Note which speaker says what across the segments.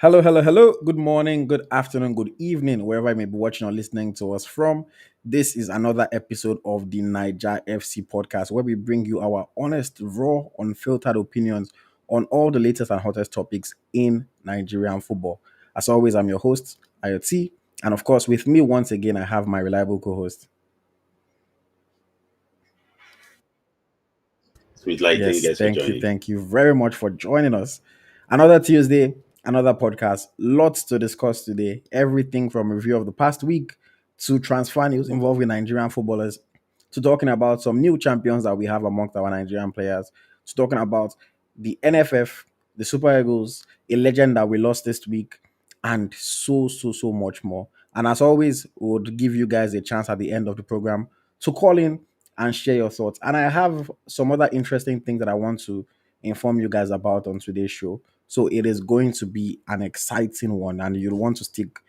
Speaker 1: Hello, hello, hello. Good morning, good afternoon, good evening, wherever you may be watching or listening to us from. This is another episode of the Naija FC podcast where we bring you our honest, raw, unfiltered opinions on all the latest and hottest topics in Nigerian football. As always, I'm your host, AyoT. And of course, with me once again, I have my reliable co host.
Speaker 2: Sweet Light, thank you
Speaker 1: Yes,
Speaker 2: guys for
Speaker 1: thank you.
Speaker 2: joining.
Speaker 1: Thank you very much for joining us. Another Tuesday, another podcast. Lots to discuss today. Everything from review of the past week to transfer news involving Nigerian footballers to talking about some new champions that we have amongst our Nigerian players to talking about the NFF, the Super Eagles, a legend that we lost this week, and so much more. And as always, we would give you guys a chance at the end of the program to call in and share your thoughts. And I have some other interesting things that I want to inform you guys about on today's show. So it is going to be an exciting one, and you'll want to stick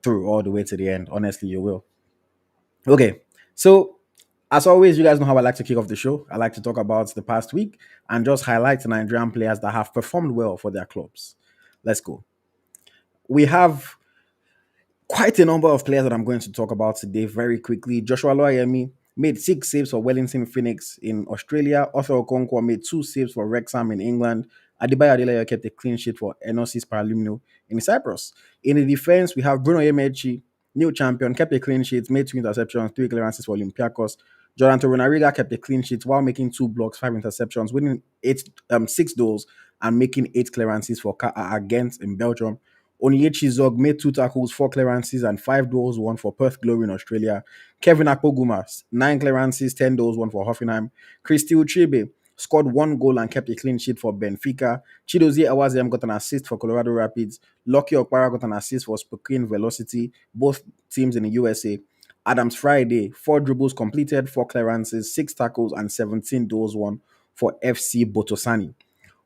Speaker 1: through all the way to the end. Honestly, you will. Okay. So, as always, you guys know how I like to kick off the show. I like to talk about the past week and just highlight the Nigerian players that have performed well for their clubs. Let's go. We have quite a number of players that I'm going to talk about today very quickly. Joshua Loyemi made 6 saves for Wellington Phoenix in Australia. Arthur Okonkwo made 2 saves for Wrexham in England. Adebayo Adeleye kept a clean sheet for Enosis Paralumno in Cyprus. In the defense, we have Bruno Onyemaechi, new champion, kept a clean sheet, made 2 interceptions, 3 clearances for Olympiacos. Jordan Torunariga kept a clean sheet while making 2 blocks, 5 interceptions, winning 6 goals, and making 8 clearances for against in Belgium. Onyedika Zog made 2 tackles, 4 clearances, and 5 goals, one for Perth Glory in Australia. Kevin Akpoguma, 9 clearances, 10 goals, one for Hoffenheim. Christy Ucheibe scored 1 goal and kept a clean sheet for Benfica. Chidozie Awaziem got an assist for Colorado Rapids. Lucky Okpara got an assist for Spokane Velocity, both teams in the USA. Adams Friday, 4 dribbles completed, 4 clearances, 6 tackles, and 17 goals, one for FC Botosani.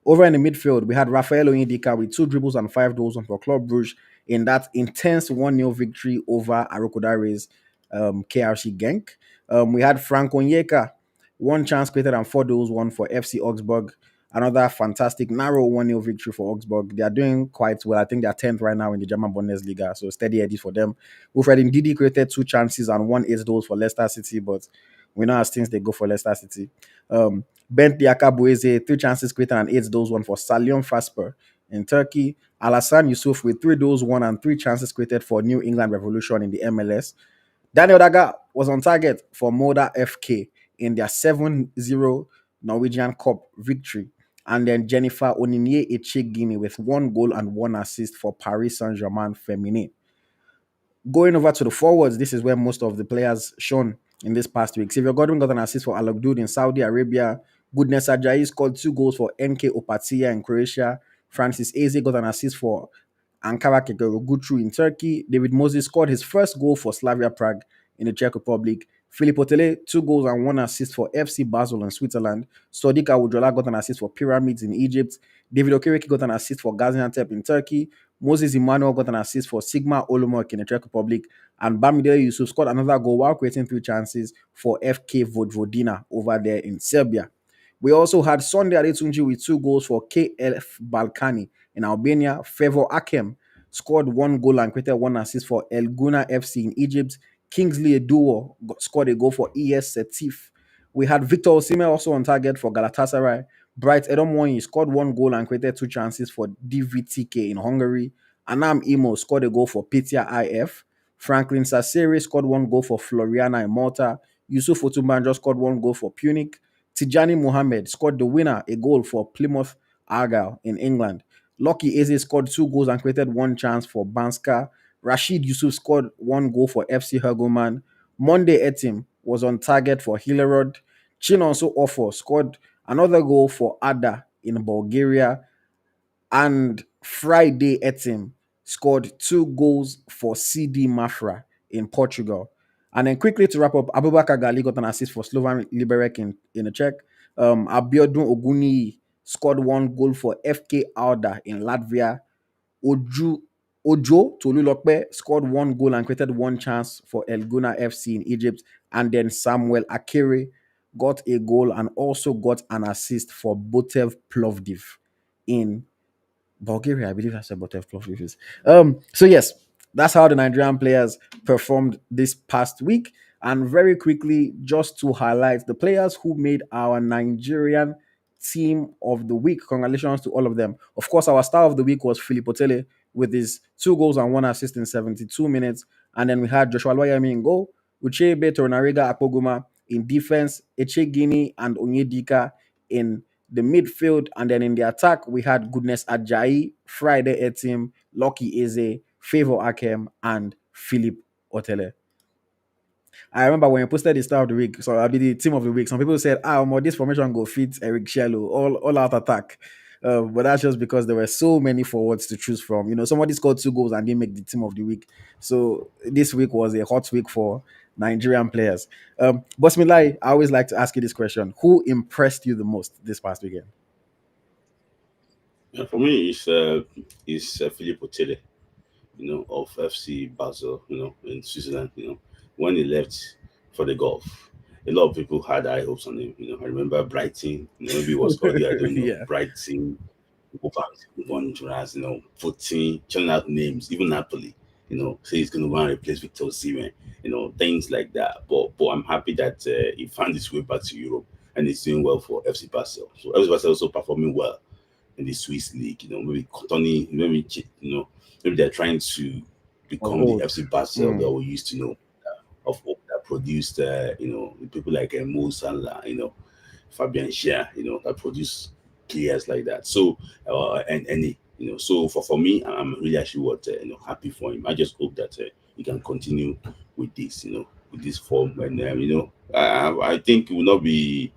Speaker 1: Over in the midfield, we had Rafael Onyedika with 2 dribbles and 5 goals for Club Brugge in that intense 1-0 victory over Arokodare's KRC Genk. We had Frank Onyeka, 1 chance created and 4 goals, one for FC Augsburg. Another fantastic narrow 1-0 victory for Augsburg. They are doing quite well. I think they are 10th right now in the German Bundesliga, so steady eddies for them. Wilfred Ndidi created 2 chances and won 8 goals for Leicester City, but we know as things they go for Leicester City. Bentley Akabueze, 3 chances created and 8 goals, one for Salion Fasper in Turkey. Alassane Yusuf with 3 goals, one and 3 chances created for New England Revolution in the MLS. Daniel Daga was on target for Moda FK in their 7-0 Norwegian Cup victory. And then Jennifer Oninye Echegini with 1 goal and 1 assist for Paris Saint-Germain Feminine. Going over to the forwards, this is where most of the players shown in this past week. Xavier Godwin got an assist for Al in Saudi Arabia. Goodness Ajayi scored 2 goals for NK Opatia in Croatia. Francis Eze got an assist for Ankara Kekerogutu in Turkey. David Moses scored his first goal for Slavia Prague in the Czech Republic. Philippe Otele, 2 goals and 1 assist for FC Basel in Switzerland. Sadiq Awujola got an assist for Pyramids in Egypt. David Okereke got an assist for Gaziantep in Turkey. Moses Emmanuel got an assist for Sigma Olomouc in the Czech Republic. And Bamidele Yusuf scored another goal while creating 3 chances for FK Vojvodina over there in Serbia. We also had Sunday Adetunji with 2 goals for KF Balkani in Albania. Favor Akem scored 1 goal and created 1 assist for El Guna FC in Egypt. Kingsley Eduo scored a goal for ES Setif. We had Victor Osimhen also on target for Galatasaray. Bright Edomwonyi scored 1 goal and created 2 chances for DVTK in Hungary. Anam Imo scored a goal for Pitia IF. Franklin Sasseri scored 1 goal for Floriana in Malta. Yusuf Otumbanjo scored 1 goal for Punic. Tijani Mohammed scored the winner, a goal for Plymouth Argyle in England. Lucky Eze scored 2 goals and created 1 chance for Banska. Rashid Yusuf scored 1 goal for FC Hergoman. Monday Etim was on target for Hillerod. Chinonso Ofo scored another goal for Ada in Bulgaria. And Friday Etim scored 2 goals for CD Mafra in Portugal. And then quickly to wrap up, Abubakar Gali got an assist for Slovan Liberec in the Czech. Abiodun Oguni scored 1 goal for FK Auda in Latvia. Ojo Tolulokpe scored 1 goal and created 1 chance for El Guna FC in Egypt. And then Samuel Akere got a goal and also got an assist for Botev Plovdiv in Bulgaria, I believe that's about 12 plus FIFA. So yes, that's how the Nigerian players performed this past week. And very quickly, just to highlight the players who made our Nigerian team of the week. Congratulations to all of them. Of course, our star of the week was Philip Otele with his 2 goals and 1 assist in 72 minutes. And then we had Joshua Loyami in goal, Ucheibe Tornariga Akpoguma in defense, Echegini and Onyedika in the midfield, and then in the attack, we had Goodness Ajayi, Friday Etim, Lucky Eze, Favor Akem, and Philip Otele. I remember when you posted the star of the week, so I'll be the team of the week. Some people said, this formation go fit Eric Shello, all out attack. But that's just because there were so many forwards to choose from. Somebody scored 2 goals and didn't make the team of the week. So this week was a hot week for Nigerian players. Boss Milai, I always like to ask you this question: who impressed you the most this past weekend?
Speaker 2: Yeah, for me, it's Philippe Otele, of FC Basel, in Switzerland. When he left for the Gulf, a lot of people had high hopes on him. I remember Brighton, maybe it was earlier, I don't know,
Speaker 1: Yeah.
Speaker 2: Brighton, Honduras, putting, churning out names, even Napoli, say he's going to go and replace Victor Osimhen, things like that. But I'm happy that he found his way back to Europe and he's doing well for FC Basel. So FC Basel also performing well in the Swiss league. Maybe Tony, maybe they're trying to
Speaker 1: Of
Speaker 2: become the
Speaker 1: old.
Speaker 2: FC Basel that
Speaker 1: Mm.
Speaker 2: we used to know of old, that produced, people like Mo Salah, Fabian Scher, that produce players like that. So, and any, so for me, I'm really actually happy for him. I just hope that he can continue with this, with this form, and I think it will not be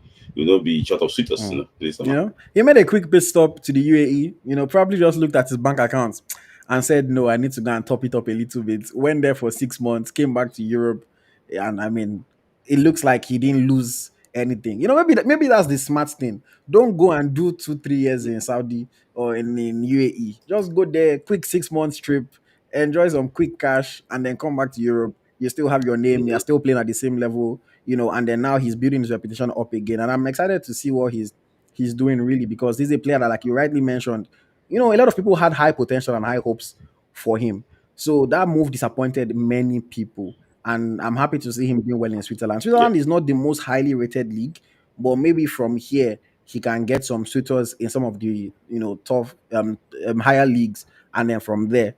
Speaker 2: short of suitors,
Speaker 1: Mm.
Speaker 2: this summer.
Speaker 1: He made a quick pit stop to the UAE. Probably just looked at his bank accounts and said, "No, I need to go and top it up a little bit." Went there for 6 months, came back to Europe, and I mean, it looks like he didn't lose anything. Maybe that's the smart thing. Don't go and do 2 3 years in Saudi or in UAE. Just go there, quick 6 months trip, enjoy some quick cash, and then come back to Europe. You still have your name. You're
Speaker 2: Mhm.
Speaker 1: still playing at the same level. And then now he's building his reputation up again. And I'm excited to see what he's doing really, because he's a player that, like you rightly mentioned, a lot of people had high potential and high hopes for him. So that move disappointed many people. And I'm happy to see him doing well in Switzerland.
Speaker 2: Yeah.
Speaker 1: Switzerland is not the most highly rated league, but maybe from here he can get some suitors in some of the tough higher leagues, and then from there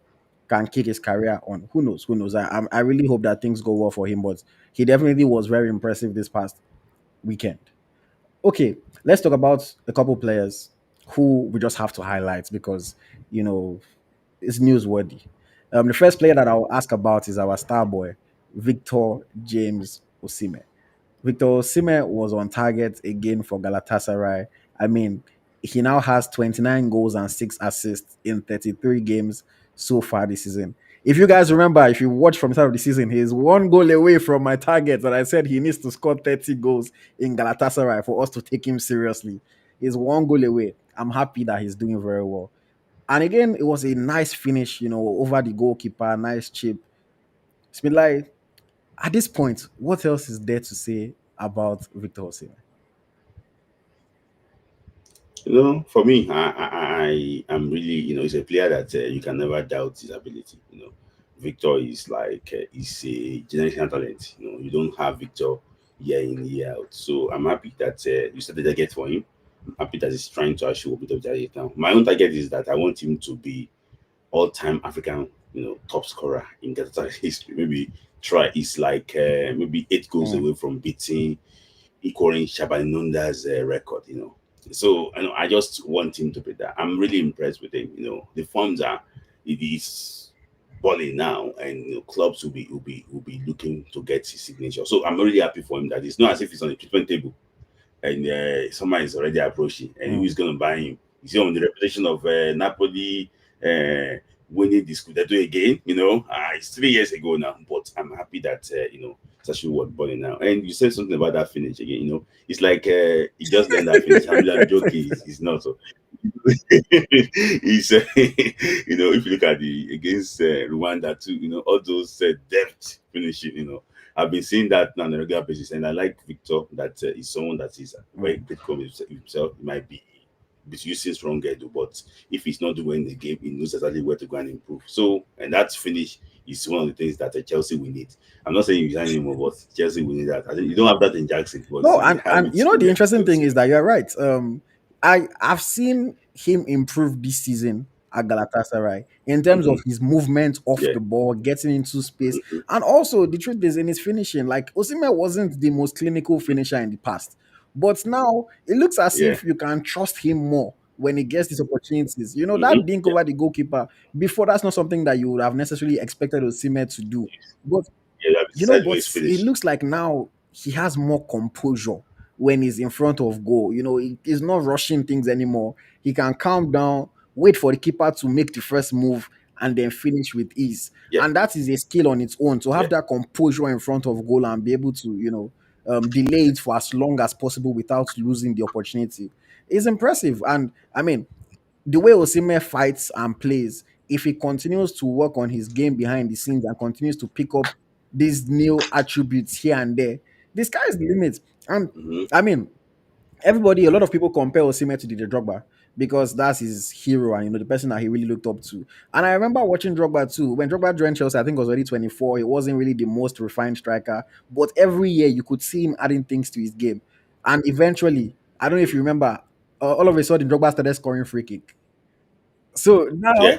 Speaker 1: can kick his career on. Who knows? Who knows? I really hope that things go well for him, but he definitely was very impressive this past weekend. Okay, let's talk about a couple players who we just have to highlight because you know it's newsworthy. The first player that I'll ask about is our star boy, Victor James Osimhen. Victor Osimhen was on target again for Galatasaray. I mean, he now has 29 goals and 6 assists in 33 games so far this season. If you guys remember, if you watch from the start of the season, he's 1 goal away from my target that I said he needs to score 30 goals in Galatasaray for us to take him seriously. He's 1 goal away. I'm happy that he's doing very well. And again, it was a nice finish, over the goalkeeper, nice chip. It's been like, at this point, what else is there to say about Victor Osimhen?
Speaker 2: For me, I'm really, he's a player that you can never doubt his ability. Victor is like he's a generational talent. You don't have Victor year in year out. So I'm happy that you set the target for him. I'm happy that he's trying to achieve a bit of target now. My own target is that I want him to be all-time African, top scorer in Qatar history. Maybe try. It's like maybe 8 goals
Speaker 1: Mm.
Speaker 2: away from beating equaling Shabanunda's record, So I just want him to be that. I'm really impressed with him. The forms are it is balling now, and clubs will be looking to get his signature. So I'm really happy for him that it's not as if he's on the treatment table and someone is already approaching, and who
Speaker 1: Mm.
Speaker 2: is going to buy him? Is he on the reputation of Napoli winning the Scudetto again? It's 3 years ago now, but I'm happy that it's actually worth balling now. And you said something about that finish again. It's like he just learned that finish. I'm joking. He's not. So he's if you look at the against Rwanda too, all those depth finishing, I've been seeing that now on a regular basis, and I like Victor that is someone that is very
Speaker 1: Mm.
Speaker 2: critical of himself. He might be. using strong head, but if he's not doing the game, he knows exactly where to go and improve. So, and that finish is one of the things that Chelsea will need. I'm not saying you sign him, but Chelsea will need that. I think you don't have that in Jackson, but
Speaker 1: No,
Speaker 2: you have
Speaker 1: and
Speaker 2: it
Speaker 1: you know the
Speaker 2: in
Speaker 1: interesting thing is
Speaker 2: Osimhen.
Speaker 1: that you're right. I've seen him improve this season at Galatasaray in terms of
Speaker 2: Mm-hmm.
Speaker 1: his movement off
Speaker 2: Yeah.
Speaker 1: the ball, getting into space,
Speaker 2: Mm-hmm.
Speaker 1: and also the truth is in his finishing. Like Osimhen wasn't the most clinical finisher in the past, but now it looks as
Speaker 2: Yeah.
Speaker 1: if you can trust him more when he gets these opportunities. You know
Speaker 2: Mm-hmm.
Speaker 1: that dink
Speaker 2: Yeah.
Speaker 1: over the goalkeeper before, that's not something that you would have necessarily expected Osimhen to do. But
Speaker 2: Yeah. That
Speaker 1: you know,
Speaker 2: decided where
Speaker 1: but
Speaker 2: he's
Speaker 1: it
Speaker 2: finished.
Speaker 1: looks like now he has more composure when he's in front of goal. You know, he's not rushing things anymore. He can calm down, wait for the keeper to make the first move, and then finish with ease.
Speaker 2: Yeah.
Speaker 1: And that is a skill on its own to
Speaker 2: Yeah.
Speaker 1: have that composure in front of goal and be able to, delay it for as long as possible without losing the opportunity. Is impressive. And I mean, the way Osimhen fights and plays, if he continues to work on his game behind the scenes and continues to pick up these new attributes here and there, the sky is the limit. And
Speaker 2: Mm-hmm.
Speaker 1: I mean, everybody, a lot of people compare Osimhen to Didier Drogba because that's his hero and the person that he really looked up to. And I remember watching Drogba too. When Drogba joined Chelsea, I think it was already 24. He wasn't really the most refined striker, but every year you could see him adding things to his game. And eventually, I don't know if you remember, all of a sudden Drogba started scoring free kick. So
Speaker 2: Yeah.
Speaker 1: now,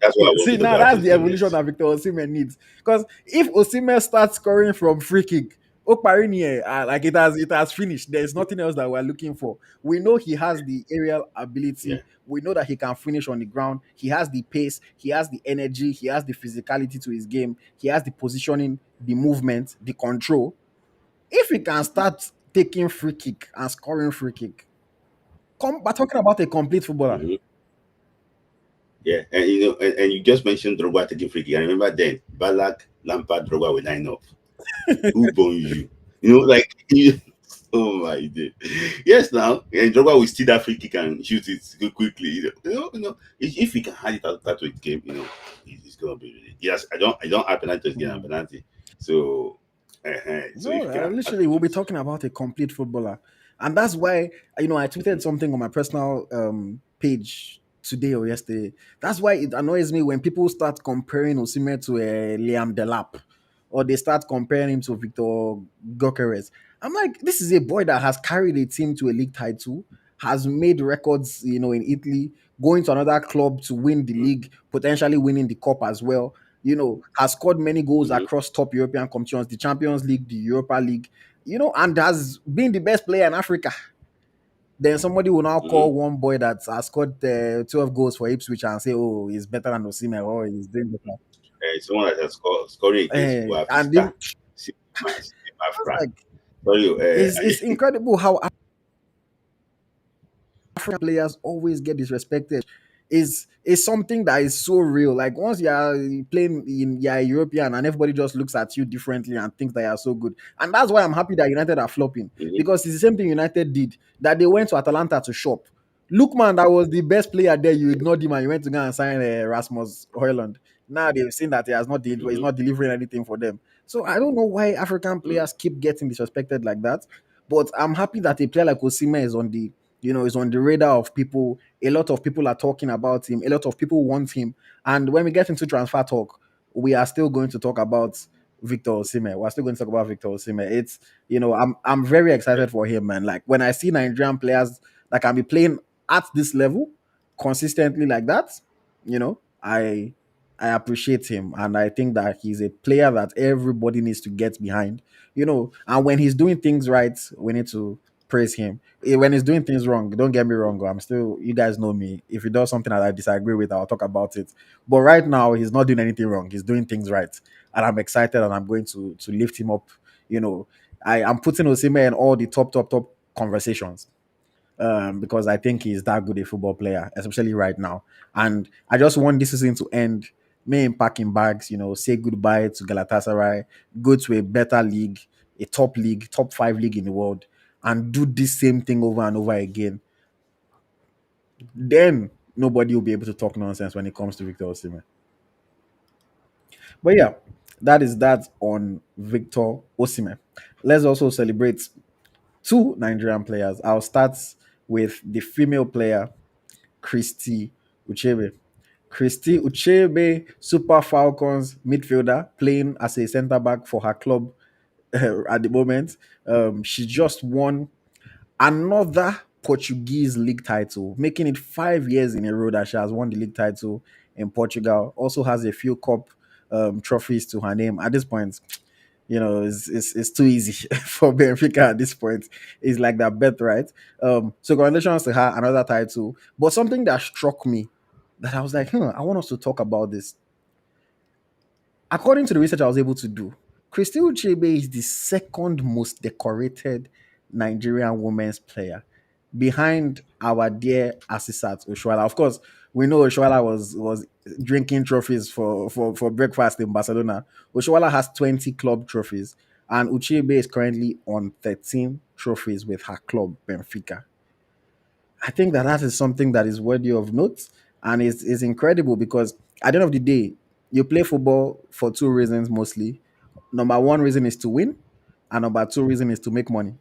Speaker 2: That's why I want
Speaker 1: see,
Speaker 2: to talk
Speaker 1: now
Speaker 2: about
Speaker 1: that's the
Speaker 2: this
Speaker 1: evolution
Speaker 2: next.
Speaker 1: that Victor Osimhen needs. Because if Osimhen starts scoring from free kick, Okparini, like it has finished. There's nothing else that we're looking for. We know he has the aerial
Speaker 2: Yeah.
Speaker 1: ability. We know that he can finish on the ground. He has the pace. He has the energy. He has the physicality to his game. He has the positioning, the movement, the control. If he can start taking free kick and scoring free kick, we're talking about a complete footballer.
Speaker 2: Mm-hmm. Yeah, and and you just mentioned Drogba taking free kick. I remember then Balak, Lampard, Drogba were line up. Who born you? Like oh my day. Yes, now and Drogba will steal that free kick and shoot it quickly. If he can hand it out that way game, it's gonna be really. Yes, I don't have penalty to get a
Speaker 1: Hmm.
Speaker 2: penalty. So, so
Speaker 1: No,
Speaker 2: if you can add
Speaker 1: literally,
Speaker 2: free
Speaker 1: we'll be
Speaker 2: kicks,
Speaker 1: talking about a complete footballer, and that's why I tweeted
Speaker 2: mhm,
Speaker 1: something on my personal page today or yesterday. That's why it annoys me when people start comparing Osimhen to Liam Delap, or they start comparing him to Victor Gokeres. I'm like, this is a boy that has carried a team to a league title, has made records, in Italy, going to another club to win the league, potentially winning the cup as well, has scored many goals
Speaker 2: mhm,
Speaker 1: across top European competitions, the Champions League, the Europa League, and has been the best player in Africa. Then somebody will now
Speaker 2: mhm.
Speaker 1: call one boy that has scored 12 goals for Ipswich and say, oh, he's better than Osimhen, or he's doing better.
Speaker 2: Someone that has scoring against
Speaker 1: And
Speaker 2: Boavista,
Speaker 1: I was
Speaker 2: Cinema,
Speaker 1: like,
Speaker 2: sorry,
Speaker 1: it's incredible how African players always get disrespected is something that is so real. Like once you are playing you're a European and everybody just looks at you differently and thinks that you are so good. And that's why I'm happy that United are flopping
Speaker 2: mhm,
Speaker 1: because it's the same thing United did that they went to Atalanta to shop. Lookman, that was the best player there. You ignored him and you went to go and sign Rasmus Højlund. Now they've seen that he has not he's
Speaker 2: mhm,
Speaker 1: not delivering anything for them. So I don't know why African
Speaker 2: mhm,
Speaker 1: players keep getting disrespected like that. But I'm happy that a player like Osimhen is on the radar of people. A lot of people are talking about him. A lot of people want him. And when we get into transfer talk, we are still going to talk about Victor Osimhen. We're still going to talk about Victor Osimhen. It's I'm very
Speaker 2: yeah,
Speaker 1: excited for him, man. Like when I see Nigerian players that can be playing at this level consistently like that, I appreciate him and I think that he's a player that everybody needs to get behind. And when he's doing things right, we need to praise him. When he's doing things wrong, don't get me wrong. I'm still, you guys know me. If he does something that I disagree with, I'll talk about it. But right now, he's not doing anything wrong. He's doing things right, and I'm excited, and I'm going to lift him up. You know, I'm putting Osimhen in all the top conversations because I think he's that good a football player, especially right now. And I just want this season to end. Me in packing bags, say goodbye to Galatasaray, go to a better league, a top league, top five league in the world, and do this same thing over and over again. Then nobody will be able to talk nonsense when it comes to Victor Osimhen. But yeah, that is that on Victor Osimhen. Let's also celebrate two Nigerian players. I'll start with the female player Christy Ucheibe. Christy Ucheibe, Super Falcons midfielder, playing as a centre back for her club at the moment. She just won another Portuguese league title, making it 5 years in a row that she has won the league title in Portugal. Also has a few cup trophies to her name. At this point, it's too easy for Benfica at this point. It's like that bet, right? So congratulations to her, another title. But something that struck me that I was like, I want us to talk about this. According to the research I was able to do, Christy Ucheibe is the second most decorated Nigerian women's player behind our dear Asisat Oshoala. Of course, we know Oshoala was drinking trophies for breakfast in Barcelona. Oshoala has 20 club trophies, and Ucheibe is currently on 13 trophies with her club, Benfica. I think that is something that is worthy of note, and is incredible because at the end of the day, you play football for two reasons mostly. Number one reason is to win, and number two reason is to make money.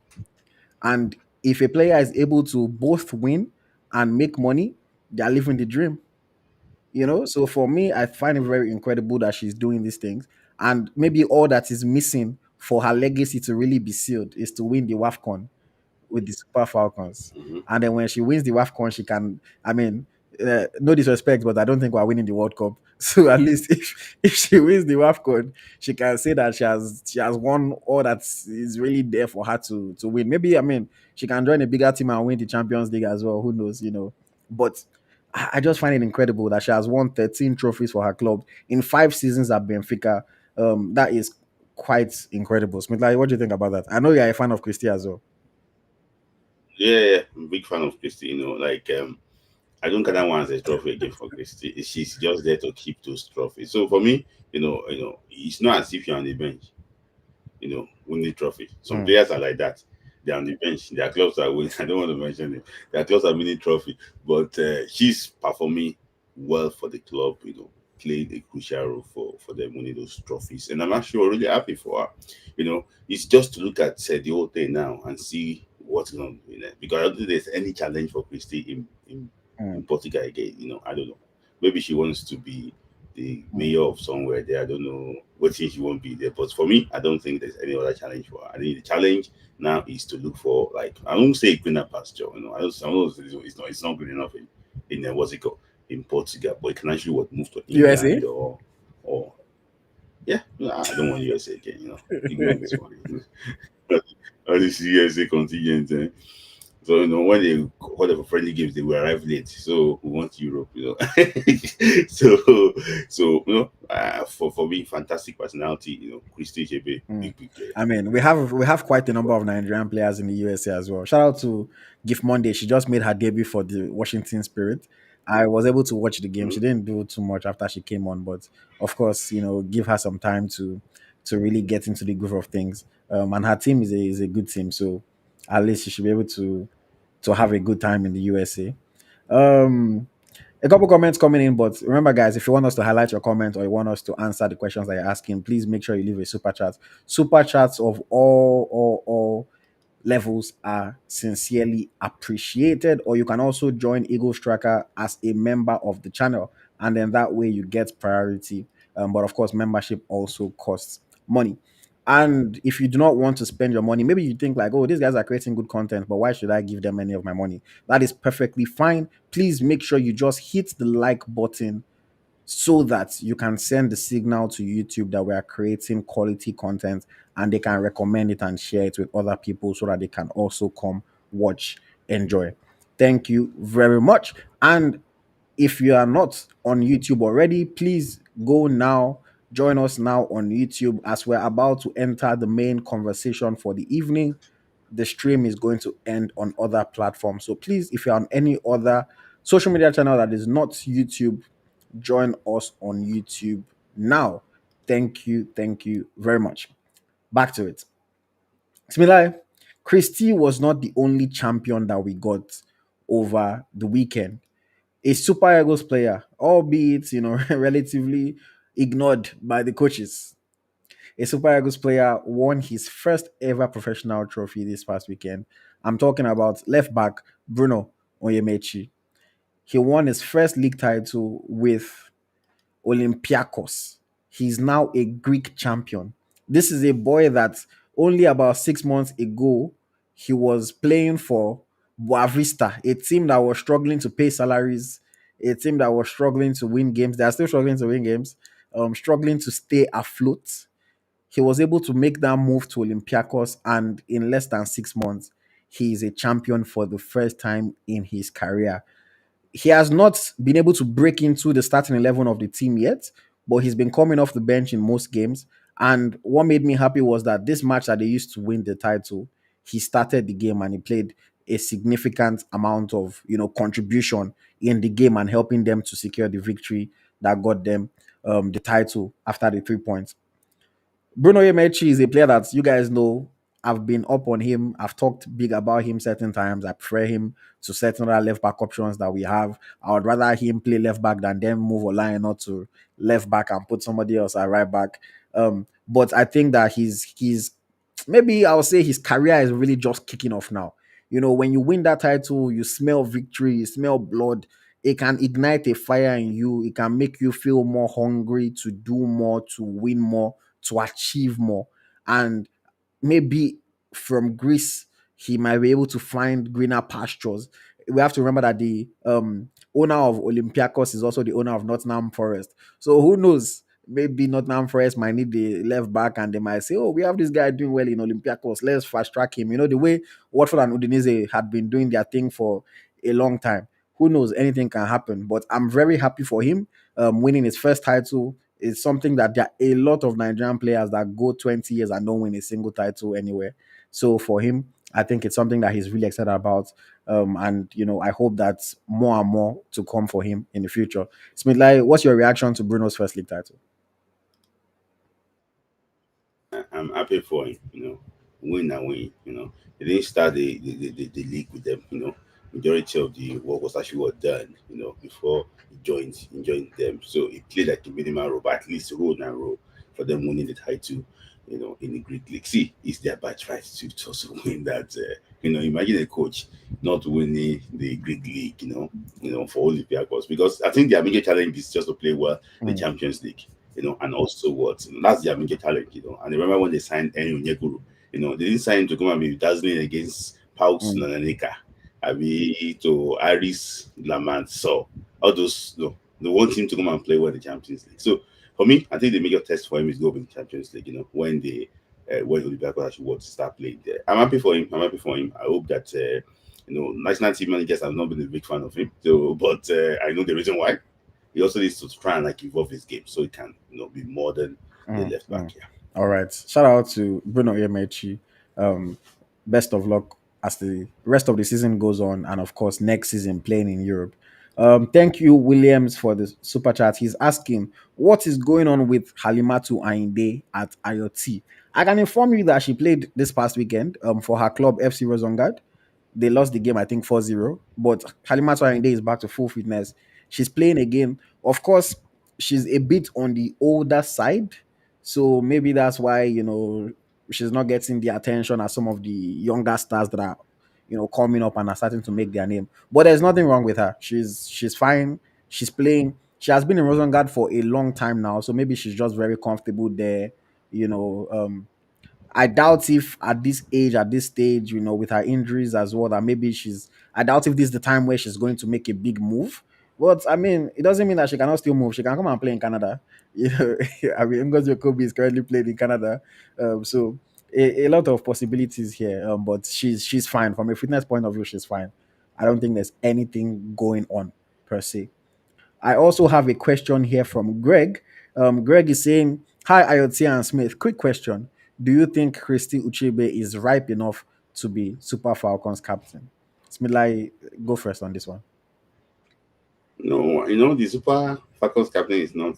Speaker 1: And if a player is able to both win and make money, they are living the dream. So for me, I find it very incredible that she's doing these things. And maybe all that is missing for her legacy to really be sealed is to win the WAFCON with the Super Falcons.
Speaker 2: Hmm.
Speaker 1: And then when she wins the WAFCON, she can, I mean, no disrespect, but I don't think we're winning the World Cup. So at least if she wins the WAFCON, she can say that she has won all that is really there for her to win. Maybe, I mean, she can join a bigger team and win the Champions League as well. Who knows? But I just find it incredible that she has won 13 trophies for her club in 5 seasons at Benfica. That is quite incredible. Smith, like, what do you think about that? I know you're a fan of Christy as well.
Speaker 2: Yeah, I'm a big fan of Christy. Like I don't consider one as a trophy again for Christy. She's just there to keep those trophies. So for me, it's not as if you're on the bench, winning trophy. Some
Speaker 1: Hmm.
Speaker 2: players are like that. They're on the bench. Their clubs are winning. I don't want to mention it. Their clubs are winning trophy, but she's performing well for the club. Played a crucial role for them winning those trophies, and I'm actually really happy for her. It's just to look at the whole thing now and see what's going on in it, because I don't think there's any challenge for Christy in
Speaker 1: Hmm.
Speaker 2: Portugal again. I don't know. Maybe she wants to be the
Speaker 1: Hmm.
Speaker 2: mayor of somewhere there. I don't know what thing she won't be there. But for me, I don't think there's any other challenge for her. I think the challenge now is to look for, like, I won't say greener pasture. I don't it's not good enough in what's it called, in Portugal, but it can actually move to
Speaker 1: USA?
Speaker 2: England or yeah. I don't want USA again. England is fine. All this USA contingent. So when they whatever friendly games, they will arrive late. So we want Europe. so for me, fantastic personality. Christy Ucheibe,
Speaker 1: Hmm.
Speaker 2: big player.
Speaker 1: I mean, we have quite a number of Nigerian players in the USA as well. Shout out to Gift Monday. She just made her debut for the Washington Spirit. I was able to watch the game. She
Speaker 2: Mhm.
Speaker 1: didn't do too much after she came on, but of course, give her some time to really get into the groove of things. And her team is a good team, so at least she should be able to have a good time in the USA. Um, a couple comments coming in, but remember, guys, if you want us to highlight your comment or you want us to answer the questions that you're asking, please make sure you leave a super chat. Super chats of all levels are sincerely appreciated. Or you can also join Eagle Tracker as a member of the channel, and then that way you get priority. But of course, membership also costs money. And if you do not want to spend your money, maybe you think like, oh, these guys are creating good content, but why should I give them any of my money? That is perfectly fine. Please make sure you just hit the like button so that you can send the signal to YouTube that we are creating quality content, and they can recommend it and share it with other people so that they can also come watch, enjoy. Thank you very much. And if you are not on YouTube already, please go now. Join us now on YouTube as we're about to enter the main conversation for the evening. The stream is going to end on other platforms. So please, if you're on any other social media channel that is not YouTube, join us on YouTube now. Thank you. Thank you very much. Back to it. Smilai, Christy was not the only champion that we got over the weekend. A Super Eagles player, albeit, relatively ignored by the coaches. a Super Eagles player won his first ever professional trophy this past weekend. I'm talking about left back Bruno Onyemaechi. He won his first league title with Olympiacos. He's now a Greek champion. This is a boy that only about 6 months ago he was playing for Boavista, a team that was struggling to pay salaries, a team that was struggling to win games. They are still struggling to win games, struggling to stay afloat. He was able to make that move to Olympiacos, and in less than 6 months, he is a champion for the first time in his career. He has not been able to break into the starting 11 of the team yet, but he's been coming off the bench in most games. And what made me happy was that this match that they used to win the title, he started the game and he played a significant amount of contribution in the game and helping them to secure the victory that got them the title after the 3 points. Bruno Onyemaechi is a player that you guys know. I've been up on him. I've talked big about him certain times. I prefer him to certain other left back options that we have. I would rather him play left back than them move a line not to left back and put somebody else at right back. But I think that he's maybe I'll say his career is really just kicking off now. When you win that title, you smell victory, you smell blood. It can ignite a fire in you. It can make you feel more hungry to do more, to win more, to achieve more. And maybe from Greece, he might be able to find greener pastures. We have to remember that the owner of Olympiacos is also the owner of Nottingham Forest. So who knows? Maybe Nottingham Forest might need the left back and they might say, oh, we have this guy doing well in Olympiacos. Let's fast track him. The way Watford and Udinese had been doing their thing for a long time. Who knows? Anything can happen. But I'm very happy for him winning his first title. Is something that there are a lot of Nigerian players that go 20 years and don't win a single title anywhere. So for him, I think it's something that he's really excited about. And I hope that more and more to come for him in the future. Smith, like, what's your reaction to Bruno's first league title?
Speaker 2: I'm happy for him, win and win. He didn't start the league with them, Majority of the work was actually was done, before he joined them. So he played like a minimal role, but at least role and role for them winning the title, in the Greek league. See, it's their birthright to also win that. Imagine a coach not winning the Greek league, for Olympiacos, because I think their major challenge is just to play well in the
Speaker 1: Mm,
Speaker 2: Champions League, and also what that's their major challenge, And remember when they signed Onyedika, they didn't sign him to come and be dazzling against Paus
Speaker 1: mm,
Speaker 2: Nananika, I mean to Aris Lamant. So all those, they want him to come and play well in the Champions League. So for me, I think the major test for him is going to the Champions League. When Olympiacos actually want to start playing there. I'm happy for him. I'm happy for him. I hope that national team managers have not been a big fan of him. So, but I know the reason why. He also needs to try and like evolve his game so he can be more than the
Speaker 1: mm,
Speaker 2: left back
Speaker 1: mm.
Speaker 2: here.
Speaker 1: All right. Shout out to Bruno Onyemaechi. Best of luck as the rest of the season goes on, and of course next season playing in Europe. Thank you, Williams, for the super chat. He's asking what is going on with Halimatu Ainde at AyoT. I can inform you that she played this past weekend for her club FC Rosengard. They lost the game, I think 4-0. But Halima Tourinde is back to full fitness. She's playing again. Of course, she's a bit on the older side. So maybe that's why, she's not getting the attention as some of the younger stars that are, coming up and are starting to make their name. But there's nothing wrong with her. She's fine. She's playing. She has been in Rosengard for a long time now. So maybe she's just very comfortable there. You know, I doubt if at this age, at this stage, with her injuries as well, that maybe I doubt if this is the time where she's going to make a big move. But I mean, it doesn't mean that she cannot still move. She can come and play in Canada. You know, I mean, Ngozi Okobi is currently playing in Canada. So a lot of possibilities here. But she's fine. From a fitness point of view, she's fine. I don't think there's anything going on per se. I also have a question here from Greg. Greg is saying, hi, AyoT and Smith. Quick question. Do you think Christy Ucheibe is ripe enough to be Super Falcons captain? Smith, like, go first on this one.
Speaker 2: No, the Super Falcons captain is not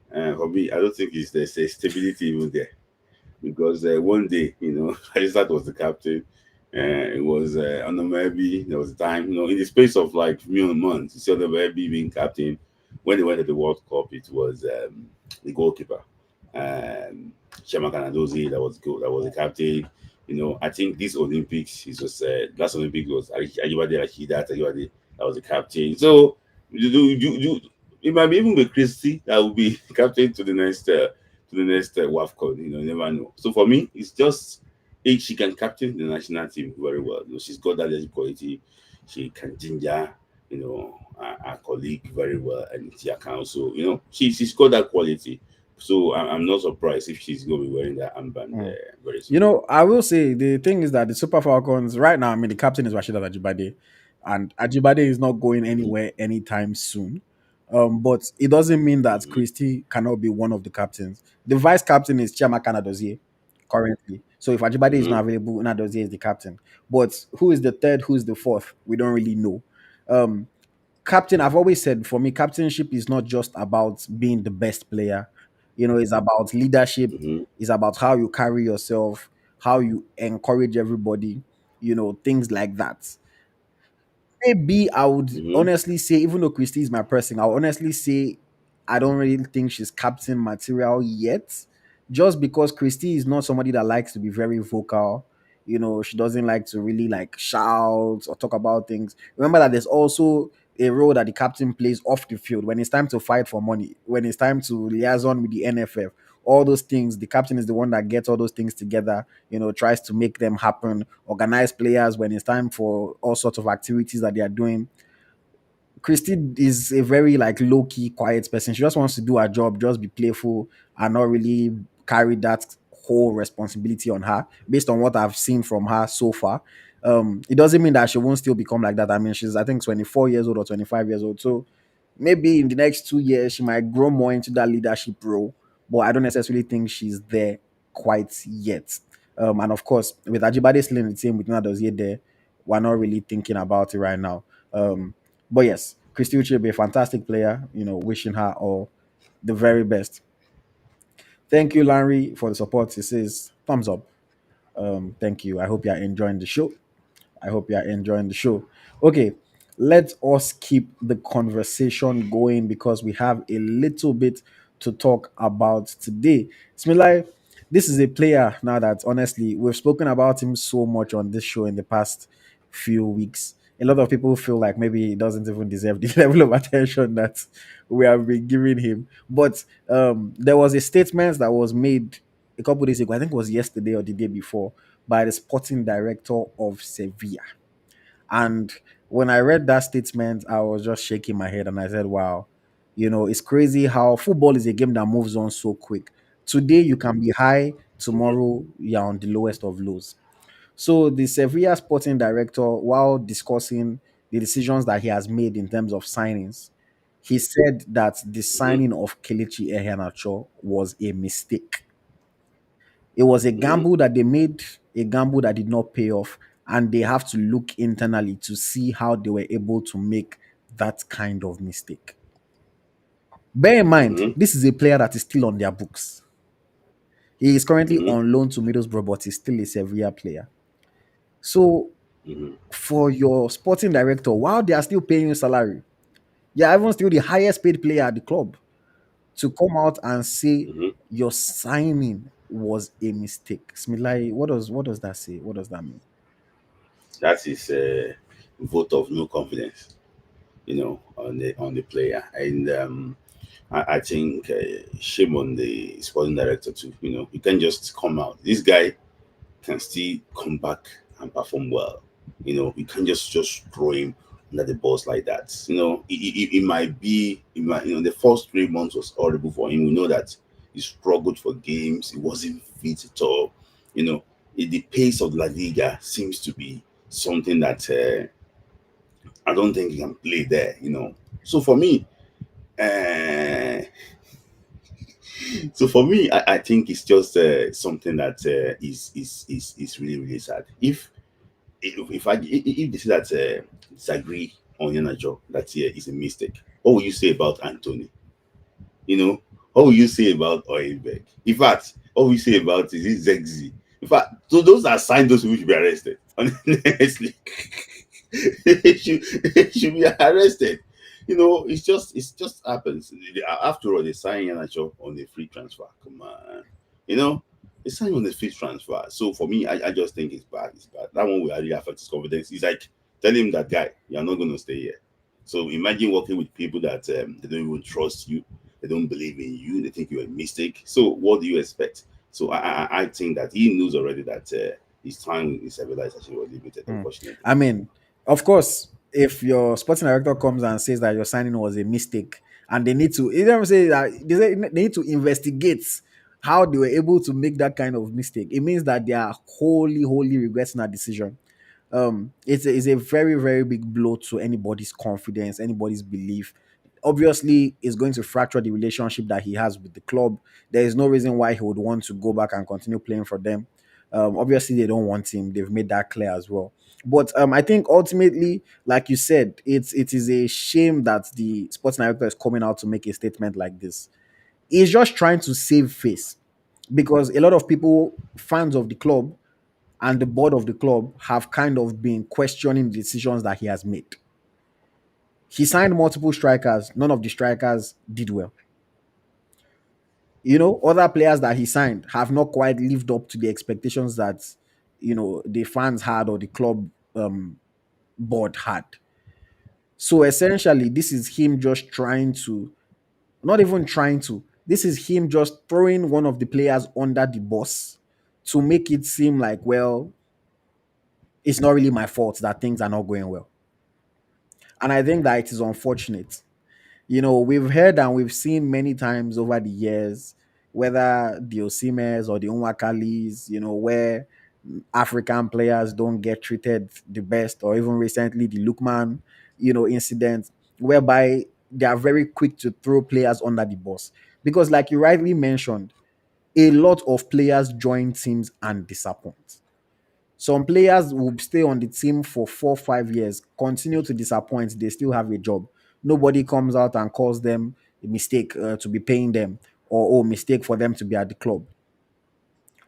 Speaker 2: for me. I don't think there's a stability even there because one day, Alisat was the captain. It was Onyemaechi. There was a time, in the space of like few months, you see Onyemaechi being captain. When they went to the World Cup, it was the goalkeeper. um, Chiamaka Nadozie that was good, that was the captain. I think this Olympics, it was last Olympics was Ajibade Rashida, Ajibade that was the captain. So it might be even be Christy that will be captain to the next WAFCON. You never know. So for me, it's just she can captain the national team very well. She's got that leadership quality. She can ginger, our colleague very well, and she can also, she's got that quality. So I'm not surprised if she's going to be wearing that armband
Speaker 1: Mm.
Speaker 2: very soon.
Speaker 1: I will say the thing is that the Super Falcons right now, I mean, the captain is Rasheedat Ajibade, and Ajibade is not going
Speaker 2: Mhm,
Speaker 1: anywhere anytime soon. But it doesn't mean that
Speaker 2: mhm,
Speaker 1: Christie cannot be one of the captains. The vice captain is Chiamaka Nadozie currently. So if Ajibade is
Speaker 2: mhm,
Speaker 1: not available, Nadozie is the captain. But who is the third? Who is the fourth? We don't really know. Um, Captain, I've always said for me, captainship is not just about being the best player. It's about leadership,
Speaker 2: mhm,
Speaker 1: it's about how you carry yourself, how you encourage everybody, things like that. Maybe I would
Speaker 2: mhm,
Speaker 1: honestly say, even though Christy is my person, I'll honestly say I don't really think she's captain material yet. Just because Christy is not somebody that likes to be very vocal. She doesn't like to really like shout or talk about things. Remember that there's also a role that the captain plays off the field when it's time to fight for money, when it's time to liaison with the NFF, all those things. The captain is the one that gets all those things together, tries to make them happen, organize players when it's time for all sorts of activities that they are doing. Christy is a very like low key, quiet person. She just wants to do her job, just be playful, and not really carry that whole responsibility on her. Based on what I've seen from her so far, it doesn't mean that she won't still become like that. I mean, she's I think 24 years old or 25 years old, so maybe in the next 2 years she might grow more into that leadership role. But I don't necessarily think she's there quite yet. And of course, with Ajibade still in the team, with Nadozie there, we're not really thinking about it right now. But yes, Christy Ucheibe, a fantastic player. Wishing her all the very best. Thank you, Larry, for the support. He says thumbs up. Thank you. I hope you are enjoying the show. I hope you are enjoying the show. Okay, let us keep the conversation going because we have a little bit to talk about today. Smilai, this is a player now that honestly we've spoken about him so much on this show in the past few weeks. A lot of people feel like maybe he doesn't even deserve the level of attention that we have been giving him. But there was a statement that was made a couple days ago. I think it was yesterday or the day before by the sporting director of Sevilla. And when I read that statement, I was just shaking my head and I said, wow, it's crazy how football is a game that moves on so quick. Today you can be high,
Speaker 2: mhm,
Speaker 1: tomorrow you're on the lowest of lows. So the Sevilla sporting director, while discussing the decisions that he has made in terms of signings, he said that the
Speaker 2: mhm,
Speaker 1: signing of Kelechi Iheanacho was a mistake. It was a
Speaker 2: mhm,
Speaker 1: gamble that they made, a gamble that did not pay off, and they have to look internally to see how they were able to make that kind of mistake. Bear in mind,
Speaker 2: mhm,
Speaker 1: this is a player that is still on their books. He is currently
Speaker 2: mhm,
Speaker 1: on loan to Middlesbrough, but he's still a Sevilla player. So,
Speaker 2: mhm,
Speaker 1: for your sporting director, while they are still paying you salary, you're even still the highest paid player at the club, to come out and say
Speaker 2: mhm.
Speaker 1: your signing was a mistake. Smilai, what does that say? What does that mean?
Speaker 2: That is a vote of no confidence, on the player. And I think shame on the sporting director too. You can just come out. This guy can still come back and perform well. You can't just throw him under the bus like that. It might be, the first 3 months was horrible for him. We know that he struggled for games. He wasn't fit at all. You know, the pace of La Liga seems to be something that I don't think he can play there. So for me, uh, I think it's just something that is really really sad. If they say that disagree on Iheanacho that is a mistake, what will you say about Anthony? You know, what will you say about Oilberg? In fact, what will you say about is it Zegzi? In fact, so those are signs those people should be arrested. Honestly, they should be arrested. It's just happens. After all, they sign Iheanacho on a free transfer. Come on, you know, they sign on a free transfer. So for me, I just think it's bad. It's bad. That one will really affect his confidence. It's like telling him that guy, you're not going to stay here. So imagine working with people that they don't even trust you, they don't believe in you, they think you're a mistake. So what do you expect? So I think that he knows already that his time in Sevilla is actually limited,
Speaker 1: Hmm.
Speaker 2: unfortunately.
Speaker 1: I mean, of course, if your sporting director comes and says that your signing was a mistake, and they need to, you know what I'm saying, that they need to investigate how they were able to make that kind of mistake. It means that they are wholly regretting that decision. It's a very very big blow to anybody's confidence, anybody's belief. Obviously it's going to fracture the relationship that he has with the club. There is no reason why he would want to go back and continue playing for them. Obviously they don't want him, they've made that clear as well. But I think ultimately, like you said, it is a shame that the sports director is coming out to make a statement like this. He's just trying to save face, because a lot of people, fans of the club, and the board of the club have kind of been questioning the decisions that he has made. He signed multiple strikers, none of the strikers did well. Other players that he signed have not quite lived up to the expectations that the fans had, or the club board had. So essentially, this is him just trying to, not even trying to, this is him just throwing one of the players under the bus to make it seem like, well, it's not really my fault that things are not going well. And I think that it is unfortunate. We've heard and we've seen many times over the years, whether the Osimens or the Unwakalis, where African players don't get treated the best, or even recently the Lukman, incident, whereby they are very quick to throw players under the bus. Because, like you rightly mentioned, a lot of players join teams and disappoint. Some players will stay on the team for 4 5 years, continue to disappoint, they still have a job. Nobody comes out and calls them a mistake to be paying them, or mistake for them to be at the club.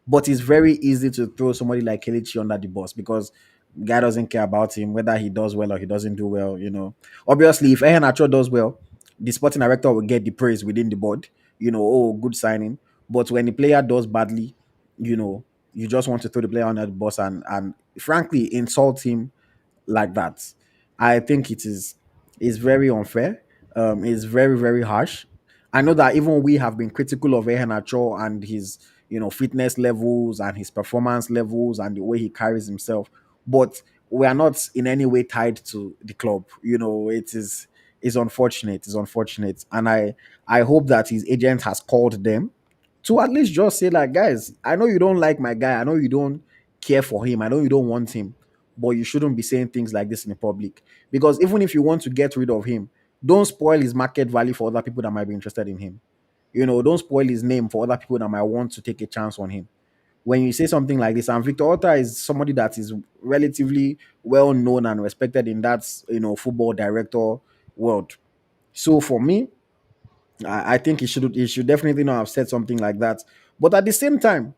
Speaker 1: But it's very easy to throw somebody like Kelechi under the bus, because guy doesn't care about him, whether he does well or he doesn't do well. Obviously, if Iheanacho does well, the sporting director will get the praise within the board. Oh, good signing. But when the player does badly, you just want to throw the player under the bus, and frankly insult him like that. I think it's very unfair. It's very very harsh. I know that even we have been critical of Iheanacho and his fitness levels and his performance levels and the way he carries himself, but we are not in any way tied to the club. It's unfortunate. It's unfortunate, and I hope that his agent has called them to at least just say, like, guys, I know you don't like my guy, I know you don't care for him, I know you don't want him, but you shouldn't be saying things like this in the public. Because even if you want to get rid of him, don't spoil his market value for other people that might be interested in him. Don't spoil his name for other people that might want to take a chance on him. When you say something like this, and Victor Otta is somebody that is relatively well known and respected in that football director world. So for me, I think he should definitely not have said something like that. But at the same time,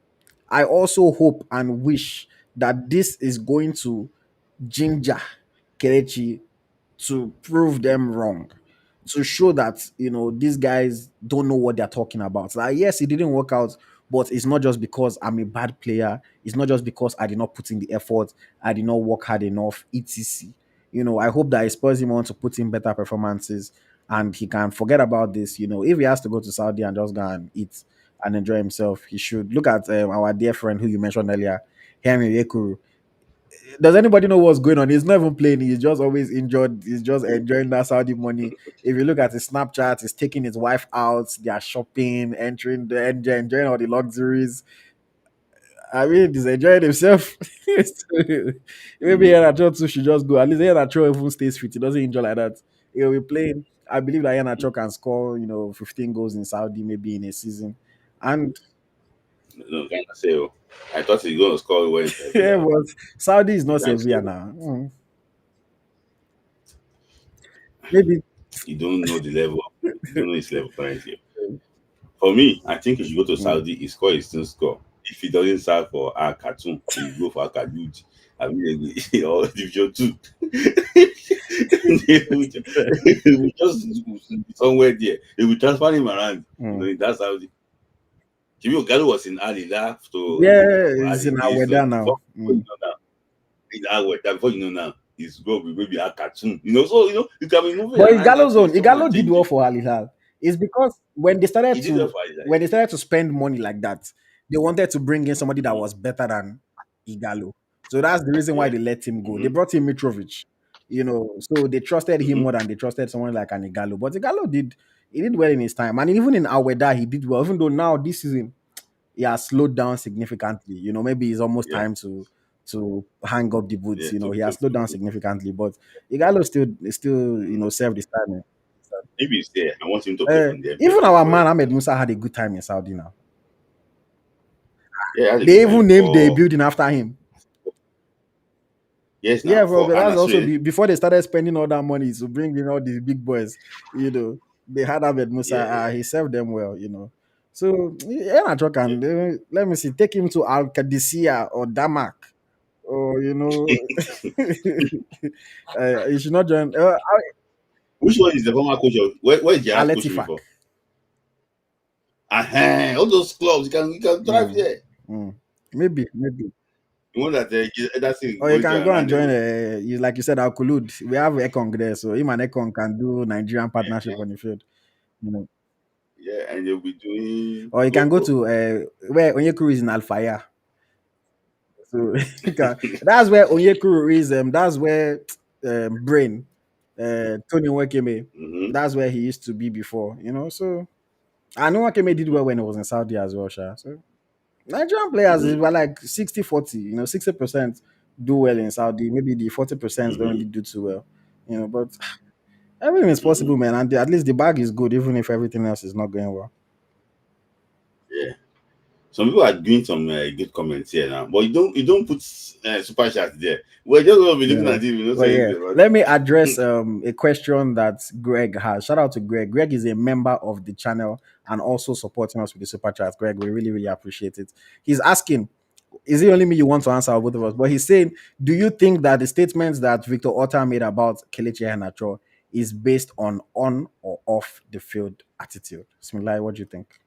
Speaker 1: I also hope and wish that this is going to ginger Kelechi to prove them wrong, to show that these guys don't know what they're talking about. Like, yes, it didn't work out, but it's not just because I'm a bad player. It's not just because I did not put in the effort, I did not work hard enough, etc. I hope that it spurs him on to put in better performances, and he can forget about this. If he has to go to Saudi and just go and eat and enjoy himself, he should look at our dear friend who you mentioned earlier, Henry Ekuru. Does anybody know what's going on? He's not even playing. He's just always injured. He's just enjoying that Saudi money. If you look at his Snapchat, he's taking his wife out. They are shopping, entering the enjoying all the luxuries. I mean, he's enjoying himself. So, maybe Iheanacho too should just go. At least Iheanacho even stays fit. He doesn't injure like that. He'll be playing. I believe that Iheanacho can score, 15 goals in Saudi maybe in a season. And
Speaker 2: No, kind of say, oh, I thought he's going to score when
Speaker 1: yeah,
Speaker 2: Sevilla.
Speaker 1: but Saudi is
Speaker 2: You
Speaker 1: not
Speaker 2: can't say,
Speaker 1: Sevilla
Speaker 2: oh,
Speaker 1: now. Maybe.
Speaker 2: you don't know the level. You don't know his level currently. For me, I think he should go to
Speaker 1: Mm.
Speaker 2: Saudi. He score, he still score. If he doesn't start for Al Khartoum, he will go for Al Khartoum. I mean, or Division 2. They will ju- they will just be somewhere there. They will transfer him around.
Speaker 1: Mm.
Speaker 2: That's how the Jimmy Ogalo was in Ali left to
Speaker 1: Yeah, he's
Speaker 2: Ali.
Speaker 1: in
Speaker 2: He's so
Speaker 1: Aweda now.
Speaker 2: before you know now, in our that before you know now, he's going to be maybe a cartoon. So you can be moving
Speaker 1: But
Speaker 2: around that place, chopping
Speaker 1: Igalo
Speaker 2: and
Speaker 1: did well
Speaker 2: changing.
Speaker 1: for Al Hilal. It's because
Speaker 2: He did well for Ali.
Speaker 1: when they started to spend money like that, they wanted to bring in somebody that
Speaker 2: Mm-hmm.
Speaker 1: was better than Igalo. So that's the reason why
Speaker 2: Yeah.
Speaker 1: they let him go. They
Speaker 2: Mm-hmm.
Speaker 1: brought in Mitrovic, so they trusted him
Speaker 2: Mm-hmm.
Speaker 1: more than they trusted someone like an Igalo. But Igalo did well in his time, and even in Aweda he did well. Even though now this season he has slowed down significantly. Maybe it's almost
Speaker 2: Yeah.
Speaker 1: time to hang up the boots.
Speaker 2: Yeah.
Speaker 1: He has slowed down significantly, but Igalo still
Speaker 2: Mm.
Speaker 1: served his time.
Speaker 2: If he's there, I want him to play from the
Speaker 1: Even
Speaker 2: FPL
Speaker 1: our
Speaker 2: for
Speaker 1: man
Speaker 2: it.
Speaker 1: Ahmed Musa had a good time in Saudi now.
Speaker 2: Yeah, he had a
Speaker 1: They
Speaker 2: good time
Speaker 1: even named the
Speaker 2: for
Speaker 1: building after him.
Speaker 2: yes
Speaker 1: Yeah,
Speaker 2: now
Speaker 1: bro,
Speaker 2: for
Speaker 1: but that's also
Speaker 2: Anasue.
Speaker 1: before they started spending all that money to bring in all these big boys. They had Ahmed Musa.
Speaker 2: Yeah, yeah.
Speaker 1: He served them well. So yeah,
Speaker 2: Yeah.
Speaker 1: can let me see, take him to Al Qadisiyah or Damak, or you should not join
Speaker 2: Which one is the former coach of where is
Speaker 1: Al
Speaker 2: Gerard coaching
Speaker 1: Ettifaq.
Speaker 2: before? All those clubs you can drive
Speaker 1: Mm,
Speaker 2: there.
Speaker 1: mm. Maybe.
Speaker 2: The one that thing
Speaker 1: Or you
Speaker 2: going
Speaker 1: can
Speaker 2: to
Speaker 1: go and
Speaker 2: around
Speaker 1: join.
Speaker 2: them.
Speaker 1: Like you said, Alkulud. We have Ekong there, so him and Ekong can do Nigerian partnership on the field. You know.
Speaker 2: Yeah, and they'll be doing
Speaker 1: Or you can go
Speaker 2: local.
Speaker 1: to where Onyekuru is in Alfaya. So that's where Onyekuru is. That's where Brain, Tony Wakeme.
Speaker 2: Mm-hmm.
Speaker 1: That's where he used to be before. So I know Wakeme did well when he was in Saudi as well, Sha. So Nigerian players
Speaker 2: Mm-hmm.
Speaker 1: were like 60-40. 60% do well in Saudi. Maybe the 40% don't
Speaker 2: Mm-hmm.
Speaker 1: really do too well. But everything is
Speaker 2: Mm-hmm.
Speaker 1: possible, man. And at least the bag is good, even if everything else is not going well.
Speaker 2: Yeah. Some people are doing some good comments here now, but you don't put super chat there. We're just gonna be looking
Speaker 1: Yeah.
Speaker 2: at it. We don't
Speaker 1: Well,
Speaker 2: say
Speaker 1: yeah.
Speaker 2: anything about
Speaker 1: Let
Speaker 2: it.
Speaker 1: me address a question that Greg has. Shout out to Greg. Greg is a member of the channel and also supporting us with the super chat. Greg, we really, really appreciate it. He's asking, is it only me you want to answer, or both of us? But he's saying, do you think that the statements that Victor Otta made about Kelechi Iheanacho is based on or off the field attitude? Smilai, what do you think?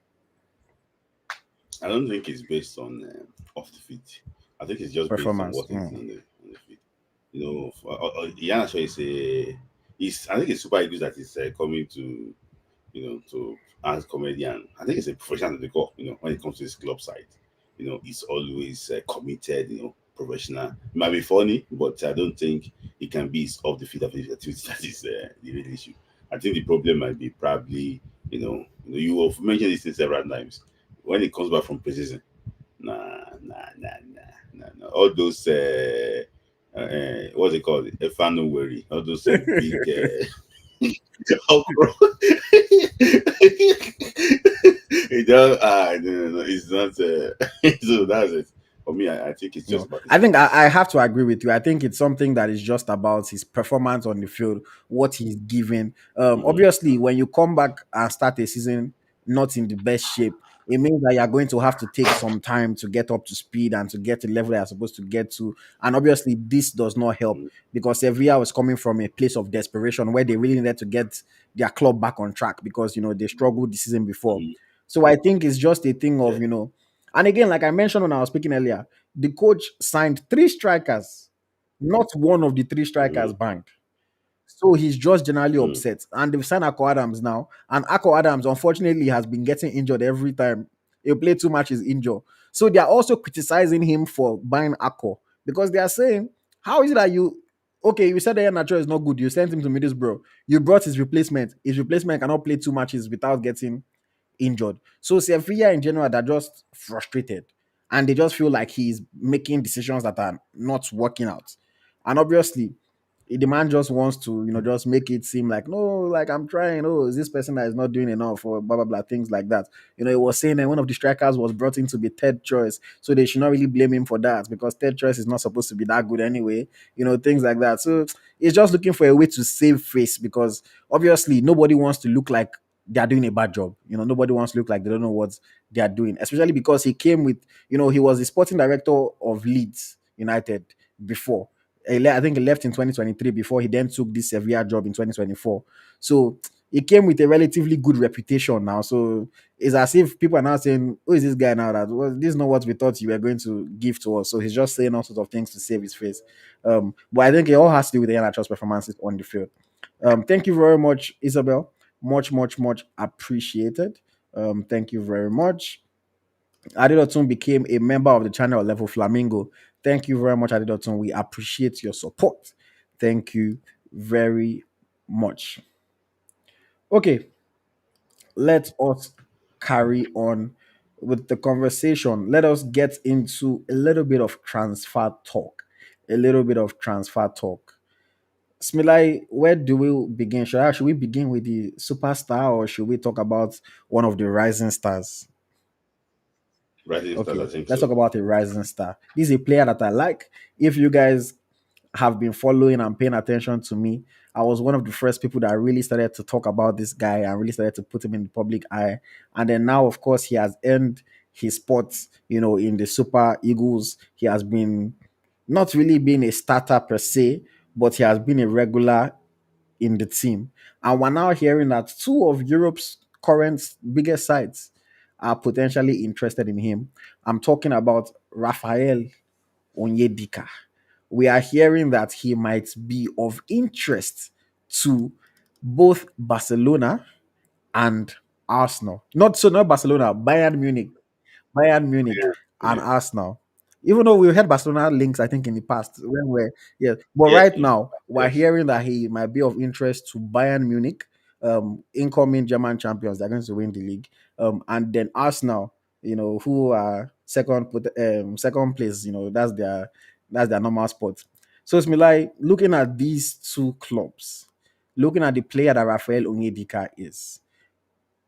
Speaker 2: I don't think it's based on off the feet. I think it's just based on
Speaker 1: Performance.
Speaker 2: what he's doing on the feet. Iheanacho is a. Is I think it's super good that he's coming to to as comedian. I think it's a professional at the core. When it comes to his club side, he's always committed. Professional. It might be funny, but I don't think it can be his off the field activity that is the real issue. I think the problem might be probably you have mentioned this thing several times. When it comes back from precision, nah. All those what's it called? Efano worry. All those big okra. It don't, no, it's not. So that's it. For me, I think it's just
Speaker 1: No,
Speaker 2: about his
Speaker 1: I think I
Speaker 2: performance.
Speaker 1: have to agree with you. I think it's something that is just about his performance on the field, what he's giving.
Speaker 2: Mm-hmm,
Speaker 1: Obviously, when you come back and start a season not in the best shape, it means that you're going to have to take some time to get up to speed and to get to the level you're supposed to get to. And obviously, this does not help
Speaker 2: mm-hmm,
Speaker 1: because Sevilla was coming from a place of desperation where they really needed to get their club back on track because they struggled the season before.
Speaker 2: mm-hmm.
Speaker 1: So I think it's just a thing
Speaker 2: Yeah.
Speaker 1: of and again, like I mentioned when I was speaking earlier, the coach signed three strikers, not one of the three strikers
Speaker 2: Mm-hmm,
Speaker 1: banged. So he's just generally
Speaker 2: mm-hmm,
Speaker 1: upset. And they've signed Akko Adams now. And Akko Adams, unfortunately, has been getting injured every time. He'll play two matches injured. So they are also criticizing him for buying Akko because they are saying, how is it that okay, you said that Nacho is not good. You sent him to Middlesbrough. You brought his replacement. His replacement cannot play two matches without getting injured. So Sevilla in general, they're just frustrated and they just feel like he's making decisions that are not working out. And obviously, the man just wants to, just make it seem like, no, like I'm trying. Oh, is this person that is not doing enough or blah, blah, blah, things like that. He was saying that one of the strikers was brought in to be third choice. So they should not really blame him for that because third choice is not supposed to be that good anyway, things like that. So it's just looking for a way to save face because obviously nobody wants to look like they are doing a bad job. Nobody wants to look like they don't know what they are doing, especially because he came with, he was the sporting director of Leeds United before. I think he left in 2023 before he then took this Sevilla job in 2024. So he came with a relatively good reputation now. So it's as if people are now saying, "Who is this guy now? That well, this is not what we thought you were going to give to us." So he's just saying all sorts of things to save his face. But I think it all has to do with the NHL's performances on the field. Thank you very much, Isabel. Much, much, much appreciated. Thank you very much. Adidotun became a member of the channel level Flamingo. Thank you very much, Adidotun. We appreciate your support. Thank you very much. Okay, let us carry on with the conversation. Let us get into a little bit of transfer talk. A little bit of transfer talk. Smilai, where do we begin? Should we begin with the superstar or should we talk about one of the rising stars?
Speaker 2: Rising stars, I
Speaker 1: Okay,
Speaker 2: think
Speaker 1: let's
Speaker 2: so.
Speaker 1: talk about a rising star. This is a player that I like. If you guys have been following and paying attention to me, I was one of the first people that really started to talk about this guy and really started to put him in the public eye. And then now, of course, he has earned his spot, in the Super Eagles. He has been not really been a starter per se, but he has been a regular in the team. And we're now hearing that two of Europe's current biggest sides are potentially interested in him. I'm talking about Rafael Onyedika. We are hearing that he might be of interest to both Barcelona and Arsenal. Not Barcelona, Bayern Munich, and
Speaker 2: Yeah,
Speaker 1: Arsenal. Even though we had Barcelona links, I think in the past, when we're yeah, but
Speaker 2: yeah,
Speaker 1: right
Speaker 2: yeah.
Speaker 1: now we're
Speaker 2: Yes.
Speaker 1: hearing that he might be of interest to Bayern Munich, incoming German champions. They're going to win the league, and then Arsenal, who are second place. That's their normal spot. So it's me like looking at these two clubs, looking at the player that Rafael Onyedika is,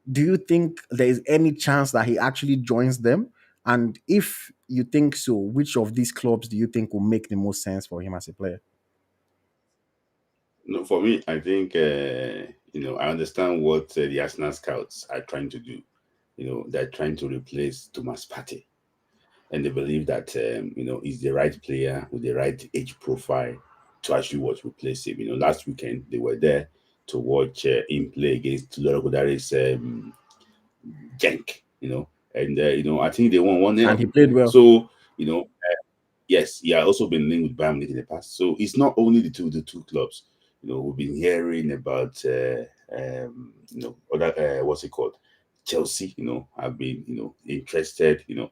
Speaker 1: do you think there is any chance that he actually joins them? And if you think so, which of these clubs do you think will make the most sense for him as a player?
Speaker 2: No, for me, I think I understand what the Arsenal scouts are trying to do. They're trying to replace Thomas Partey, and they believe that he's the right player with the right age profile to actually watch replace him. Last weekend they were there to watch him play against Loro Kodari's Genk. And I think they won 1-0.
Speaker 1: And he played well.
Speaker 2: So yes, he has also been linked with Bayern Munich in the past. So it's not only the two clubs. We've been hearing about other what's it called? Chelsea, have been, interested, in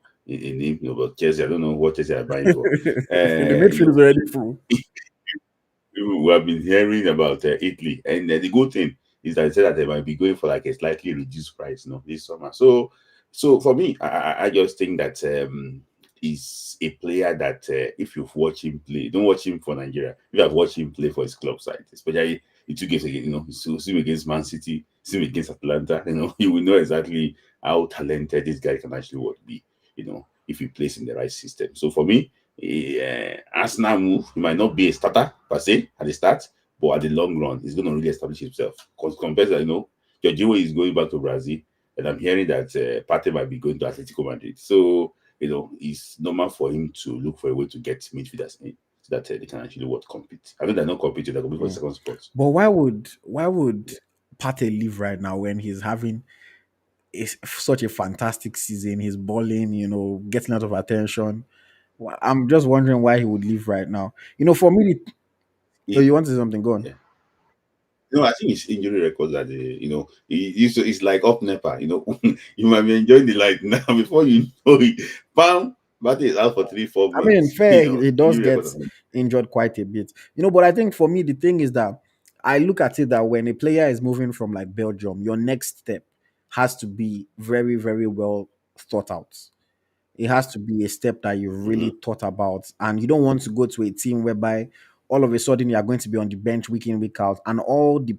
Speaker 2: him, but Chelsea, I don't know what Chelsea are buying for.
Speaker 1: The
Speaker 2: Uh, you
Speaker 1: midfield is
Speaker 2: know,
Speaker 1: already full.
Speaker 2: we have been hearing about Italy, and the good thing is that they said that they might be going for like a slightly reduced price, this summer. So for me, I just think that he's a player that if you've watched him play, don't watch him for Nigeria. If you have watched him play for his club side, especially the two games again, see him against Man City, see him against Atlanta, you will know exactly how talented this guy can actually be, if he plays in the right system. So for me, Arsenal move, he might not be a starter per se at the start, but at the long run, he's going to really establish himself. Because compared to, Jorginho is going back to Brazil, and I'm hearing that Partey might be going to Atletico Madrid. So, it's normal for him to look for a way to get midfielders in so that they can actually compete. I know they're not competing, they're competing for the
Speaker 1: Mm.
Speaker 2: second spot.
Speaker 1: But why would Partey leave right now when he's having such a fantastic season? He's balling, getting a lot of attention. I'm just wondering why he would leave right now. For me, oh,
Speaker 2: He,
Speaker 1: you want to say something? Go on.
Speaker 2: yeah. No, I think his injury records are it's like up NEPA, you might be enjoying the light now before you know it. Bam, battery is out for 3, 4
Speaker 1: I mean,
Speaker 2: months.
Speaker 1: fair, he does
Speaker 2: Injury
Speaker 1: get
Speaker 2: records.
Speaker 1: injured quite a bit. But I think for me, the thing is that I look at it that when a player is moving from like Belgium, your next step has to be very, very well thought out. It has to be a step that you
Speaker 2: Mm-hmm.
Speaker 1: really thought about, and you don't want to go to a team whereby all of a sudden you are going to be on the bench week in, week out, and all the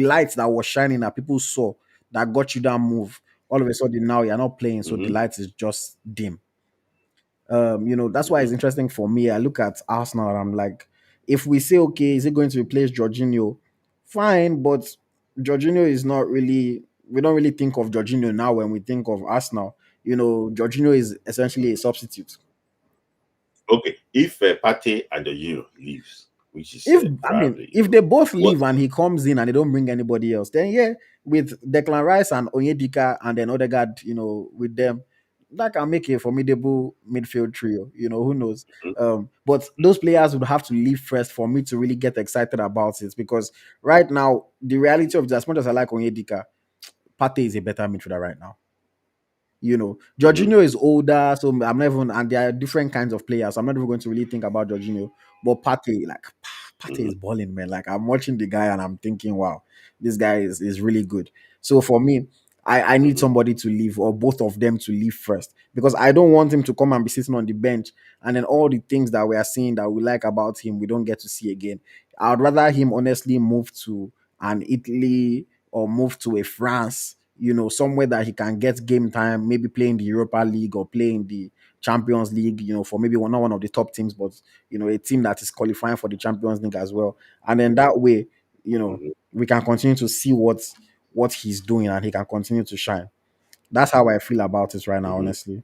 Speaker 1: lights that was shining that people saw that got you that move, all of a sudden now you're not playing, so the
Speaker 2: Mm-hmm.
Speaker 1: lights is just dim. That's why
Speaker 2: Mm-hmm.
Speaker 1: it's interesting for me. I look at Arsenal and I'm like, if we say, okay, is it going to replace Jorginho? Fine, but Jorginho is not really, we don't really think of Jorginho now when we think of Arsenal. Jorginho is essentially a substitute.
Speaker 2: Okay. if Pate and the Euro leaves, which is
Speaker 1: If I mean,
Speaker 2: probably,
Speaker 1: if they both
Speaker 2: what.
Speaker 1: leave and he comes in and they don't bring anybody else, then yeah, with Declan Rice and Onyedika and then Odegaard, with them, that can make a formidable midfield trio. Who knows?
Speaker 2: Mhm,
Speaker 1: But those players would have to leave first for me to really get excited about it because right now, the reality of it, as much as I like Onyedika, Pate is a better midfielder right now.
Speaker 2: mhm,
Speaker 1: Jorginho is older, so I'm not even, and there are different kinds of players. So I'm not even going to really think about Jorginho. But Pate, like, Pate
Speaker 2: mhm,
Speaker 1: is balling, man. Like, I'm watching the guy and I'm thinking, wow, this guy is really good. So for me, I need
Speaker 2: mhm,
Speaker 1: somebody to leave or both of them to leave first because I don't want him to come and be sitting on the bench and then all the things that we are seeing that we like about him, we don't get to see again. I'd rather him honestly move to an Italy or move to a France, somewhere that he can get game time, maybe play in the Europa League or play in the Champions League, for maybe not one of the top teams, but a team that is qualifying for the Champions League as well. And then that way,
Speaker 2: mhm,
Speaker 1: we can continue to see what he's doing and he can continue to shine. That's how I feel about it right now,
Speaker 2: mhm,
Speaker 1: honestly.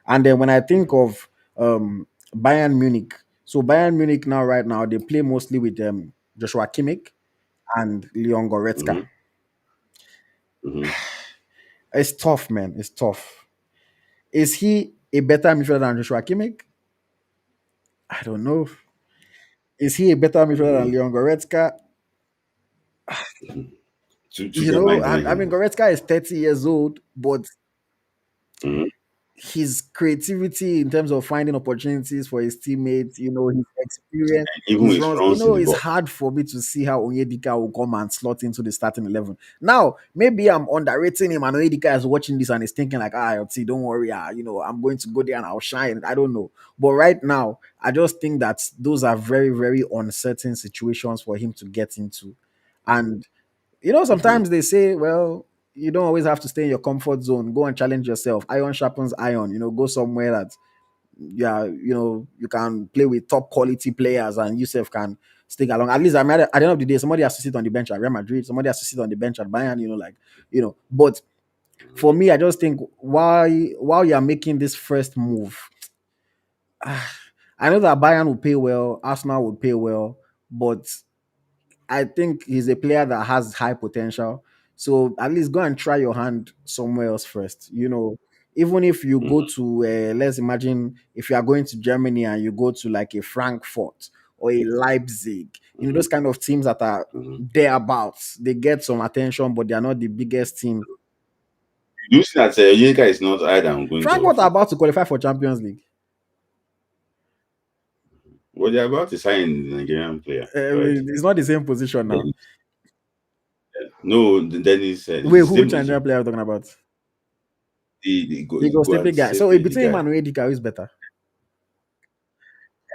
Speaker 1: And then when I think
Speaker 2: mhm,
Speaker 1: of Bayern Munich, so Bayern Munich now, right now, they play mostly with Joshua Kimmich and Leon Goretzka.
Speaker 2: mhm, mhm.
Speaker 1: It's tough, man. It's tough. Is he a better midfielder than Joshua Kimmich? I don't know. Is he a better midfielder than
Speaker 2: Mhm.
Speaker 1: Leon Goretzka?
Speaker 2: Choose a
Speaker 1: I mean, Goretzka is 30 years old, but
Speaker 2: Mhm.
Speaker 1: his creativity in terms of finding opportunities for his teammates, his experience,
Speaker 2: Even
Speaker 1: his
Speaker 2: his
Speaker 1: runs,
Speaker 2: runs in the
Speaker 1: it's
Speaker 2: box.
Speaker 1: hard for me to see how Onyedika will come and slot into the starting 11. Now, maybe I'm underrating him and Onyedika is watching this and is thinking like, AyoT, don't worry, I'm going to go there and I'll shine. I don't know. But right now, I just think that those are very, very uncertain situations for him to get into. And
Speaker 2: Mhm,
Speaker 1: sometimes they say, well, you don't always have to stay in your comfort zone. Go and challenge yourself. Iron sharpens iron. Go somewhere that, yeah, you can play with top quality players and yourself can stick along. At least I mean, at the end of the day, somebody has to sit on the bench at Real Madrid. Somebody has to sit on the bench at Bayern. But for me, I just think why while you're making this first move, I know that Bayern will pay well, Arsenal will pay well, but I think he's a player that has high potential. So at least go and try your hand somewhere else first. Even if you go
Speaker 2: mhm,
Speaker 1: to, let's imagine if you are going to Germany and you go to like a Frankfurt or a Leipzig,
Speaker 2: mhm,
Speaker 1: those kind of teams that are
Speaker 2: mhm.
Speaker 1: thereabouts, they get some attention, but they are not the biggest team.
Speaker 2: You see that Onyeka is not higher than going to
Speaker 1: Frankfurt are
Speaker 2: Frankfurt.
Speaker 1: about to qualify for Champions League.
Speaker 2: Well, they're about to sign the Nigerian player already.
Speaker 1: It's not the same position now.
Speaker 2: Then, no, then
Speaker 1: Wait,
Speaker 2: it's the same
Speaker 1: which Nigerian
Speaker 2: position.
Speaker 1: player are you talking about?
Speaker 2: The
Speaker 1: The
Speaker 2: go and
Speaker 1: goalkeeping guy. So
Speaker 2: Sepe, the
Speaker 1: between him
Speaker 2: guy.
Speaker 1: and Onyedika, who's better?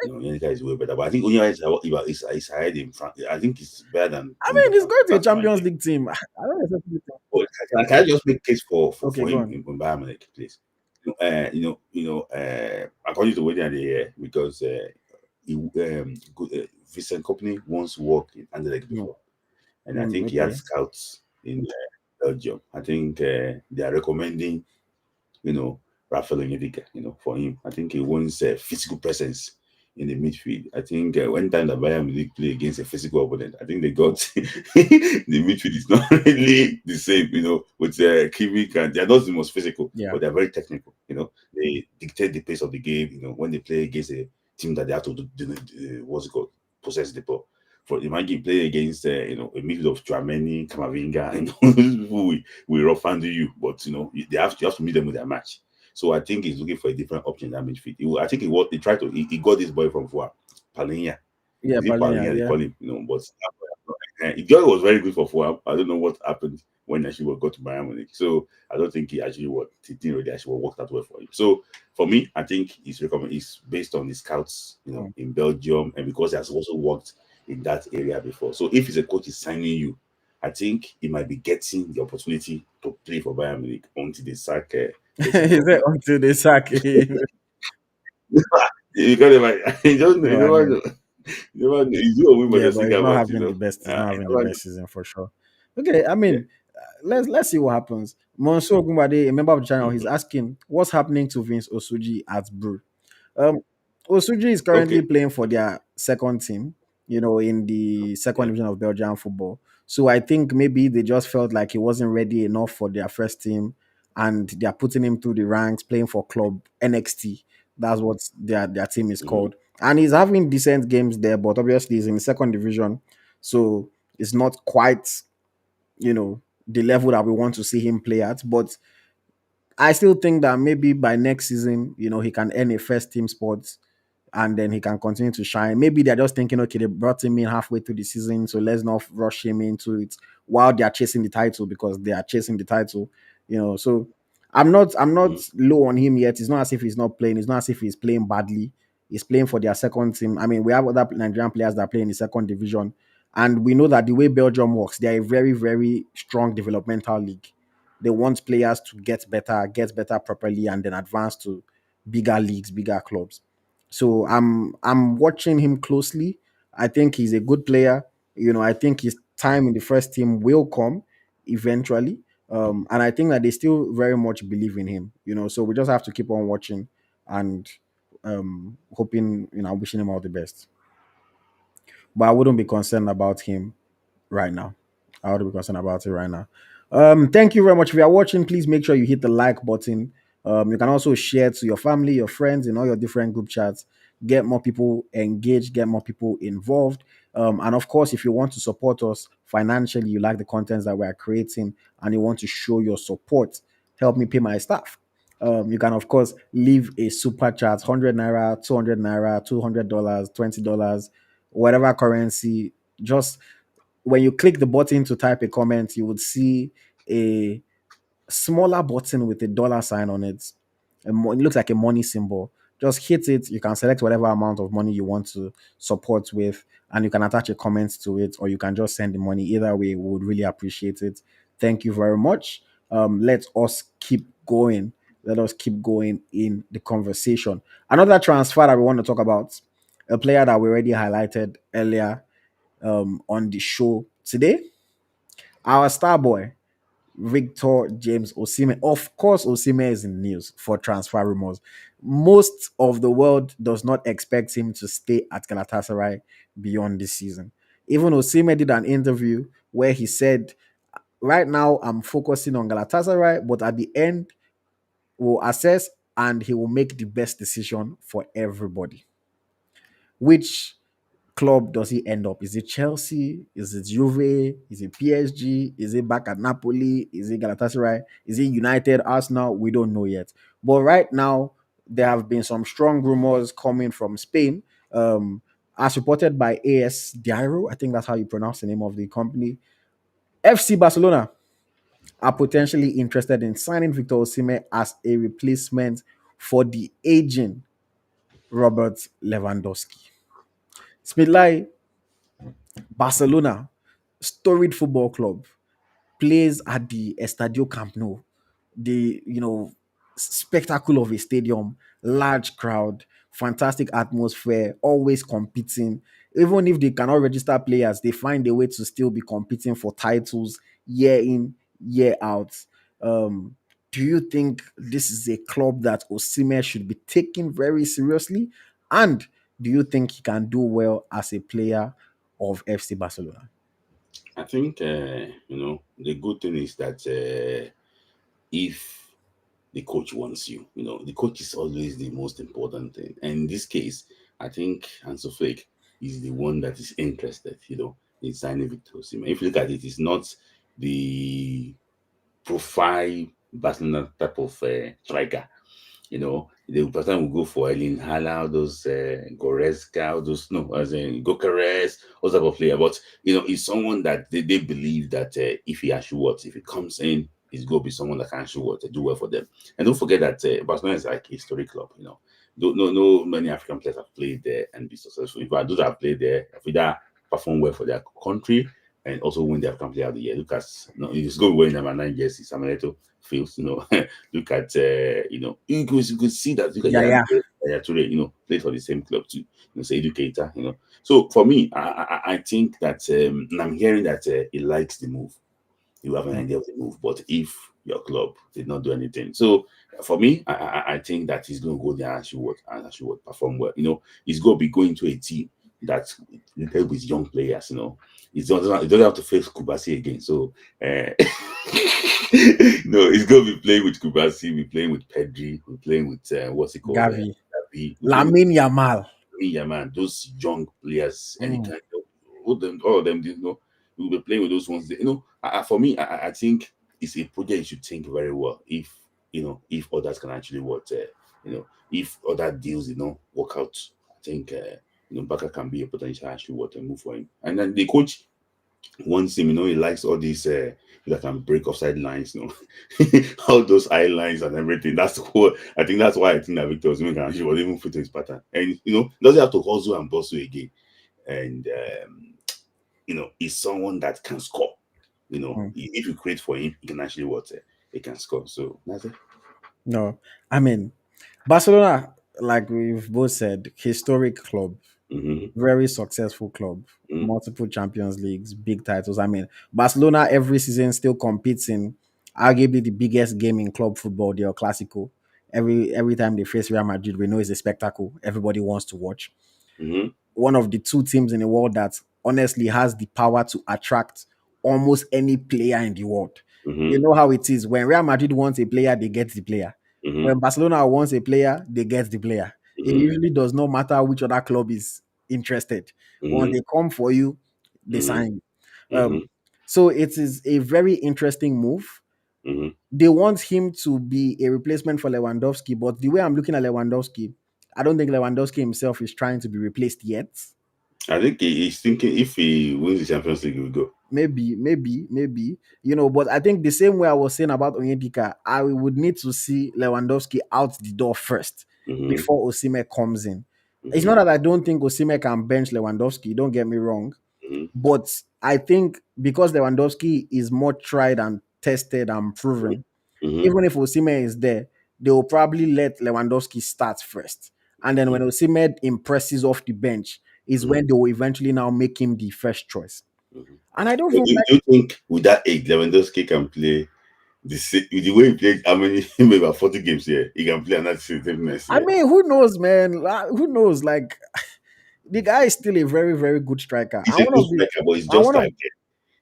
Speaker 2: No, Onyeka is way better. But I think Onyeka is ahead in front. I think it's better than
Speaker 1: I
Speaker 2: going to
Speaker 1: mean, he's going
Speaker 2: Frankfurt.
Speaker 1: to a
Speaker 2: That's my
Speaker 1: Champions
Speaker 2: idea.
Speaker 1: League team. I don't exactly think.
Speaker 2: But can I just make case
Speaker 1: Okay,
Speaker 2: for
Speaker 1: go
Speaker 2: him
Speaker 1: on.
Speaker 2: in Bayern Munich, please? According to what they hear, because Vincent Company once worked in Anderlecht
Speaker 1: No.
Speaker 2: before, and I think he had
Speaker 1: Okay.
Speaker 2: scouts in Belgium. I think they are recommending, you know, Rafael Onyedika, for him. I think he wants a physical presence in the midfield. I think one time the Bayern Munich play against a physical opponent, I think they got the midfield is not really the same, with Kimmich, and they're not the most physical,
Speaker 1: Yeah.
Speaker 2: but they're very technical. They dictate the pace of the game. When they play against a team that they have to what's it called, possess the ball. For imagine play against a midfield of Drameni, Kamavinga, these people will rough handle you, but you have to meet them with their match. So I think he's looking for a different option in that midfield. I think he tried to he got this boy from Fua, Palinia.
Speaker 1: Yeah,
Speaker 2: Is it
Speaker 1: Palinia,
Speaker 2: Palinia they
Speaker 1: yeah.
Speaker 2: call him? But he just was very good for Fua. I don't know what happened when actually got to Bayern Munich. So I don't think he didn't really actually work that well for him. So for me, I think he's based on the scouts,
Speaker 1: Mm.
Speaker 2: in Belgium, and because he has also worked in that area before. So if he's a coach is signing you, I think he might be getting the opportunity to play for Bayern Munich until they sack Vincent
Speaker 1: Is it
Speaker 2: Company.
Speaker 1: until they sack him?
Speaker 2: Because he don't know,
Speaker 1: No, I know.
Speaker 2: you never know. He's doing
Speaker 1: Yeah,
Speaker 2: a
Speaker 1: but he's
Speaker 2: singer,
Speaker 1: not
Speaker 2: but
Speaker 1: having the best. He's not
Speaker 2: you
Speaker 1: having the
Speaker 2: never know.
Speaker 1: best season for sure. Okay, I
Speaker 2: Yeah.
Speaker 1: mean, let's see what happens. Monsieur Ogunbade, a member of the channel, he's
Speaker 2: Mhm.
Speaker 1: asking what's happening to Vince Osuji at Brew. Um, Osuji is currently
Speaker 2: Okay.
Speaker 1: playing for their second team, in the second
Speaker 2: Yeah.
Speaker 1: division of Belgian football. So I think maybe they just felt like he wasn't ready enough for their first team, and they are putting him through the ranks, playing for club NXT. That's what their team is
Speaker 2: Mm-hmm.
Speaker 1: called, and he's having decent games there. But obviously, he's in the second division, so it's not quite the level that we want to see him play at. But I still think that maybe by next season, he can earn a first team spot and then he can continue to shine. Maybe they're just thinking, okay, they brought him in halfway through the season, so let's not rush him into it while they are chasing the title because they are chasing the title. So I'm not
Speaker 2: Mm-hmm.
Speaker 1: low on him yet. It's not as if he's not playing. It's not as if he's playing badly. He's playing for their second team. I mean, we have other Nigerian players that play in the second division, and we know that the way Belgium works, they are a very, very strong developmental league. They want players to get better properly, and then advance to bigger leagues, bigger clubs. So I'm watching him closely. I think he's a good player. I think his time in the first team will come eventually. And I think that they still very much believe in him. So we just have to keep on watching and hoping, wishing him all the best. But I wouldn't be concerned about him right now. I would be concerned about it right now. Thank you very much. If you are watching, please make sure you hit the like button. You can also share to your family, your friends, in all your different group chats. Get more people engaged, get more people involved. And of course, if you want to support us financially, you like the contents that we are creating, and you want to show your support, help me pay my staff. You can, of course, leave a super chat, 100 naira, 200 naira, $200, $20, whatever currency. Just when you click the button to type a comment, you would see a smaller button with a dollar sign on it. It looks like a money symbol. Just hit it. You can select whatever amount of money you want to support with, and you can attach a comment to it, or you can just send the money. Either way, we would really appreciate it. Thank you very much. Let us keep going. Let us keep going in the conversation. Another transfer that we want to talk about, a player that we already highlighted earlier on the show today, our star boy, Victor James Osimhen. Of course, Osimhen is in news for transfer rumors. Most of the world does not expect him to stay at Galatasaray beyond this season. Even Osimhen did an interview where he said, right now I'm focusing on Galatasaray, but at the end, we'll assess and he will make the best decision for everybody. Which club does he end up? Is it Chelsea? Is it Juve? Is it PSG? Is it back at Napoli? Is it Galatasaray? Is it United, Arsenal? We don't know yet. But right now, there have been some strong rumors coming from Spain, as reported by AS Diario. I think that's how you pronounce the name of the company. FC Barcelona are potentially interested in signing Victor Osimhen as a replacement for the aging Robert Lewandowski. Smidlai, Barcelona, storied football club, plays at the Estadio Camp Nou, the spectacle of a stadium, large crowd, fantastic atmosphere, always competing. Even if they cannot register players, they find a way to still be competing for titles year in, year out. Um, do you think this is a club that Osimhen should be taken very seriously? And do you think he can do well as a player of FC Barcelona?
Speaker 2: I think the good thing is that if the coach wants you, the coach is always the most important thing. And in this case, I think Ansu Flick is the one that is interested, in signing Victor Osimhen. If you look at it, it's not the profile Barcelona type of striker. The person will go for Erling Haaland, those Goretzka, all those no, as in Gokeres, all type of player. But it's someone that they believe that if he actually what, if he comes in, he's going to be someone that can actually what, do well for them. And don't forget that Barcelona is like a historic club. Don't no many African players have played there and be successful. In fact, those that have played there have either performed well for their country and also win the African Player of the Year. Look at he's going to win number 9 jersey, Samuel Fields, look at you could see that look at
Speaker 1: Yeah, yeah.
Speaker 2: Yaya Toure, played for the same club too. Say educator, So for me, I think that and I'm hearing that he likes the move. You have an idea of the move, but if your club did not do anything. So for me, I think that he's going to go there and actually what perform well. He's going to be going to a team that's littered with young players. He doesn't have to face Kubasi again. So no, he's going to be playing with Kubasi, be playing with Pedri, be playing with what's it called,
Speaker 1: Gavi,
Speaker 2: Gavi, be playing with
Speaker 1: Lamine Yamal.
Speaker 2: yeah, man, those young players, any
Speaker 1: Mm,
Speaker 2: kind of all of them, we'll be playing with those ones. For me, I think it's a project you should think very well. If others can actually if other deals work out, I think Baka can be a potential actually move for him. And then the coach wants him. He likes all these that can break offside lines. All those eye lines and everything. That's what I think. That's why I think that Victor Osimhen can actually was even fit to his pattern, and doesn't have to hustle and bustle again. And he's someone that can score.
Speaker 1: mm.
Speaker 2: If you create for him, he can actually he can score. So that's it.
Speaker 1: No, I mean Barcelona, like we've both said, historic club,
Speaker 2: Mm-hmm.
Speaker 1: very successful club,
Speaker 2: Mm-hmm.
Speaker 1: multiple Champions Leagues, big titles. I mean, Barcelona every season still competes in arguably the biggest game in club football, the El Clasico. Every time they face Real Madrid, we know it's a spectacle. Everybody wants to watch.
Speaker 2: Mm-hmm.
Speaker 1: One of the two teams in the world that honestly has the power to attract almost any player in the world. You
Speaker 2: Mm-hmm.
Speaker 1: know how it is. When Real Madrid wants a player, they get the player.
Speaker 2: Mm-hmm.
Speaker 1: When Barcelona wants a player, they get the player. It
Speaker 2: Mm-hmm.
Speaker 1: usually does not matter which other club is interested. Once
Speaker 2: Mm-hmm.
Speaker 1: they come for you, they
Speaker 2: Mm-hmm.
Speaker 1: sign you.
Speaker 2: Mm-hmm.
Speaker 1: So it is a very interesting move.
Speaker 2: Mm-hmm.
Speaker 1: They want him to be a replacement for Lewandowski, but the way I'm looking at Lewandowski, I don't think Lewandowski himself is trying to be replaced yet.
Speaker 2: I think he's thinking if he wins the Champions League, he will go.
Speaker 1: Maybe, but I think the same way I was saying about Onyedika, I would need to see Lewandowski out the door first
Speaker 2: Mm-hmm.
Speaker 1: before Osimhen comes in. It's not
Speaker 2: Mm-hmm.
Speaker 1: that I don't think Osimhen can bench Lewandowski, don't get me wrong,
Speaker 2: Mm-hmm.
Speaker 1: but I think because Lewandowski is more tried and tested and proven,
Speaker 2: Mm-hmm.
Speaker 1: even if Osimhen is there, they will probably let Lewandowski start first. And then when Osimhen impresses off the bench, is
Speaker 2: Mm-hmm.
Speaker 1: when they will eventually now make him the first choice.
Speaker 2: Mm-hmm.
Speaker 1: And I don't
Speaker 2: So
Speaker 1: even
Speaker 2: do you think with that age, Lewandowski can play the way he played? How many? Maybe about 40 games here. He can play another season next
Speaker 1: I
Speaker 2: year.
Speaker 1: mean, who knows, man? Who knows? Like, the guy is still a very, very good striker.
Speaker 2: He's a good striker, but it's
Speaker 1: And
Speaker 2: just
Speaker 1: one of
Speaker 2: like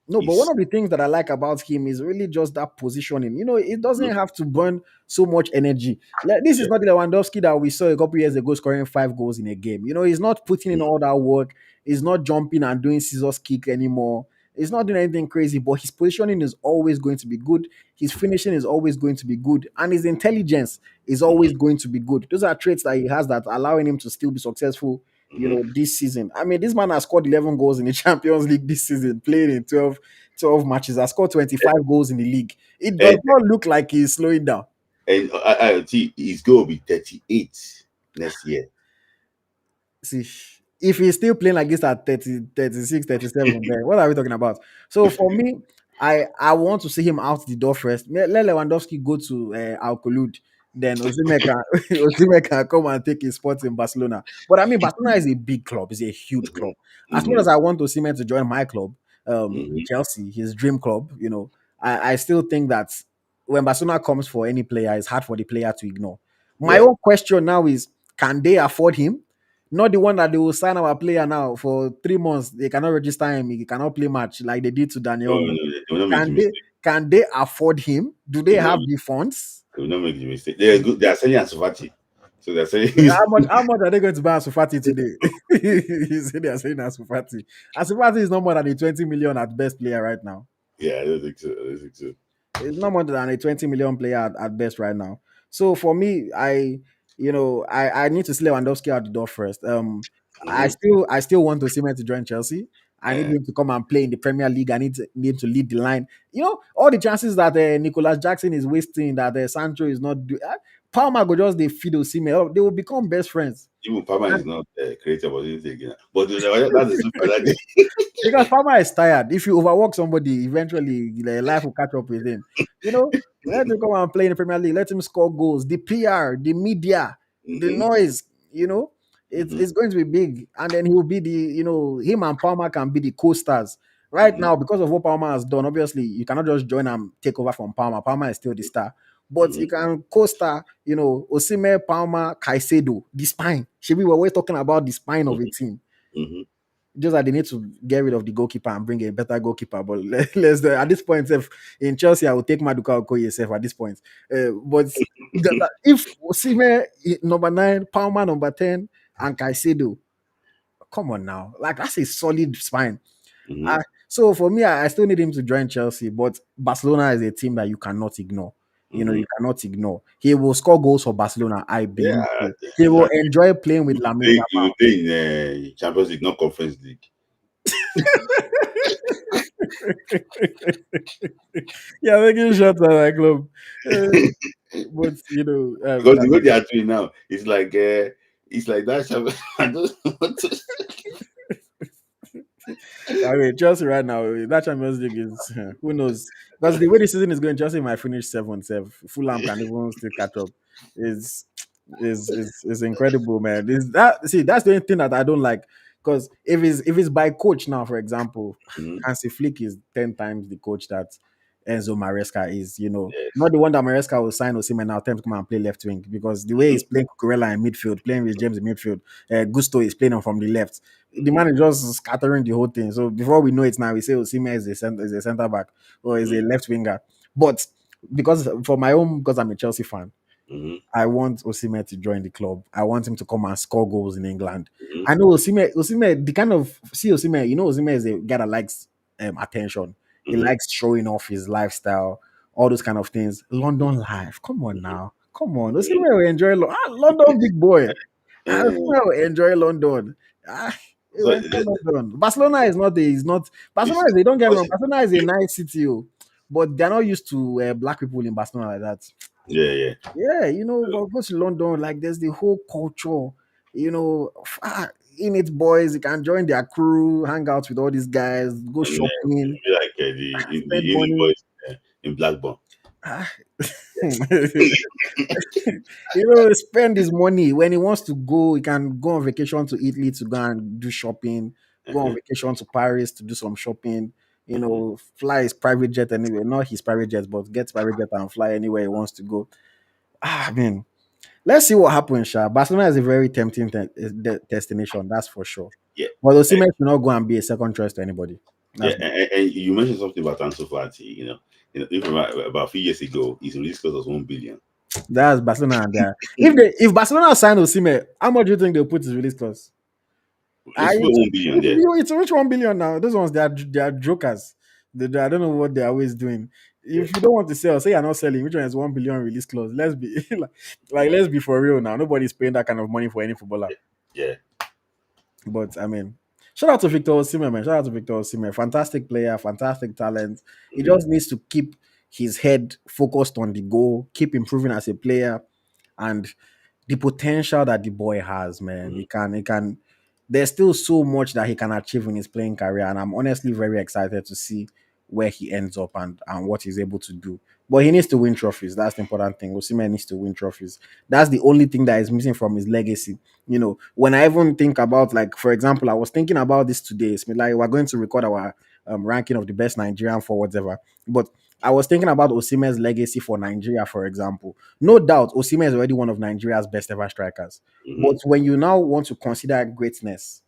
Speaker 1: no, but one
Speaker 2: he's
Speaker 1: of the things that I like about him is really just that positioning. It
Speaker 2: mm,
Speaker 1: doesn't have to burn so much energy. Like, this is
Speaker 2: yeah,
Speaker 1: not the Lewandowski that we saw a couple years ago scoring 5 goals in a game. He's not putting in
Speaker 2: mm,
Speaker 1: all that work. He's not jumping and doing scissors kick anymore. He's not doing anything crazy, but his positioning is always going to be good. His finishing is always going to be good, and his intelligence is always going to be good. Those are traits that he has that are allowing him to still be successful.
Speaker 2: mm-hmm.
Speaker 1: This season. I mean, this man has scored 11 goals in the Champions League this season, playing in 12 matches. Has scored 25 goals in the league. It does
Speaker 2: and
Speaker 1: not look like he's slowing down.
Speaker 2: and he's going to be 38 next year.
Speaker 1: See, if he's still playing like this at 30, 36, 37, then what are we talking about? So for me, I want to see him out the door first. Let Lewandowski go to Alcolud. Then Osimhen can, Osimhen can come and take his spot in Barcelona. But I mean, Barcelona is a big club. It's a huge club. As much
Speaker 2: Mm-hmm.
Speaker 1: as I want Osimhen to join my club,
Speaker 2: Mm-hmm.
Speaker 1: Chelsea, his dream club, I still think that when Barcelona comes for any player, it's hard for the player to ignore. My
Speaker 2: Yeah.
Speaker 1: own question now is, can they afford him? Not the one that they will sign our player now for 3 months. They cannot register him. He cannot play match like they did to
Speaker 2: No,
Speaker 1: Daniel.
Speaker 2: no, no, they will not make the
Speaker 1: Can they
Speaker 2: mistake.
Speaker 1: can they afford him? Do they
Speaker 2: They will not,
Speaker 1: have the funds?
Speaker 2: they will not make the mistake. They are good. They are selling Ansu Fati. So they're saying,
Speaker 1: How much are they going to buy Ansu Fati today? You say they are saying Ansu Fati. Ansu Fati is no more than a 20 million at best player right now.
Speaker 2: yeah, I don't think so. I don't think so.
Speaker 1: It's not more than a 20 million player at best right now. So for me, I need to see Lewandowski out the door first.
Speaker 2: Mm-hmm.
Speaker 1: I still want Osimhen to join Chelsea. I need
Speaker 2: Uh,
Speaker 1: him to come and play in the Premier League. I need him to lead the line. All the chances that Nicolas Jackson is wasting, that Sancho is not doing. Palmer go just they feed Osimhen. They will become best friends.
Speaker 2: even Palmer is
Speaker 1: And
Speaker 2: not creative or anything again. But that's a super that
Speaker 1: because Palmer is tired. If you overwork somebody, eventually life will catch up with him. Let him come and play in the Premier League. Let him score goals. The PR, the media, the
Speaker 2: mm-hmm.
Speaker 1: noise. It's
Speaker 2: Mm-hmm.
Speaker 1: it's going to be big. And then he will be him and Palmer can be the co-stars. Right now, because of what Palmer has done, obviously you cannot just join and take over from Palmer. Palmer is still the star, but
Speaker 2: Mm-hmm.
Speaker 1: you can co-star, Osimhen, Palmer, Caicedo, the spine. Should we were always talking about the spine of a team.
Speaker 2: Mm-hmm.
Speaker 1: Just that they need to get rid of the goalkeeper and bring a better goalkeeper. But let's at this point, if in Chelsea, I will take Maduka Okoye self at this point. But if Osimhen number 9, Palmer number 10, and Caicedo, come on now, like that's a solid spine.
Speaker 2: Mm-hmm.
Speaker 1: So for me, I still need him to join Chelsea, but Barcelona is a team that you cannot ignore.
Speaker 2: Mm-hmm.
Speaker 1: You cannot ignore. He will score goals for Barcelona, I believe.
Speaker 2: Yeah,
Speaker 1: So. He will
Speaker 2: exactly.
Speaker 1: enjoy playing with Lamine
Speaker 2: You
Speaker 1: Yamal.
Speaker 2: will play in Champions League, not Conference League.
Speaker 1: Yeah, making shots at that club. But
Speaker 2: Because the way they are doing now, it's like that. I don't want to.
Speaker 1: I mean, Chelsea right now, that Champions League is who knows? Because the way the season is going, Chelsea might finish seventh. Fulham can even still catch up. Is is incredible, man. Is that see? That's the only thing that I don't like. Because if it's by coach now, for example,
Speaker 2: Mhm.
Speaker 1: Hansi Flick is 10 times the coach that Enzo Maresca is. Not
Speaker 2: Yes.
Speaker 1: the one that Maresca will sign Osimhen now, tell him to come and play left wing because the way he's playing Cucurella in midfield, playing with James in midfield, Gusto is playing him from the left. The
Speaker 2: Mhm.
Speaker 1: man is just scattering the whole thing. So before we know it now, we say Osimhen is a center back or is a
Speaker 2: Mhm.
Speaker 1: left winger. But because for my own, because I'm a Chelsea fan,
Speaker 2: Mhm.
Speaker 1: I want Osimhen to join the club. I want him to come and score goals in England.
Speaker 2: Mhm.
Speaker 1: I know Osimhen, the kind of see Osimhen, Osimhen is a guy that likes attention. He
Speaker 2: Mhm.
Speaker 1: likes showing off his lifestyle, all those kind of things. London life, come on now, come on.
Speaker 2: Mhm.
Speaker 1: Osimhen will enjoy London, big boy.
Speaker 2: Eh,
Speaker 1: Osimhen will enjoy London. He
Speaker 2: so
Speaker 1: will enjoy London. Barcelona is not. Barcelona
Speaker 2: it's
Speaker 1: is. They don't get me
Speaker 2: because
Speaker 1: wrong. Barcelona is a nice city, but they're not used to black people in Barcelona like that.
Speaker 2: yeah, yeah.
Speaker 1: Yeah, but go to London, like there's the whole culture, in it, boys. You can join their crew, hang out with all these guys, go
Speaker 2: And
Speaker 1: shopping,
Speaker 2: be like
Speaker 1: spend
Speaker 2: the
Speaker 1: money.
Speaker 2: boys in Blackburn.
Speaker 1: Ah, spend his money when he wants to go. He can go on vacation to Italy to go and do shopping, go on
Speaker 2: Uh-huh.
Speaker 1: vacation to Paris to do some shopping.
Speaker 2: Mhm.
Speaker 1: Fly his private jet anyway, not his private jet, but get private jet and fly anywhere he wants to go. I mean, let's see what happens, Sha. Barcelona is a very tempting destination, that's for sure.
Speaker 2: Yeah,
Speaker 1: But
Speaker 2: and,
Speaker 1: Osimhen should not go and be a second choice to anybody.
Speaker 2: yeah,
Speaker 1: That's
Speaker 2: and you mentioned something about Ansu Fati. If about a few years ago, his release cost was 1 billion.
Speaker 1: that's Barcelona and their if Barcelona sign Osimhen, how much do you think they'll put his release clause?
Speaker 2: It's still 1 billion there.
Speaker 1: It's reach 1 billion now. Those ones they are jokers. I don't know what they're always doing.
Speaker 2: Yeah,
Speaker 1: If you don't want to sell, say you're not selling, which one is 1 billion release clause? Let's be like let's be for real now. Nobody's paying that kind of money for any footballer.
Speaker 2: yeah.
Speaker 1: But I mean, shout out to Victor Osimhen, man. Shout out to Victor Osimhen. Fantastic player, fantastic talent. He
Speaker 2: Mhm.
Speaker 1: just needs to keep his head focused on the goal, keep improving as a player, and the potential that the boy has, man.
Speaker 2: Mhm.
Speaker 1: He can. There's still so much that he can achieve in his playing career, and I'm honestly very excited to see where he ends up and what he's able to do. But he needs to win trophies. That's the important thing. Osimhen needs to win trophies. That's the only thing that is missing from his legacy. When I even think about, like, for example, I was thinking about this today. It's like we're going to record our ranking of the best Nigerian forwards ever. But I was thinking about Osimhen's legacy for Nigeria, for example. No doubt, Osimhen is already one of Nigeria's best ever strikers. But
Speaker 2: Mhm.
Speaker 1: when you now want to consider greatness,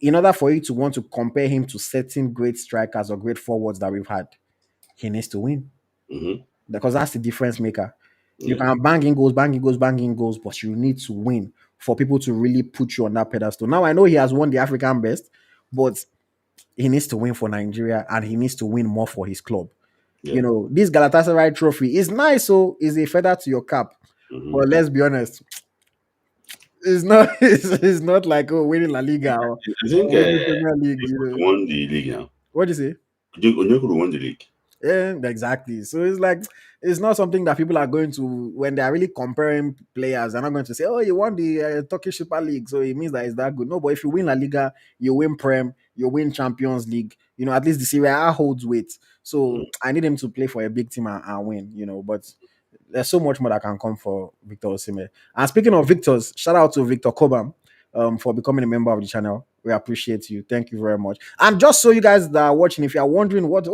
Speaker 1: in order for you to want to compare him to certain great strikers or great forwards that we've had, he needs to win
Speaker 2: Mhm.
Speaker 1: because that's the difference maker. You
Speaker 2: Yeah.
Speaker 1: can bang in goals, bang in goals, bang in goals, but you need to win for people to really put you on that pedestal. Now I know he has won the African best, but he needs to win for Nigeria and he needs to win more for his club.
Speaker 2: Yeah.
Speaker 1: This Galatasaray trophy is nice, so is a feather to your cap.
Speaker 2: Mhm.
Speaker 1: But let's be honest, it's not it's not like winning La Liga
Speaker 2: I think
Speaker 1: or winning Premier League.
Speaker 2: won the league now.
Speaker 1: What do you say?
Speaker 2: Onyekuru won the league.
Speaker 1: Yeah, exactly. So it's like it's not something that people are going to when they are really comparing players. They're not going to say, "Oh, you won the Turkish Super League, so it means that it's that good." No, but if you win La Liga, you win Prem, you win Champions League. At least the Serie A holds weight. So
Speaker 2: Mhm.
Speaker 1: I need him to play for a big team and win. But there's so much more that can come for Victor Osimhen. And speaking of Victors, shout out to Victor Cobham for becoming a member of the channel. We appreciate you. Thank you very much. And just so you guys that are watching, if you are wondering what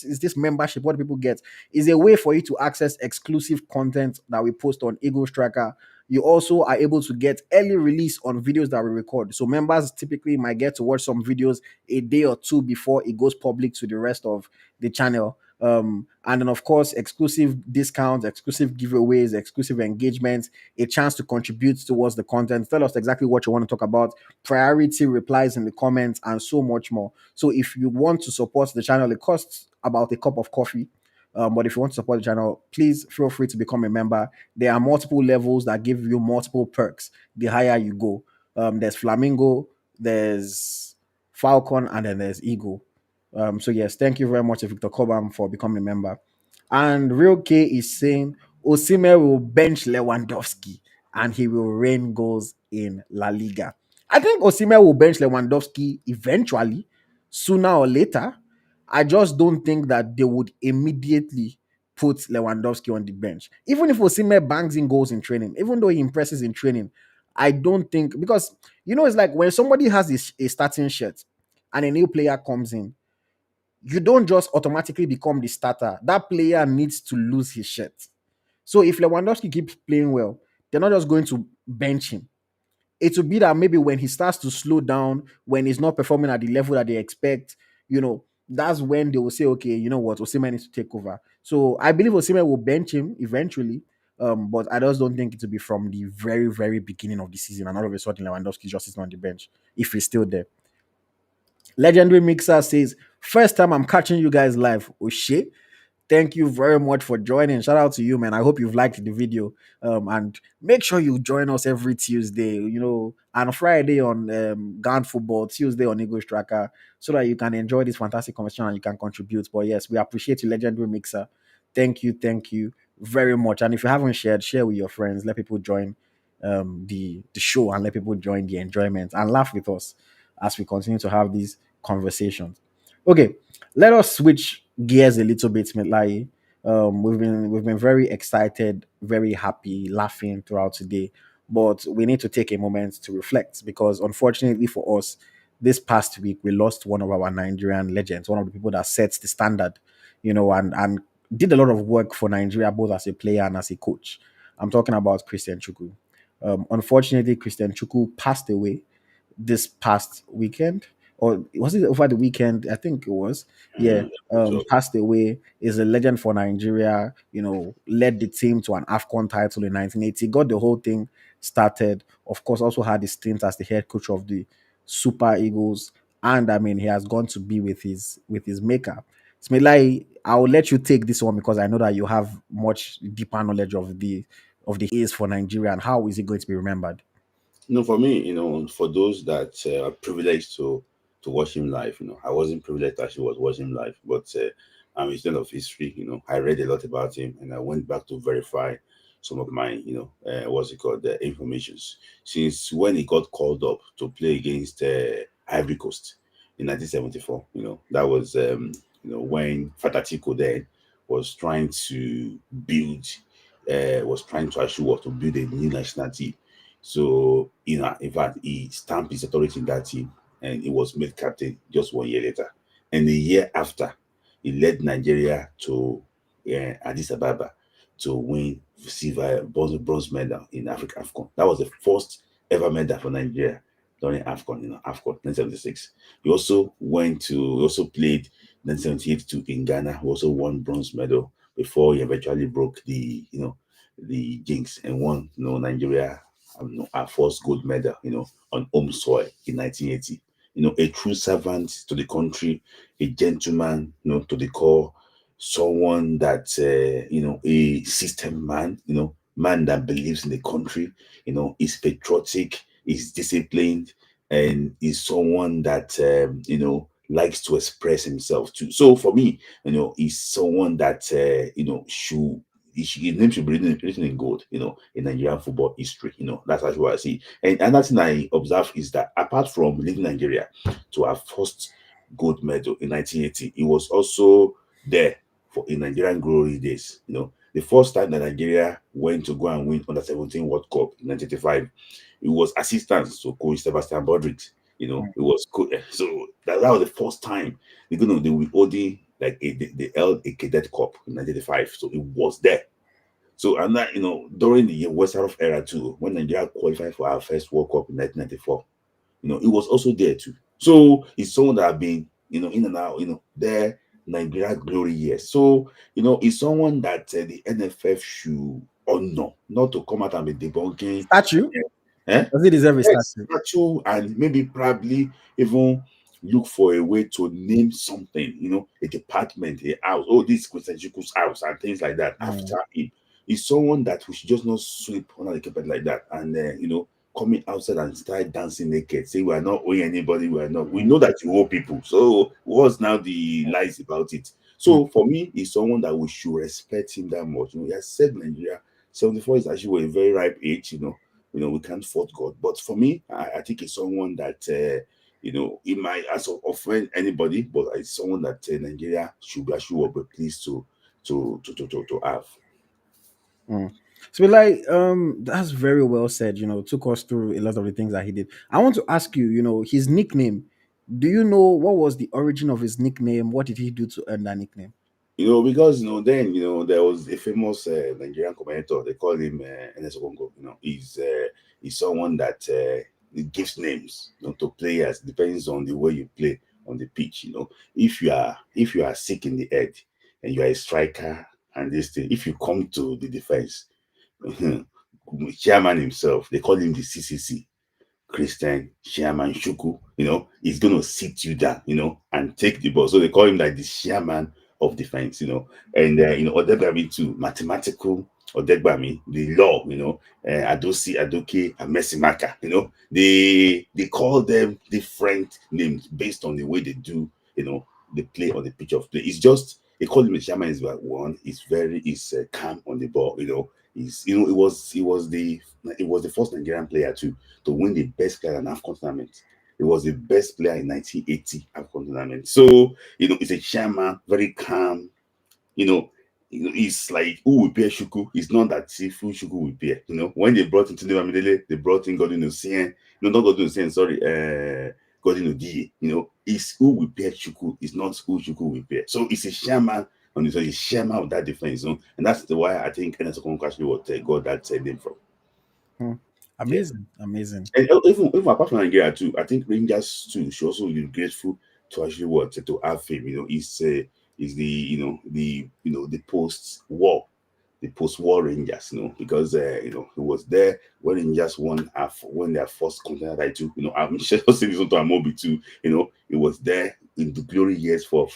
Speaker 1: is this membership, what do people get, is a way for you to access exclusive content that we post on Eagle Striker. You also are able to get early release on videos that we record. So members typically might get to watch some videos a day or two before it goes public to the rest of the channel. And then of course exclusive discounts, exclusive giveaways, exclusive engagements, a chance to contribute towards the content. Tell us exactly what you want to talk about, priority replies in the comments, and so much more. So if you want to support the channel, it costs about a cup of coffee. But if you want to support the channel, please feel free to become a member. There are multiple levels that give you multiple perks the higher you go. There's Flamingo, there's Falcon, and then there's Eagle. So yes, thank you very much to Victor Cobham for becoming a member. And Real K is saying Osimhen will bench Lewandowski and he will rain goals in La Liga. I think Osimhen will bench Lewandowski eventually, sooner or later. I just don't think that they would immediately put Lewandowski on the bench. Even if Osimhen bangs in goals in training, even though he impresses in training, I don't think, because it's like when somebody has a starting shirt and a new player comes in, you don't just automatically become the starter. That player needs to lose his shirt. So if Lewandowski keeps playing well, they're not just going to bench him. It will be that maybe when he starts to slow down, when he's not performing at the level that they expect, that's when they will say, okay, you know what, Osimhen needs to take over. So I believe Osimhen will bench him eventually. But I just don't think it will be from the very, very beginning of the season, and all of a sudden Lewandowski just sitting on the bench if he's still there. Legendary Mixer says, first time I'm catching you guys live. Oh shit. Thank you very much for joining. Shout out to you, man. I hope you've liked the video. And make sure you join us every Tuesday, and Friday on Gun Football, Tuesday on Eagle Tracker, so that you can enjoy this fantastic conversation and you can contribute. But yes, we appreciate you, Legendary Mixer. Thank you very much. And if you haven't shared, share with your friends. Let people join the show and let people join the enjoyment and laugh with us as we continue to have these conversations. Okay, let us switch gears a little bit, Layi. We've been very excited, very happy, laughing throughout today, but we need to take a moment to reflect because, unfortunately for us, this past week we lost one of our Nigerian legends, one of the people that sets the standard, and did a lot of work for Nigeria both as a player and as a coach. I'm talking about Christian Chukwu. Unfortunately, Christian Chukwu passed away this past weekend, or was it over the weekend? I think it was. Yeah,
Speaker 2: So,
Speaker 1: passed away. Is a legend for Nigeria. Led the team to an AFCON title in 1980. Got the whole thing started. Of course, also had his stint as the head coach of the Super Eagles, and I mean, he has gone to be with his maker. Smilai, I'll let you take this one because I know that you have much deeper knowledge of the is for Nigeria and how is it going to be remembered.
Speaker 2: for me, for those that are privileged to watch him live, I wasn't privileged to actually was watching him live, but I'm a student of history. I read a lot about him, and I went back to verify some of my, what's it called, the informations since when he got called up to play against Ivory Coast in 1974. That was when Fatatico then was trying to build, was trying to actually to build a new national team. So, in fact, he stamped his authority in that team and he was made captain just 1 year later. And the year after, he led Nigeria to Addis Ababa to win silver bronze medal in Africa AFCON. That was the first ever medal for Nigeria during AFCON, AFCON 1976. He also played 1978 in Ghana. He also won bronze medal before he eventually broke the jinx and won, Nigeria our first gold medal, on home soil in 1980. A true servant to the country, a gentleman, to the core, someone that, a system man, man that believes in the country, is patriotic, is disciplined, and is someone that, likes to express himself too. So for me, is someone that, his name should be written in gold, in Nigerian football history. That's actually what I see. And another thing I observe is that apart from leading Nigeria to our first gold medal in 1980, he was also there for in Nigerian glory days. The first time that Nigeria went to go and win under 17 World Cup in 1985, it was assistant to Coach Sebastian Bodrick. It was cool. So that was the first time they will holding like they held a cadet cup in 1985. So it was there. So and that during the West Arab era too, when Nigeria qualified for our first World Cup in 1994, it was also there too. So it's someone that have been, in and out, there Nigeria glory years. So, it's someone that the NFF should honor, not to come out and be debunking.
Speaker 1: Statue?
Speaker 2: Eh?
Speaker 1: Does it deserve a
Speaker 2: Yes,
Speaker 1: statue?
Speaker 2: statue, and maybe probably even look for a way to name something, a department, a house. Oh, this is Christy Ucheiku's house and things like that
Speaker 1: Mm,
Speaker 2: after him. He's someone that we should just not sweep under the carpet like that. And coming outside and start dancing naked, say we are not owing anybody, we are not. We
Speaker 1: mm,
Speaker 2: know that you owe people. So what's now the lies about it?
Speaker 1: mm,
Speaker 2: So for me, he's someone that we should respect him that much. He has said Nigeria 74 is actually a very ripe age, we can't fault God. But for me, I think it's someone that it might also offend anybody, but it's someone that Nigeria should actually be pleased to have.
Speaker 1: mm. So like that's very well said, took us through a lot of the things that he did. I want to ask you, his nickname. Do you know what was the origin of his nickname? What did he do to earn that nickname?
Speaker 2: Because then there was a famous Nigerian commentator. They call him Ernest Ogongo. He's someone that he gives names to players. Depends on the way you play on the pitch. If you are sick in the head and you are a striker and this thing, if you come to the defense, chairman himself, they call him the CCC. Christian Chairman Chukwu, he's going to sit you down, and take the ball. So they call him like the chairman of defense, And, Odegbami too, mathematical Odegbami, the law, Adosi, Adoke, and Messimaka, they call them different names based on the way they do, they play on the pitch of play. It's just, they call him the chairman is one, he's calm on the ball, it was the first Nigerian player to win the best player in AFCON tournament. He was the best player in 1980 AFCON tournament. So, he's a chairman, very calm. You know, it's like who will pair Shuku. It's not that if who Shuku will pair. When they brought in Tunde Bamidele, they brought in Godwin Osien. No, not Godwin Osien, sorry, Godwin Odie. It's who will pair Shuku. It's not who Shuku will pair. So it's a chairman on the chairman of that defense. And that's why I think Ernest Okonkwo actually got that name from.
Speaker 1: Hmm.
Speaker 2: Yeah.
Speaker 1: Amazing, amazing.
Speaker 2: And even apart from Nigeria too, I think Rangers too should also be grateful to actually to have him. Is the the post-war Rangers, because he was there when Rangers when their first continental title. I'm sure saying this to Amobi too. He was there in the glory years for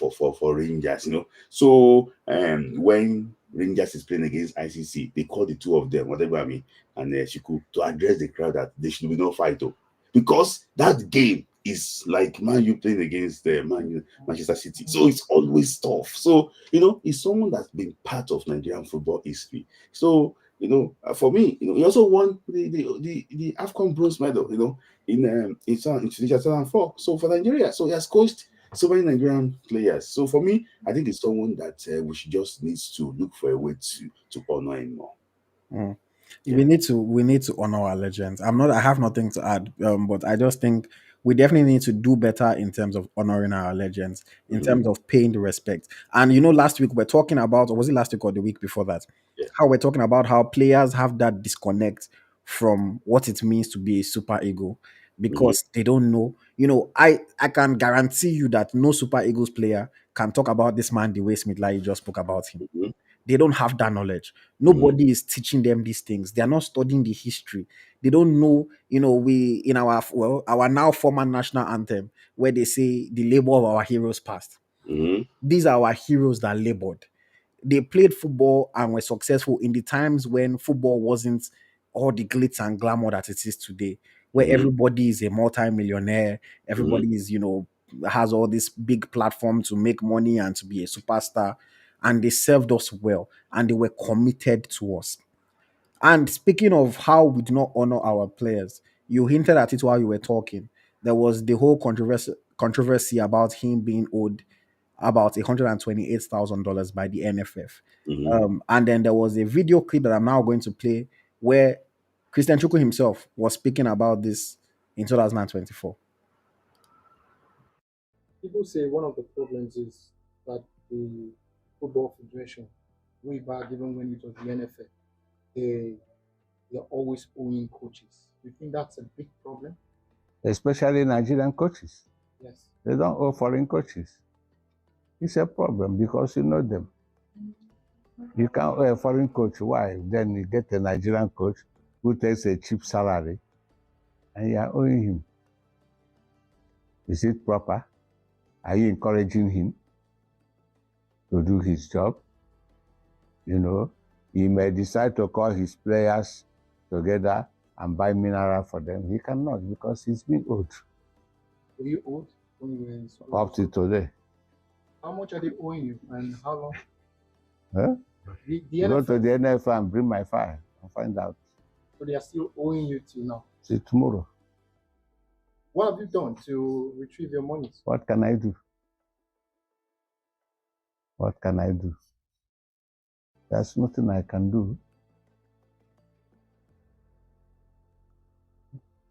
Speaker 2: Rangers. So when Rangers is playing against ICC, they call the two of them, whatever I mean, and she could to address the crowd that there should be no fight, though, because that game is like Man U playing against Manchester City, so it's always tough. So he's someone that's been part of Nigerian football history. So for me, he also won the AFCON bronze medal, in Tunisia 2004. So for Nigeria, so he has coached so many Nigerian players. So for me, I think it's someone that we should just needs to look for a way to honor him more.
Speaker 1: Mm.
Speaker 2: Yeah.
Speaker 1: We need to honor our legends. I have nothing to add, but I just think we definitely need to do better in terms of honoring our legends, in
Speaker 2: Hmm.
Speaker 1: terms of paying the respect. And last week we're talking about, or was it last week or the week before that,
Speaker 2: Yeah.
Speaker 1: how we're talking about how players have that disconnect from what it means to be a super ego
Speaker 2: Hmm.
Speaker 1: because they don't know. I can guarantee you that no Super Eagles player can talk about this man the way Smith Layi just spoke about him.
Speaker 2: Hmm.
Speaker 1: They don't have that knowledge.
Speaker 2: Hmm.
Speaker 1: Nobody is teaching them these things. They are not studying the history. They don't know, we in our now former national anthem, where they say the labor of our heroes past.
Speaker 2: Hmm.
Speaker 1: These are our heroes that labored. They played football and were successful in the times when football wasn't all the glitz and glamour that it is today, where
Speaker 2: Hmm.
Speaker 1: everybody is a multi-millionaire,
Speaker 2: Hmm.
Speaker 1: everybody is, has all this big platform to make money and to be a superstar. And they served us well and they were committed to us. And speaking of how we do not honor our players, you hinted at it while you were talking. There was the whole controversy about him being owed about $128,000 by the NFF.
Speaker 2: Hmm.
Speaker 1: And then there was a video clip that I'm now going to play where Christian Chukwu himself was speaking about this in 2024.
Speaker 3: People say one of the problems is that the football federation, way back even when it was the NFL, they they're always owing coaches. You think that's a big problem?
Speaker 4: Especially Nigerian coaches.
Speaker 3: Yes.
Speaker 4: They don't owe foreign coaches. It's a problem because you know them. You can't owe a foreign coach. Why? Then you get a Nigerian coach who takes a cheap salary and you are owing him. Is it proper? Are you encouraging him to do his job? You know, he may decide to call his players together and buy mineral for them. He cannot because he's been owed
Speaker 3: Were you owed when you were in school?
Speaker 4: up to today.
Speaker 3: How much are they owing you and how long?
Speaker 4: Huh?
Speaker 3: The
Speaker 4: Go to
Speaker 3: NFL,
Speaker 4: the NFL and bring my file and find out.
Speaker 3: so they are still owing you till now.
Speaker 4: See tomorrow.
Speaker 3: What have you done to retrieve your money?
Speaker 4: What can I do? What can I do? There's nothing I can do.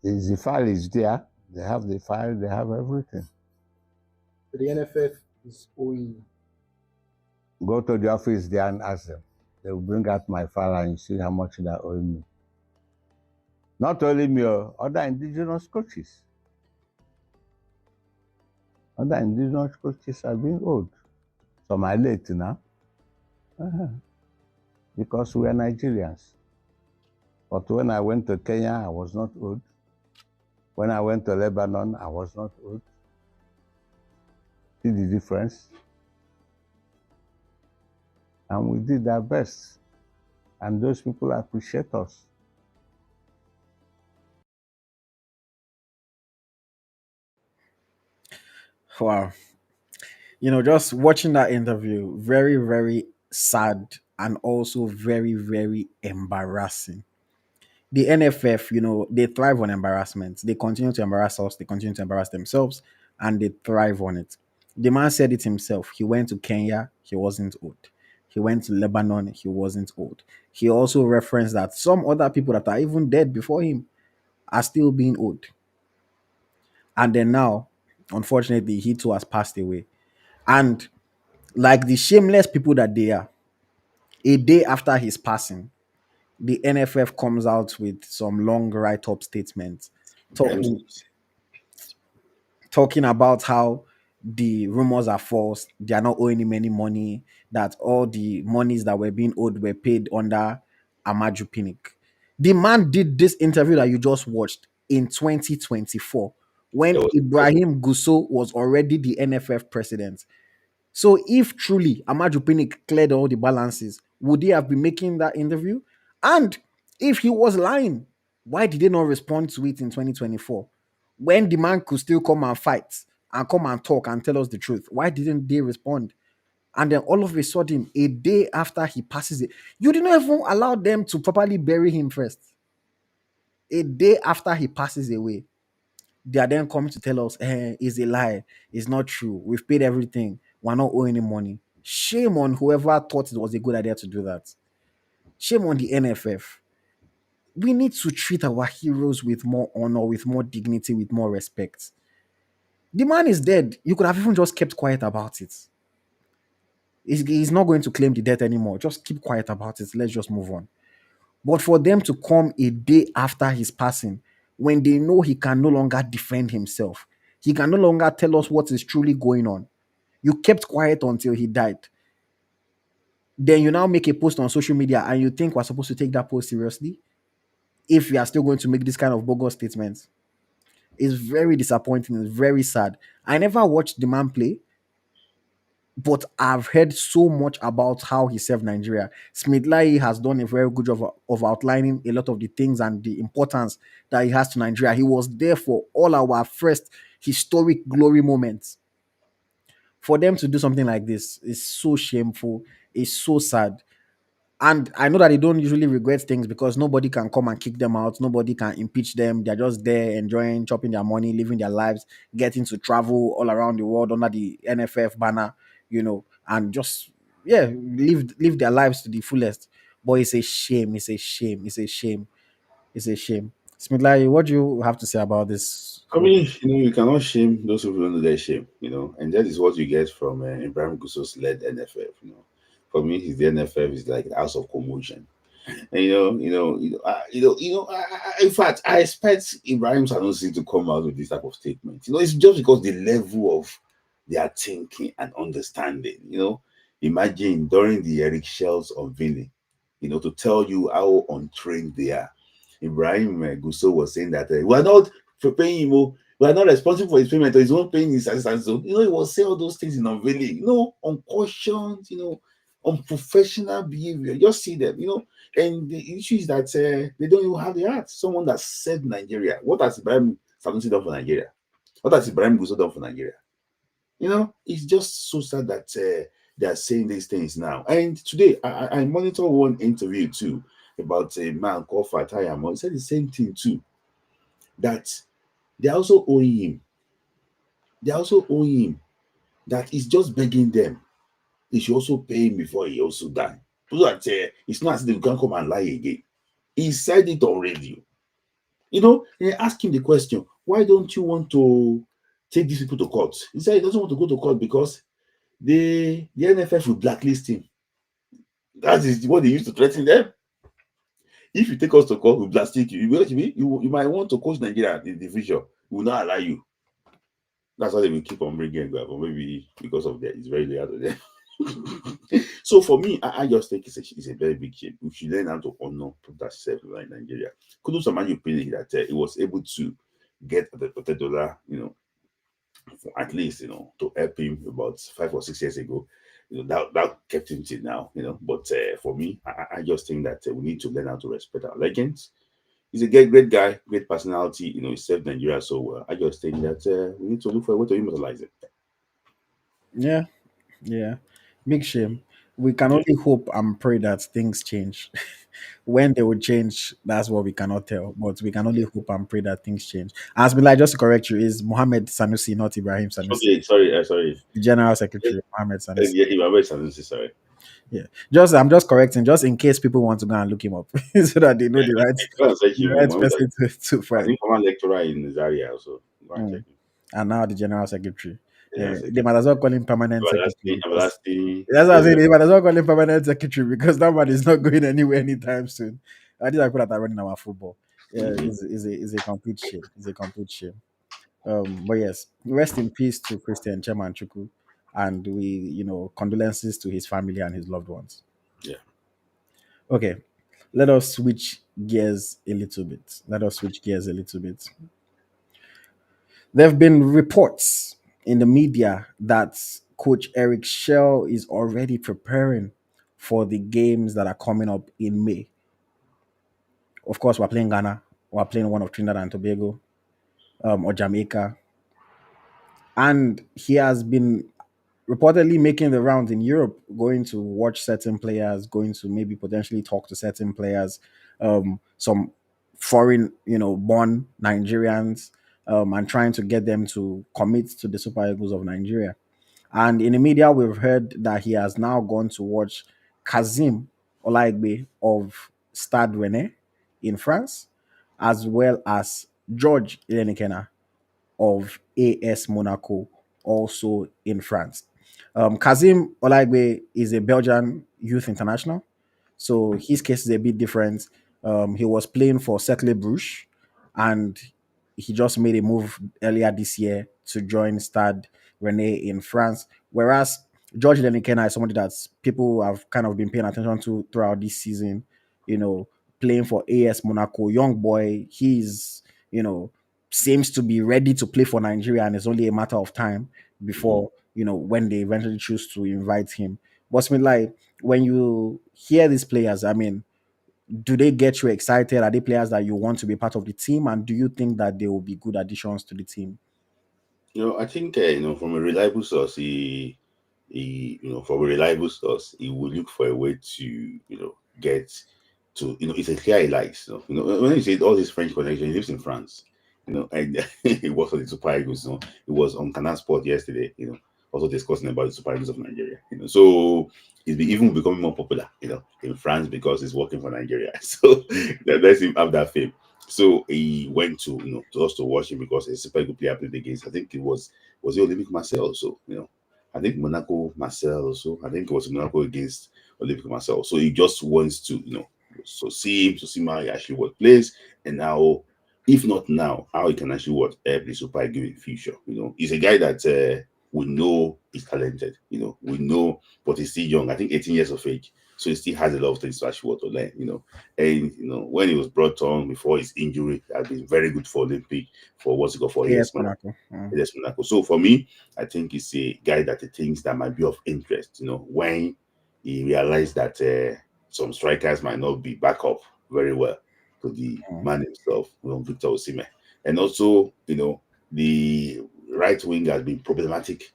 Speaker 4: The file is there. They have the file. They have everything.
Speaker 3: So the NFF is owing you.
Speaker 4: Go to the office there and ask them. They will bring out my file and you see how much they're owing me. Not only me, other indigenous coaches. Other indigenous coaches are being owed. Some are late now. Because we are Nigerians. But when I went to Kenya, I was not owed. When I went to Lebanon, I was not owed. See the difference? And we did our best. And those people appreciate us.
Speaker 1: Wow. Just watching that interview, very, very sad and also very, very embarrassing. The NFF, they thrive on embarrassment. They continue to embarrass us, they continue to embarrass themselves, and they thrive on it. The man said it himself. He went to Kenya, he wasn't old. He went to Lebanon, he wasn't old. He also referenced that some other people that are even dead before him are still being old. And then now, unfortunately, he too has passed away. And like the shameless people that they are, a day after his passing, the NFF comes out with some long write-up statements talking talking about how the rumors are false, they are not owing him any money, that all the monies that were being owed were paid under Amaju Pinnick. The man did this interview that you just watched in 2024
Speaker 2: There
Speaker 1: when
Speaker 2: was
Speaker 1: Ibrahim Gusso was already the NFF president. So if truly Amaju Pinnick cleared all the balances, would he have been making that interview? And if he was lying, why did they not respond to it in 2024? When the man could still come and fight and come and talk and tell us the truth, why didn't they respond? And then all of a sudden, a day after he passes it, you didn't even allow them to properly bury him first. A day after he passes away, they are then coming to tell us, it's a lie. It's not true. We've paid everything. We're not owing any money. Shame on whoever thought it was a good idea to do that. Shame on the NFF. We need to treat our heroes with more honor, with more dignity, with more respect. The man is dead. You could have even just kept quiet about it. He's not going to claim the debt anymore. Just keep quiet about it. Let's just move on. But for them to come a day after his passing, when they know he can no longer defend himself, he can no longer tell us what is truly going on. You kept quiet until he died. Then you now make a post on social media and you think we're supposed to take that post seriously? If you are still going to make this kind of bogus statements, it's very disappointing. It's very sad. I never watched the man play, but I've heard so much about how he served Nigeria. Smith Layi has done a very good job of outlining a lot of the things and the importance that he has to Nigeria. He was there for all our first historic glory moments. For them to do something like this is so shameful. It's so sad. And I know that they don't usually regret things because nobody can come and kick them out. Nobody can impeach them. They're just there enjoying, chopping their money, living their lives, getting to travel all around the world under the NFF banner, and just, yeah, live their lives to the fullest. But it's a shame. It's a shame. It's a shame. It's a shame. Smith, what do you have to say about this
Speaker 2: I
Speaker 1: whole?
Speaker 2: mean, you cannot shame those who don't know their shame, and that is what you get from Ibrahim Gusso's led NFF. For me, his the NFF is like the house of commotion. And, in fact, I expect Ibrahim Sanusi to come out with this type of statement. It's just because the level of their thinking and understanding. Imagine during the Eric Shell's unveiling, to tell you how untrained they are. Ibrahim Gusso was saying that we are not paying him. We are not responsible for his payment. Or he's not paying his assistance. So, he was saying all those things in unveiling. Uncautioned. Unprofessional behavior. Just see them. And the issue is that they don't even have the heart. Someone that saved Nigeria. What has Ibrahim Sanusi done for Nigeria? What has Ibrahim Gusso done for Nigeria? It's just so sad that they are saying these things now. And today, I monitor one interview too about a man called Fatayamo. He said the same thing too, that they are also owing him. They are also owing him. That he's just begging them. He should also pay him before he also die. So that it's not as if they can come and lie again. He said it on radio. And I asked him the question, why don't you want to take these people to court? He said he doesn't want to go to court because the NFF will blacklist him. That is what they used to threaten them. If you take us to court, we'll blacklist you. You might want to coach Nigeria in the future. We will not allow you. That's why they will keep on bringing But maybe because of that, it's very late to them. So for me, I just think it's a very big shame. We should learn how to honor that self in Nigeria. Kudos Amani opinion that it was able to get the $30, at least, to help him about 5 or 6 years ago. That kept him till now, But for me, I just think that we need to learn how to respect our legends. He's a great guy, great personality, he served Nigeria so well. I just think that we need to look for a way to immortalize it.
Speaker 1: Yeah, yeah, big shame. We can
Speaker 2: Yeah.
Speaker 1: only hope and pray that things change. When they will change, that's what we cannot tell. But we can only hope and pray that things change. As Bilal, just to correct you, is Mohammed Sanusi, not Ibrahim Sanusi.
Speaker 2: Okay, sorry.
Speaker 1: The General Secretary, Mohammed Sanusi.
Speaker 2: Yeah, if I'm very sorry.
Speaker 1: Yeah. I'm just correcting, just in case people want to go and look him up, so that they know
Speaker 2: Go and search
Speaker 1: the
Speaker 2: him.
Speaker 1: right
Speaker 2: Mohammed
Speaker 1: person to
Speaker 2: an
Speaker 1: find.
Speaker 2: informal lecturer in Zaria also. Go and check
Speaker 1: Mm.
Speaker 2: him.
Speaker 1: And now the General Secretary.
Speaker 2: General
Speaker 1: They
Speaker 2: Secretary.
Speaker 1: might as well call him Permanent Secretary because
Speaker 2: Everlasting.
Speaker 1: that's what I'm saying. They might as well call him Permanent Secretary because that man is not going anywhere anytime soon. These are people that are running our football. Yeah,
Speaker 2: Mhm.
Speaker 1: is a complete shame. It's a complete shame. But yes, rest in peace to Christian Chairman Chukwu, and we, condolences to his family and his loved ones.
Speaker 2: Yeah.
Speaker 1: Okay, let us switch gears a little bit. Let us switch gears a little bit. There have been reports in the media that Coach Eric Shell is already preparing for the games that are coming up in May. Of course, we're playing Ghana, we're playing one of Trinidad and Tobago, or Jamaica, and he has been reportedly making the rounds in Europe, going to watch certain players, going to maybe potentially talk to certain players, some foreign, born Nigerians, and trying to get them to commit to the Super Eagles of Nigeria. And in the media, we've heard that he has now gone to watch Kazim Olaigbe of Stade Rennais in France, as well as George Ilenikena of AS Monaco, also in France. Kazim Olaigbe is a Belgian youth international, so his case is a bit different. He was playing for Cercle Bruges, and he just made a move earlier this year to join Stade Rennais in France. Whereas George Lenikena is somebody that people have kind of been paying attention to throughout this season. You know, playing for AS Monaco, young boy. He's seems to be ready to play for Nigeria, and it's only a matter of time
Speaker 2: Mhm.
Speaker 1: before when they eventually choose to invite him. But like when you hear these players, I mean, do they get you excited? Are they players that you want to be part of the team? And do you think that they will be good additions to the team?
Speaker 2: I think from a reliable source, from a reliable source, he will look for a way to get to it's a clear he likes. When you say all this French connection, he lives in France. And he works for the Super Eagles. He was on Canal Sport yesterday. Also discussing about the Super Eagles of Nigeria. So he's even becoming more popular. In France because he's working for Nigeria. So that lets him have that fame. So he went to to us to watch him because he's a super good player played against. I think it was the Olympic Marcel also. I think Monaco Marcel also. I think it was Monaco against Olympic Marcel. So he just wants to see him to see how he actually what plays and how, if not now, how he can actually what help the Super Eagles in future. He's a guy that we know is talented. We know, but he's still young. I think 18 years of age. So he still has a lot of things to actually what to learn. And when he was brought on before his injury, he has been very good for Olympic for what's it called for
Speaker 1: Yes,
Speaker 2: AS Monaco.
Speaker 1: Monaco.
Speaker 2: AS Monaco. So for me, I think he's a guy that he thinks that might be of interest. When he realized that some strikers might not be back up very well to the
Speaker 1: Mm.
Speaker 2: man himself, Victor Osimhen. And also, the right wing has been problematic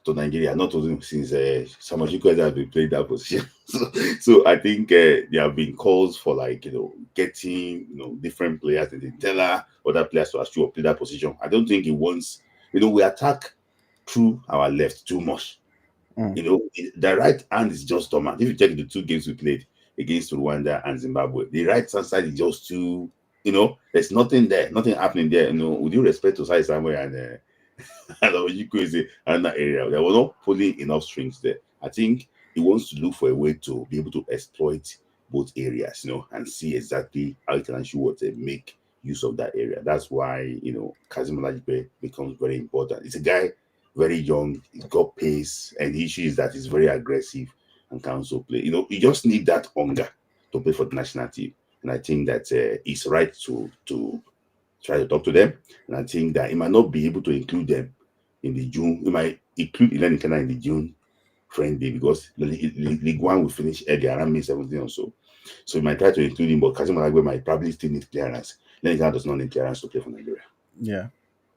Speaker 2: to Nigeria, not only since Samuel Chukwueze has been playing that position. So I think there have been calls for getting different players and tell other players to actually play that position. I don't think he wants. We attack through our left too much.
Speaker 1: Mm.
Speaker 2: The right hand is just dormant. If you check the two games we played against Rwanda and Zimbabwe, the right hand side is just too. There's nothing there, nothing happening there. With due respect to Sai Samuel and and Onyedika and that area. There were not pulling enough strings there. I think he wants to look for a way to be able to exploit both areas, and see exactly how he can actually make use of that area. That's why, Kazim Olajipe becomes very important. It's a guy very young, he's got pace, and the issue is that he's very aggressive and can also play. You just need that hunger to play for the national team. And I think that it's right to try to talk to them. And I think that he might not be able to include them in the June. He might include Iheanacho in the June friendly because the League One will finish early around May 17 or so. So he might try to include him, but Kazim Alagbe might probably still need clearance. Iheanacho does not need clearance to play for Nigeria.
Speaker 1: Yeah.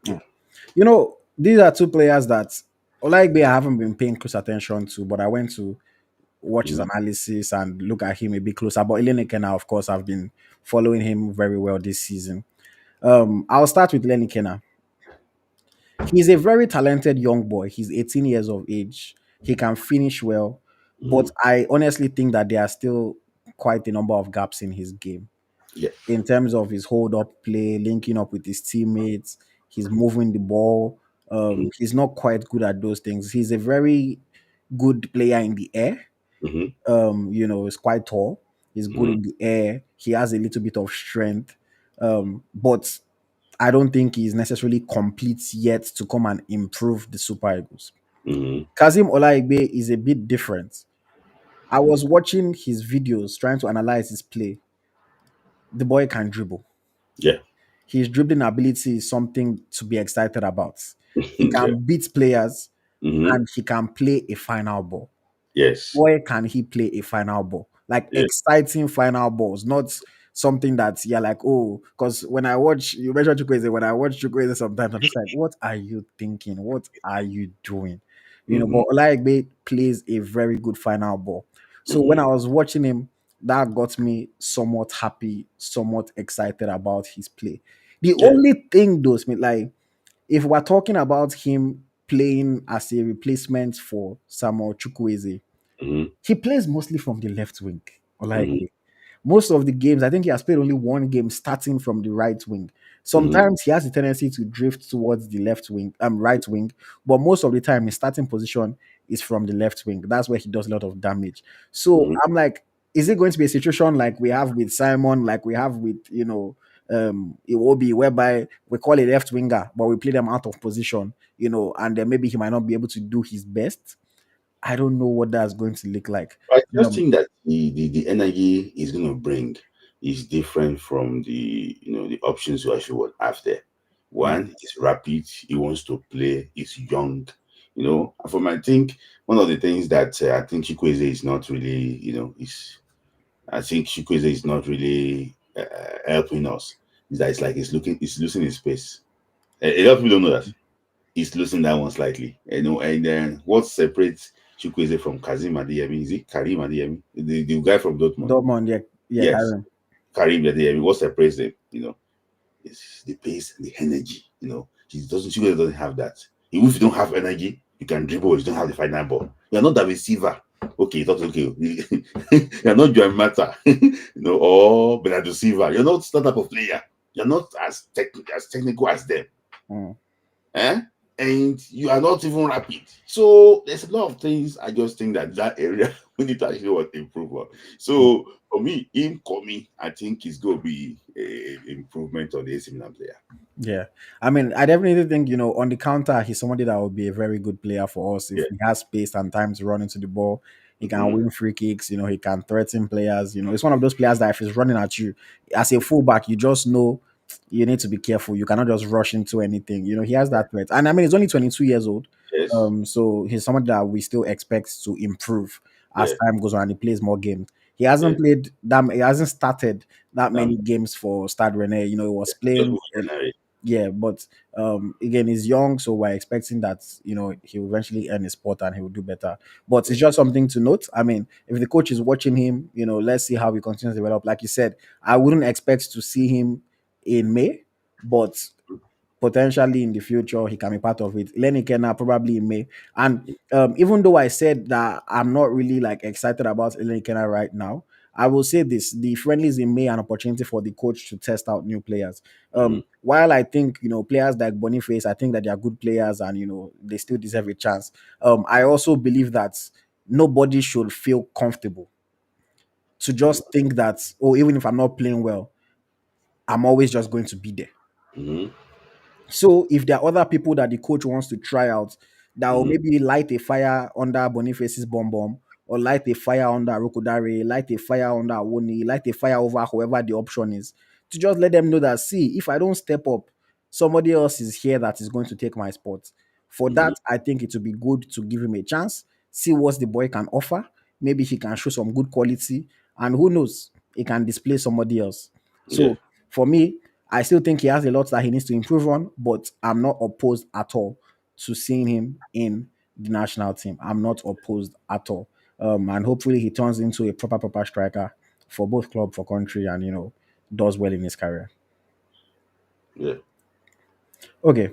Speaker 2: Yeah.
Speaker 1: These are two players that Olaigbe I haven't been paying close attention to, but I went to watch his
Speaker 2: Mhm.
Speaker 1: analysis and look at him a bit closer. But Iheanacho, of course, I've been following him very well this season. I'll start with Iheanacho. He's a very talented young boy. He's 18 years of age. He can finish well, but
Speaker 2: Mhm.
Speaker 1: I honestly think that there are still quite a number of gaps in his game
Speaker 2: Yeah.
Speaker 1: in terms of his hold up play, linking up with his teammates. He's moving the ball.
Speaker 2: Mhm.
Speaker 1: He's not quite good at those things. He's a very good player in the air.
Speaker 2: Mhm.
Speaker 1: He's quite tall. He's good
Speaker 2: Mhm.
Speaker 1: in the air. He has a little bit of strength. But I don't think he's necessarily complete yet to come and improve the Super Eagles.
Speaker 2: Mhm.
Speaker 1: Kazim Olaigbe is a bit different. I was watching his videos trying to analyze his play. The boy can dribble.
Speaker 2: Yeah.
Speaker 1: His dribbling ability is something to be excited about. He
Speaker 2: Yeah.
Speaker 1: can beat players
Speaker 2: Mhm.
Speaker 1: and he can play a final ball.
Speaker 2: Yes.
Speaker 1: Where can he play a final ball? Like
Speaker 2: Yeah.
Speaker 1: exciting final balls, not something that you're like, oh, because when I watch you mentioned Chukwueze, when I watch Chukwueze sometimes, I'm just like, what are you thinking? What are you doing?
Speaker 2: Mhm.
Speaker 1: But Olaigbe plays a very good final ball. So when I
Speaker 2: Mhm.
Speaker 1: was watching him, that got me somewhat happy, somewhat excited about his play. The
Speaker 2: Yeah.
Speaker 1: only thing though, Smith, like if we're talking about him playing as a replacement for Samuel Chukwueze,
Speaker 2: Mhm.
Speaker 1: he plays mostly from the left wing.
Speaker 2: Mhm.
Speaker 1: Olaigbe. Most of the games, I think he has played only one game starting from the right wing.
Speaker 2: Mhm.
Speaker 1: Sometimes he has a tendency to drift towards the left wing, right wing, but most of the time his starting position is from the left wing. That's where he does a lot of damage. So
Speaker 2: Mhm.
Speaker 1: I'm like, is it going to be a situation like we have with Simon, like we have with Iwobi, whereby we call a left winger, but we play them out of position, and then maybe he might not be able to do his best. I don't know what that's going to look like.
Speaker 2: I just
Speaker 1: Um,
Speaker 2: think that the energy he's going to bring is different from the options you actually would have there.
Speaker 1: mm,
Speaker 2: One is rapid. He wants to play. He's young. From I think one of the things that I think Chikweze is not really, is I think Chikweze is not really helping us. Is that it's like he's losing his space. A lot of people don't know that he's losing that one slightly. And then what separates Chukwueze from Kazim Adeyemi? Is it Karim Adeyemi? The guy from Dortmund.
Speaker 1: Dortmund, yeah, yeah,
Speaker 2: Yes,
Speaker 1: Karen.
Speaker 2: Karim Adeyemi. What separates them? Is the pace and the energy. Chukwueze doesn't have that. Even if you don't have energy, you can dribble. You don't have the final ball. You're not the receiver. Okay, that's okay. You're not Joan Mata, or Bernardo Silva. You're not that type of player. You're not as technical as them.
Speaker 1: Mm.
Speaker 2: Eh? And you are not even rapid. So there's a lot of things. I just think that area we need to actually want to improve on.
Speaker 1: Mm.
Speaker 2: So for me, him coming, I think it's going to be a improvement on the AC Milan player.
Speaker 1: Yeah, I mean, I definitely think on the counter, he's somebody that will be a very good player for us if
Speaker 2: Yeah.
Speaker 1: he has space and time to run into the ball. He can
Speaker 2: Mm-hmm.
Speaker 1: win free kicks. He can threaten players. It's one of those players that if he's running at you as a fullback, you just know you need to be careful. You cannot just rush into anything. He has that threat, and I mean, he's only 22 years old.
Speaker 2: Yes.
Speaker 1: So he's somebody that we still expect to improve as
Speaker 2: Yeah.
Speaker 1: time goes on and he plays more games. He
Speaker 2: Yeah.
Speaker 1: hasn't played that. He hasn't started that
Speaker 2: Um,
Speaker 1: many games for Stade Rennais. He was
Speaker 2: just
Speaker 1: playing.
Speaker 2: move on,
Speaker 1: Yeah, but again, he's young, so we're expecting that he will eventually earn his spot and he will do better. But it's just something to note. I mean, if the coach is watching him, let's see how he continues to develop. Like you said, I wouldn't expect to see him in May, but potentially in the future he can be part of it. Lenny Kenna probably in May. And even though I said that I'm not really like excited about Lenny Kenna right now, I will say this: the friendlies in May an opportunity for the coach to test out new players.
Speaker 2: Mm-hmm.
Speaker 1: While I think players like Boniface, I think that they are good players and they still deserve a chance. I also believe that nobody should feel comfortable to just think that, oh, even if I'm not playing well, I'm always just going to be there.
Speaker 2: Mm-hmm.
Speaker 1: So if there are other people that the coach wants to try out that will
Speaker 2: Mm-hmm.
Speaker 1: maybe light a fire under Boniface's bomb, or light a fire under Rokodare, light a fire under Awoni, light a fire over whoever the option is, to just let them know that, see, if I don't step up, somebody else is here that is going to take my spot. For
Speaker 2: Mm-hmm.
Speaker 1: that, I think it would be good to give him a chance, see what the boy can offer. Maybe he can show some good quality, and who knows, he can display somebody else.
Speaker 2: Yeah.
Speaker 1: So for me, I still think he has a lot that he needs to improve on, but I'm not opposed at all to seeing him in the national team. I'm not opposed at all. And hopefully he turns into a proper striker for both club, for country, and does well in his career.
Speaker 2: Yeah.
Speaker 1: Okay,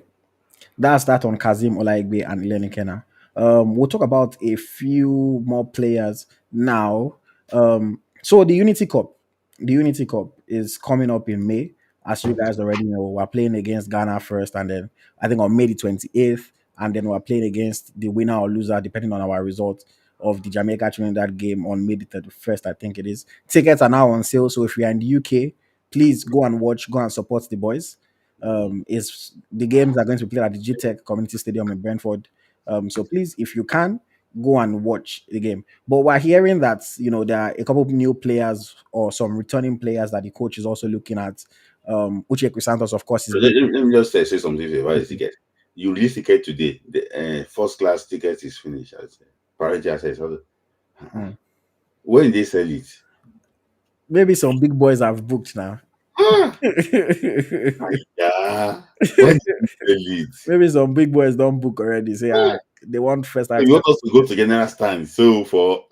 Speaker 1: that's that on Kazim Olaigbe and Eleni Kena. We'll talk about a few more players now. So the Unity Cup is coming up in May. As you guys already know, we're playing against Ghana first, and then I think on May the 28th, and then we're playing against the winner or loser, depending on our result of the Jamaica Trinidad game on May the 31st, I think it is. Tickets are now on sale, so if you're in the UK, please go and watch, go and support the boys. Is the games are going to be played at the GTech Community Stadium in Brentford. So please, if you can, go and watch the game. But we're hearing that there are a couple of new players or some returning players that the coach is also looking at. Uche Santos, of course, is
Speaker 2: So let,
Speaker 1: being.
Speaker 2: let let me just say something about the ticket. You release ticket today. The first class ticket is finished. As Parity says,
Speaker 1: Mm.
Speaker 2: when did they sell it?
Speaker 1: Maybe some big boys have booked now.
Speaker 2: Ah, yeah. When did they sell it?
Speaker 1: Maybe some big boys don't book already. Say they want first
Speaker 2: So you
Speaker 1: access.
Speaker 2: want us to go to general stand. So for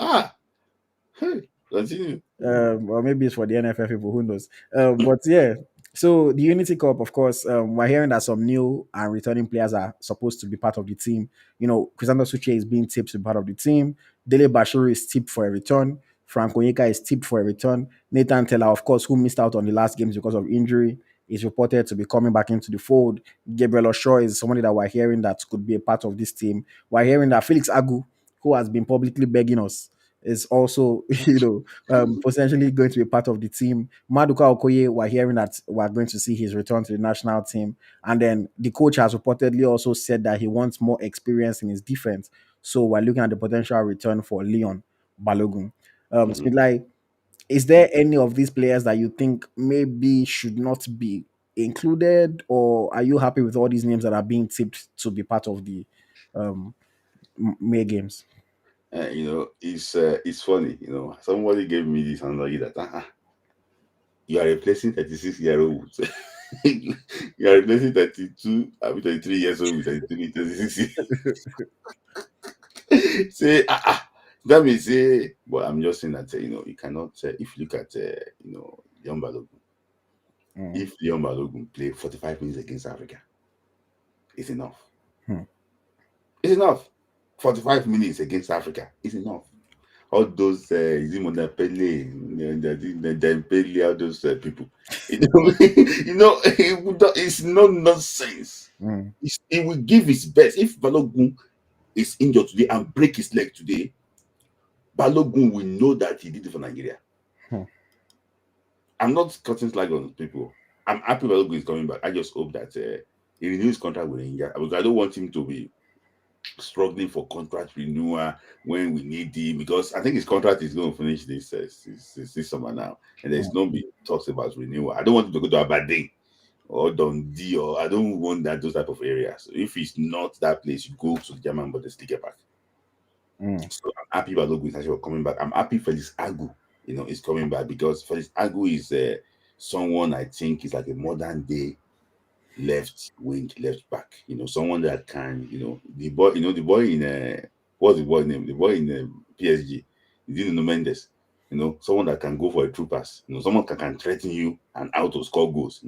Speaker 2: hey, continue.
Speaker 1: Or maybe it's for the NFF people, who knows? But yeah, so the Unity Cup, of course, we're hearing that some new and returning players are supposed to be part of the team. Chrisanto Suche is being tipped to be part of the team. Dele Bashiru is tipped for a return. Frank Onyeka is tipped for a return. Nathan Teller, of course, who missed out on the last games because of injury, is reported to be coming back into the fold. Gabriel Oshaw is somebody that we're hearing that could be a part of this team. We're hearing that Felix Agu, who has been publicly begging us, is also, potentially going to be part of the team. Maduka Okoye, we're hearing that we're going to see his return to the national team. And then the coach has reportedly also said that he wants more experience in his defense. So we're looking at the potential return for Leon Balogun.
Speaker 2: Mhm.
Speaker 1: Smith, is there any of these players that you think maybe should not be included, or are you happy with all these names that are being tipped to be part of the um, May games?
Speaker 2: It's funny. Somebody gave me this analogy that you are replacing 36-year-olds. You are replacing 32, I mean 23 years old with 33, 36 years. Say, that means say, but I'm just saying that you cannot. If you look at Leon Balogun,
Speaker 1: Mm.
Speaker 2: if Leon Balogun play 45 minutes against Africa, it's enough.
Speaker 1: Hmm.
Speaker 2: It's enough. 45 minutes against Africa is enough. all those Zimonapele, Dembele, all those people. You know, it's no nonsense.
Speaker 1: Mm.
Speaker 2: He will give his best. If Balogun is injured today and break his leg today, Balogun will know that he did it for Nigeria.
Speaker 1: Hmm.
Speaker 2: I'm not cutting slack on people. I'm happy Balogun is coming back. I just hope that he renews his contract with India because I don't want him to be struggling for contract renewal when we need him because I think his contract is going to finish this summer now, and there's no big talks about renewal. I don't want him to go to Aberdeen or Dundee, or I don't want that those type of areas. So if it's not that place, you go to the German Bundesliga get back.
Speaker 1: Mm.
Speaker 2: So I'm happy Balogun is actually coming back. I'm happy Felix Agu, is coming back because Felix Agu is someone I think is like a modern day left wing, left back. Someone that can, the boy in what's the boy name? The boy in PSG, Dino Mendes. Someone that can go for a true pass. Someone can threaten you and out to score goals.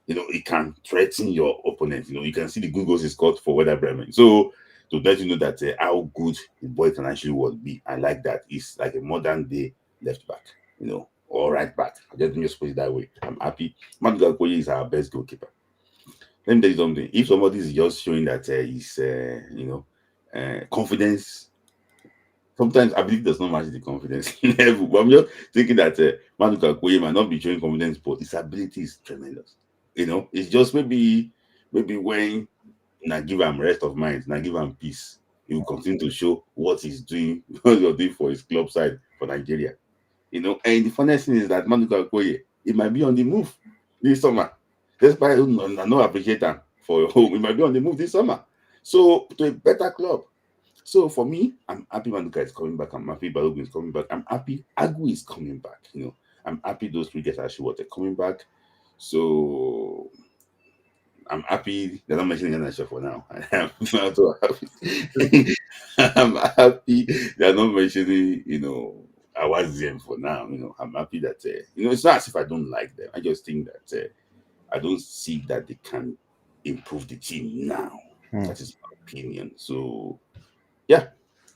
Speaker 2: He can threaten your opponent. You can see the good goals he scored for Werder Bremen. So to let you know that how good the boy can actually would be, I like that. He's like a modern day left back. Or right back. Just put it that way. I'm happy. Maduga Okoye is our best goalkeeper. Let me tell you something. If somebody is just showing that he's, confidence, sometimes ability does not match the confidence level. But I'm just thinking that Maduka Koye might not be showing confidence, but his ability is tremendous. It's just maybe when now give him rest of mind, now give him peace. He will continue to show what he's doing, what he's doing for his club side for Nigeria. And the funniest thing is that Maduka Okoye, it might be on the move this summer. Despite I no appreciate him for home, it might be on the move this summer. So to a better club. So for me, I'm happy Maduka is coming back. I'm happy Balogun is coming back. I'm happy Agu is coming back. I'm happy those three guys actually what they're coming back. So I'm happy they're not mentioning Iheanacho for now. I'm not so happy. I'm happy they're not mentioning, Awaziem for now. I'm happy that it's not as if I don't like them. I just think that I don't see that they can improve the team now.
Speaker 1: Hmm.
Speaker 2: That is my opinion. So yeah,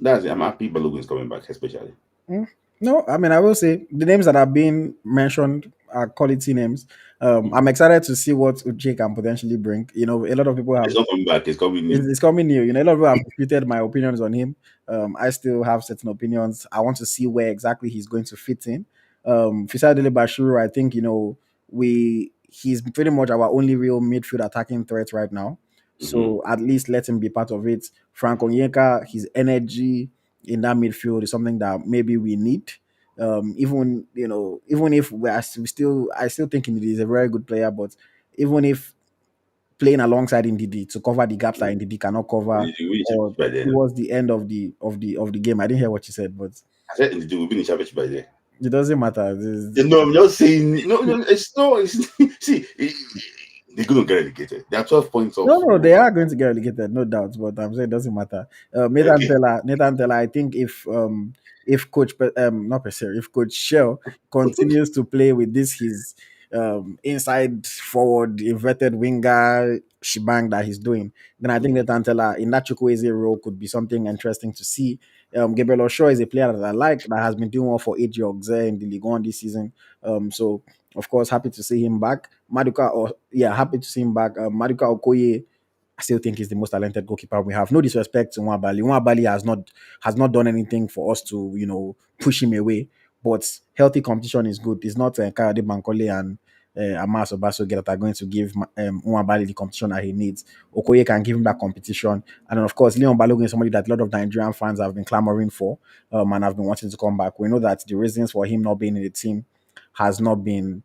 Speaker 2: that's it. I'm happy Balogun is coming back, especially.
Speaker 1: Mm. No, I mean, I will say the names that are being mentioned are quality names. I'm excited to see what Uche can potentially bring. A lot of people have
Speaker 2: It's not coming back, it's coming
Speaker 1: it's,
Speaker 2: new.
Speaker 1: it's coming new. A lot of people have disputed my opinions on him. I still have certain opinions. I want to see where exactly he's going to fit in. Fisadele Bashir, I think he's pretty much our only real midfield attacking threat right now.
Speaker 2: Hmm.
Speaker 1: So at least let him be part of it. Frank Onyeka, his energy in that midfield is something that maybe we need. Even if I still think he is a very good player, but even if playing alongside Ndidi to cover the gaps that Ndidi cannot cover,
Speaker 2: We will
Speaker 1: or
Speaker 2: by then.
Speaker 1: towards the end of the game. I didn't hear what you said, but
Speaker 2: I said we will be in championship by then.
Speaker 1: it doesn't matter.
Speaker 2: I'm just saying. No, no, it's no. It's see, they're gonna get relegated. They are 12 points
Speaker 1: No,
Speaker 2: off.
Speaker 1: no, they are going to get relegated, no doubt. But I'm saying it doesn't matter.
Speaker 2: Okay.
Speaker 1: Nathan Teller. I think if not per se, if Coach Shell continues to play with this his inside forward inverted winger shebang that he's doing, then I think Nathan Teller in that Chukwueze role could be something interesting to see. Gabriel Oshaw is a player that I like that has been doing well for AyoT in the League One this season. So of course, happy to see him back. Happy to see him back. Maduka Okoye, I still think he's the most talented goalkeeper we have. No disrespect to Nwabali. Nwabali has not done anything for us to push him away. But healthy competition is good. It's not Kayode Bankole and Amas Obasoge that are going to give Nwabali the competition that he needs. Okoye can give him that competition. And then, of course, Leon Balogun is somebody that a lot of Nigerian fans have been clamoring for and have been wanting to come back. We know that the reasons for him not being in the team has not been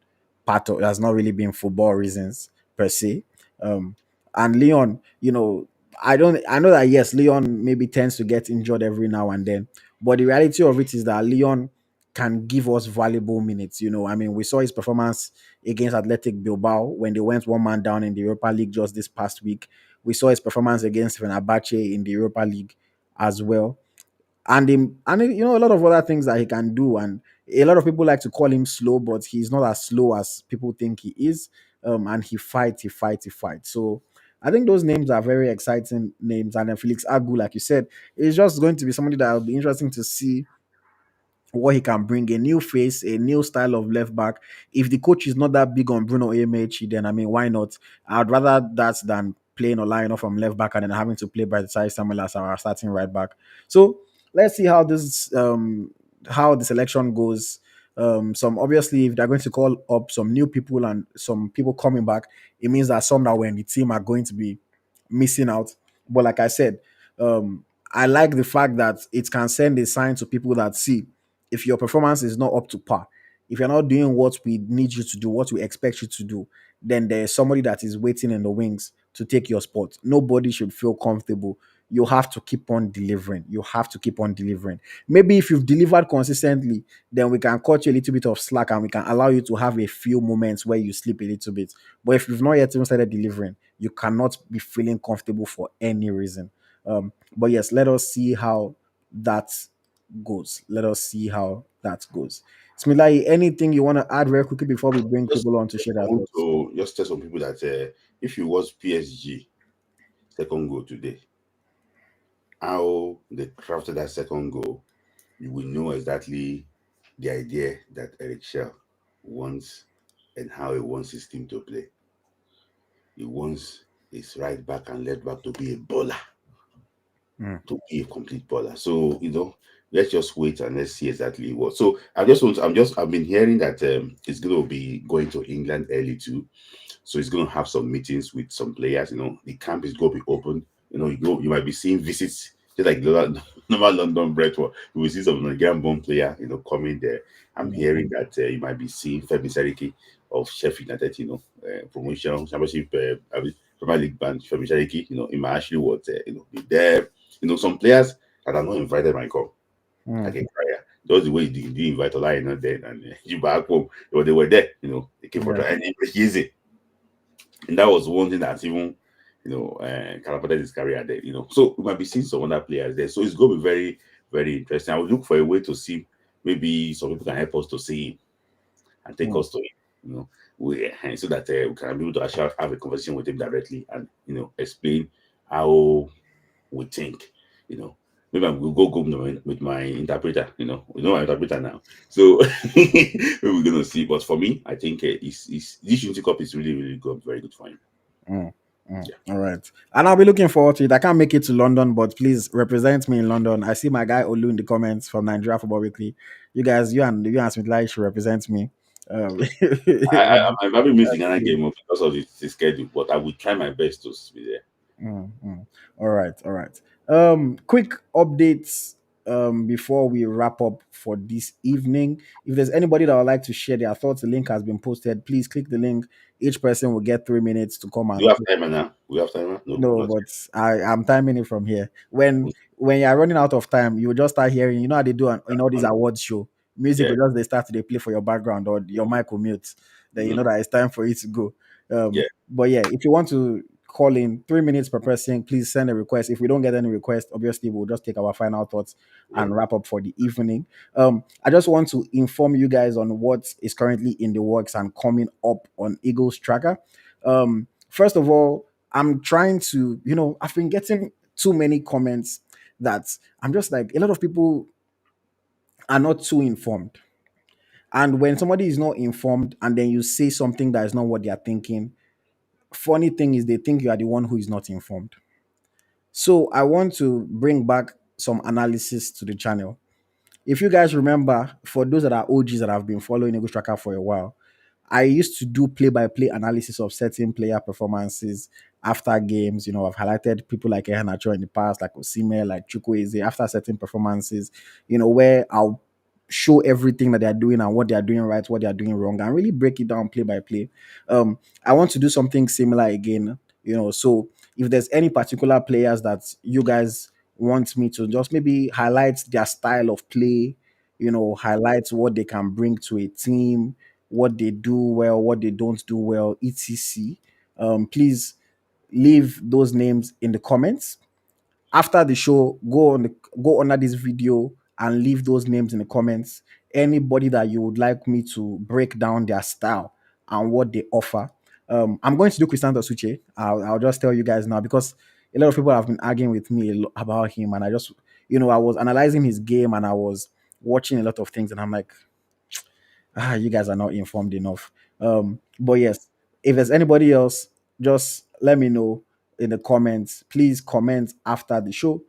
Speaker 1: has not really been football reasons per se. And Leon, I know that yes, Leon maybe tends to get injured every now and then, but the reality of it is that Leon can give us valuable minutes. I mean, we saw his performance against Athletic Bilbao when they went one man down in the Europa League just this past week. We saw his performance against Fenerbahce in the Europa League as well, a lot of other things that he can do. And a lot of people like to call him slow, but he's not as slow as people think he is. And he fights. So I think those names are very exciting names. And then Felix Agu, like you said, is just going to be somebody that will be interesting to see what he can bring, a new face, a new style of left back. If the coach is not that big on Bruno Onyemaechi, then I mean, why not? I'd rather that than playing or lying off from left back and then having to play by the side Samuel as our starting right back. So let's see how the selection goes. Some obviously, if they're going to call up some new people and some people coming back, it means that some that were in the team are going to be missing out. But like I said, I like the fact that it can send a sign to people that see if your performance is not up to par, if you're not doing what we need you to do, what we expect you to do, then there's somebody that is waiting in the wings to take your spot. Nobody should feel comfortable. You have to keep on delivering. You have to keep on delivering. Maybe if you've delivered consistently, then we can cut you a little bit of slack and we can allow you to have a few moments where you sleep a little bit. But if you've not yet even started delivering, you cannot be feeling comfortable for any reason. But yes, let us see how that goes. Let us see how that goes. Smilai, anything you want to add very quickly before we bring
Speaker 2: Just
Speaker 1: people on to share
Speaker 2: I
Speaker 1: their
Speaker 2: want
Speaker 1: thoughts?
Speaker 2: to just tell some people that if you watch PSG second goal today, how they crafted that second goal, you will know exactly the idea that Eric Shell wants and how he wants his team to play. He wants his right back and left back to be a baller,
Speaker 1: Mm,
Speaker 2: to be a complete baller. So let's just wait and let's see exactly what. So I just want. I've been hearing that he's going to be going to England early too. So he's going to have some meetings with some players. The camp is going to be open. You might be seeing visits just like the normal London Brentford. You will see some Nigerian born player, coming there. I'm
Speaker 1: mm,
Speaker 2: hearing that you might be seeing Femi Seriki of Sheffield United, promotion championship, Premier League band Femi Seriki. He might actually be there. Some players that are not invited might come. Like
Speaker 1: mm.
Speaker 2: a prayer. That's the way you did invite Layi not there and you back home. They were there. They came for
Speaker 1: Yeah.
Speaker 2: try and it's easy. And that was one thing that even catapulted his career there. So we might be seeing some other players there. So it's going to be very, very interesting. I will look for a way to see, maybe some people can help us to see him and take
Speaker 1: Mm.
Speaker 2: us to him. So that we can be able to actually have a conversation with him directly and explain how we think. You know, maybe I'm going to go with my interpreter. My interpreter now. So we're gonna see. But for me, I think this Unity Cup is really, really good, very good for him.
Speaker 1: Mm, mm.
Speaker 2: Yeah.
Speaker 1: All right. And I'll be looking forward to it. I can't make it to London, but please represent me in London. I see my guy Olu in the comments from Nigeria Football Weekly. You guys, you and Smith Lai should represent me. Um,
Speaker 2: I'm having missed the
Speaker 1: I'd
Speaker 2: Ghana
Speaker 1: see.
Speaker 2: game because of the schedule, but I will try my best to be there.
Speaker 1: Mm, mm. All right, all right. Quick updates before we wrap up for this evening. If there's anybody that would like to share their thoughts, the link has been posted. Please click the link. Each person will get 3 minutes to come
Speaker 2: Do you
Speaker 1: and
Speaker 2: have timer now? We have timer? No,
Speaker 1: no,
Speaker 2: not
Speaker 1: but I'm timing it from here. When
Speaker 2: yet.
Speaker 1: when you're running out of time, you will just start hearing. You know how they do in all these awards show. Music
Speaker 2: Yeah.
Speaker 1: will just they start to they play for your background or your mic will mute. Then you
Speaker 2: Mhm.
Speaker 1: know that it's time for you to go.
Speaker 2: Yeah.
Speaker 1: But yeah, if you want to call in 3 minutes per person, please send a request. If we don't get any request, obviously we'll just take our final thoughts
Speaker 2: Yeah.
Speaker 1: and wrap up for the evening. I just want to inform you guys on what is currently in the works and coming up on Eagles Tracker. First of all, I'm trying to, I've been getting too many comments that I'm just like, a lot of people are not too informed. And when somebody is not informed and then you say something that is not what they are thinking, funny thing is they think you are the one who is not informed. So I want to bring back some analysis to the channel. If you guys remember, for those that are OGs that have been following Eagles Tracker for a while, I used to do play-by-play analysis of certain player performances after games. I've highlighted people like Iheanacho in the past, like Osimhen, like Chukwu after certain performances. Where I'll show everything that they're doing and what they're doing right, what they're doing wrong, and really break it down play by play. I want to do something similar again. So if there's any particular players that you guys want me to just maybe highlight their style of play, highlight what they can bring to a team, what they do well, what they don't do well, etc. Please leave those names in the comments. After the show, go under this video and leave those names in the comments. Anybody that you would like me to break down their style and what they offer. I'm going to do Cristiano Suche. I'll just tell you guys now because a lot of people have been arguing with me about him, and I just, I was analyzing his game and I was watching a lot of things, and I'm like, you guys are not informed enough. But yes, if there's anybody else, just let me know in the comments. Please comment after the show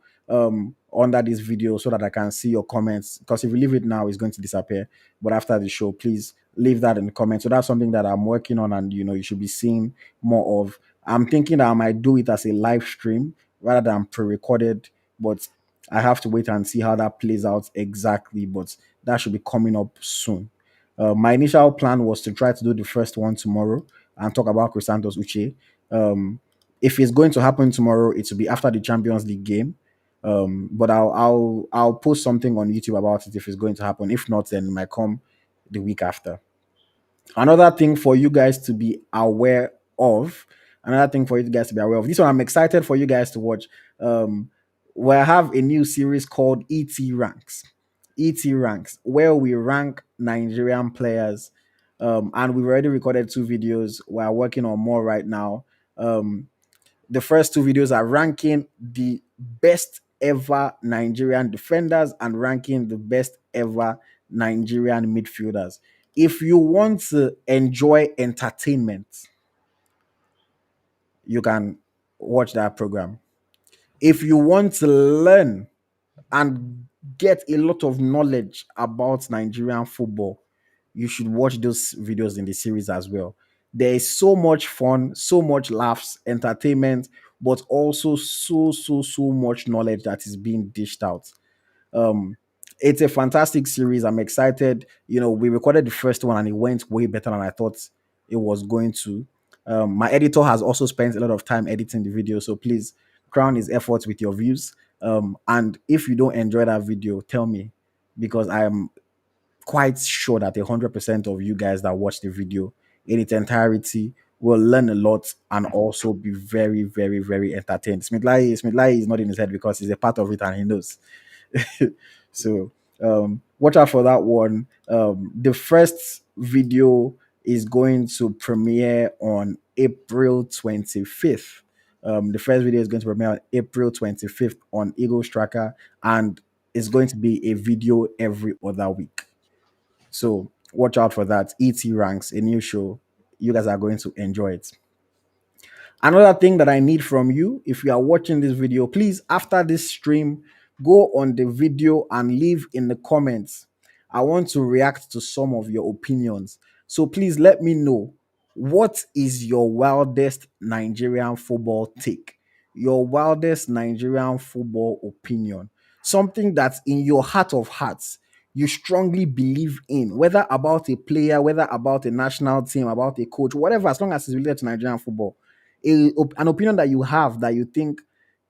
Speaker 1: under this video so that I can see your comments. Because if you leave it now, it's going to disappear. But after the show, please leave that in the comments. So that's something that I'm working on, and you should be seeing more of. I'm thinking that I might do it as a live stream rather than pre-recorded, but I have to wait and see how that plays out exactly. But that should be coming up soon. My initial plan was to try to do the first one tomorrow and talk about Christy Ucheibe. If it's going to happen tomorrow, it will be after the Champions League game. But I'll post something on YouTube about it if it's going to happen. If not, then it might come the week after. Another thing for you guys to be aware of, another thing for you guys to be aware of. This one I'm excited for you guys to watch. We have a new series called ET Ranks. ET Ranks, where we rank Nigerian players. And we've already recorded 2 videos. We're working on more right now. The first 2 videos are ranking the best ever Nigerian defenders and ranking the best ever Nigerian midfielders. If you want to enjoy entertainment, you can watch that program. If you want to learn and get a lot of knowledge about Nigerian football, you should watch those videos in the series as well. There is so much fun, so much laughs, entertainment, but also so much knowledge that is being dished out. Um, it's a fantastic series. I'm excited. We recorded the first one and it went way better than I thought it was going to. My editor has also spent a lot of time editing the video, so please crown his efforts with your views. And if you don't enjoy that video, tell me, because I am quite sure that 100% of you guys that watch the video in its entirety will learn a lot and also be very, very, very entertained. Smith Layi is not in his head because he's a part of it and he knows. So watch out for that one. The first video is going to premiere on April 25th. The first video is going to premiere on April 25th on Eagles Tracker, and it's going to be a video every other week. So watch out for that. ET Ranks, a new show. You guys are going to enjoy it. Another thing that I need from you, if you are watching this video, please, after this stream, go on the video and leave in the comments. I want to react to some of your opinions. So please let me know, what is your wildest Nigerian football take? Your wildest Nigerian football opinion. Something that's in your heart of hearts you strongly believe in, whether about a player, whether about a national team, about a coach, whatever, as long as it's related to Nigerian football. An opinion that you have that you think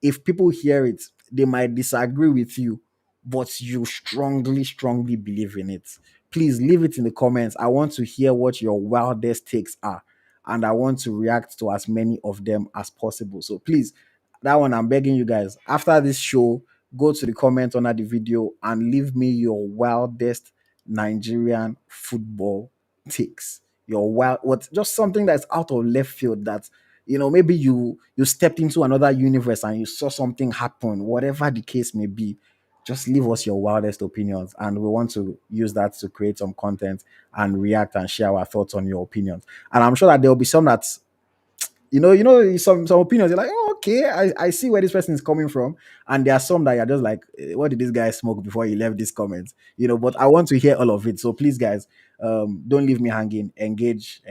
Speaker 1: if people hear it, they might disagree with you, but you strongly believe in it. Please leave it in the comments. I want to hear what your wildest takes are, and I want to react to as many of them as possible. So please, that one, I'm begging you guys, after this show, go to the comment under the video and leave me your wildest Nigerian football takes. Your wild, what, just something that's out of left field that maybe you stepped into another universe and you saw something happen, whatever the case may be. Just leave us your wildest opinions, and we want to use that to create some content and react and share our thoughts on your opinions. And I'm sure that there will be some that some opinions, you're like, oh, okay, I see where this person is coming from. And there are some that you're just like, what did this guy smoke before he left this comment? But I want to hear all of it. So please, guys, don't leave me hanging. Engage.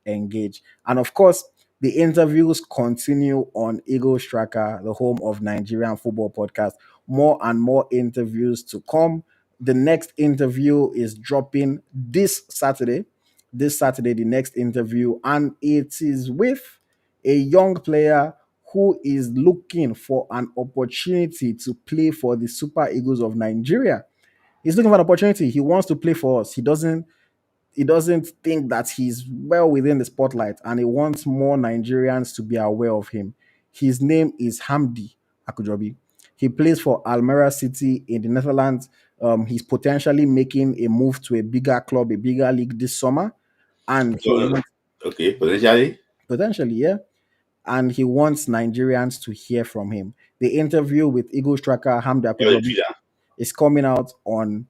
Speaker 1: And of course, the interviews continue on Eagles Tracker, the home of Nigerian football podcast. More and more interviews to come. The next interview is dropping this Saturday. The next interview, and it is with a young player who is looking for an opportunity to play for the Super Eagles of Nigeria. He's looking for an opportunity. He wants to play for us. He doesn't think that he's well within the spotlight, and he wants more Nigerians to be aware of him. His name is Hamdi Akujobi. He plays for Almere City in the Netherlands. He's potentially making a move to a bigger club, a bigger league this summer, and he
Speaker 2: So,
Speaker 1: wants
Speaker 2: okay, potentially.
Speaker 1: potentially, yeah, and he wants Nigerians to hear from him. The interview with Eagles Tracker Hamdi
Speaker 2: Where will you
Speaker 1: Akujobi
Speaker 2: do that?
Speaker 1: is coming out on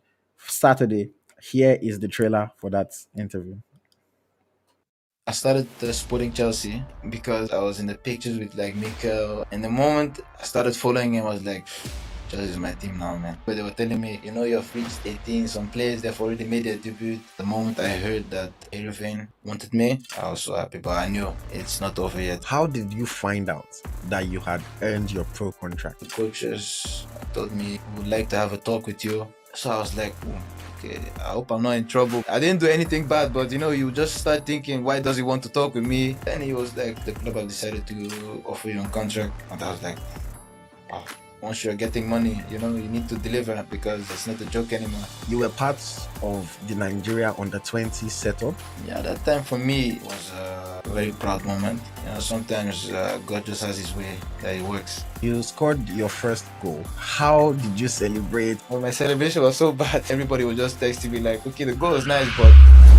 Speaker 1: Saturday. Here is the trailer for that interview.
Speaker 5: I started supporting Chelsea because I was in the pictures with like Mikel. And the moment I started following him, I was like, Chelsea is my team now, man. But they were telling me, you've reached 18. Some players they've already made their debut. The moment I heard that Erevin wanted me, I was so happy. But I knew it's not over yet.
Speaker 1: How did you find out that you had earned your pro contract?
Speaker 5: The coaches told me, we would like to have a talk with you. So I was like, okay, I hope I'm not in trouble. I didn't do anything bad, but you just start thinking, why does he want to talk with me? Then he was like, the club have decided to offer you a contract. And I was like, wow. Once you're getting money, you need to deliver because it's not a joke anymore.
Speaker 1: You were part of the Nigeria under-20 setup.
Speaker 5: Yeah, that time for me was a very proud moment. Sometimes God just has his way that he works.
Speaker 1: You scored your first goal. How did you celebrate?
Speaker 5: Well, my celebration was so bad. Everybody was just texting me like, okay, the goal was nice, but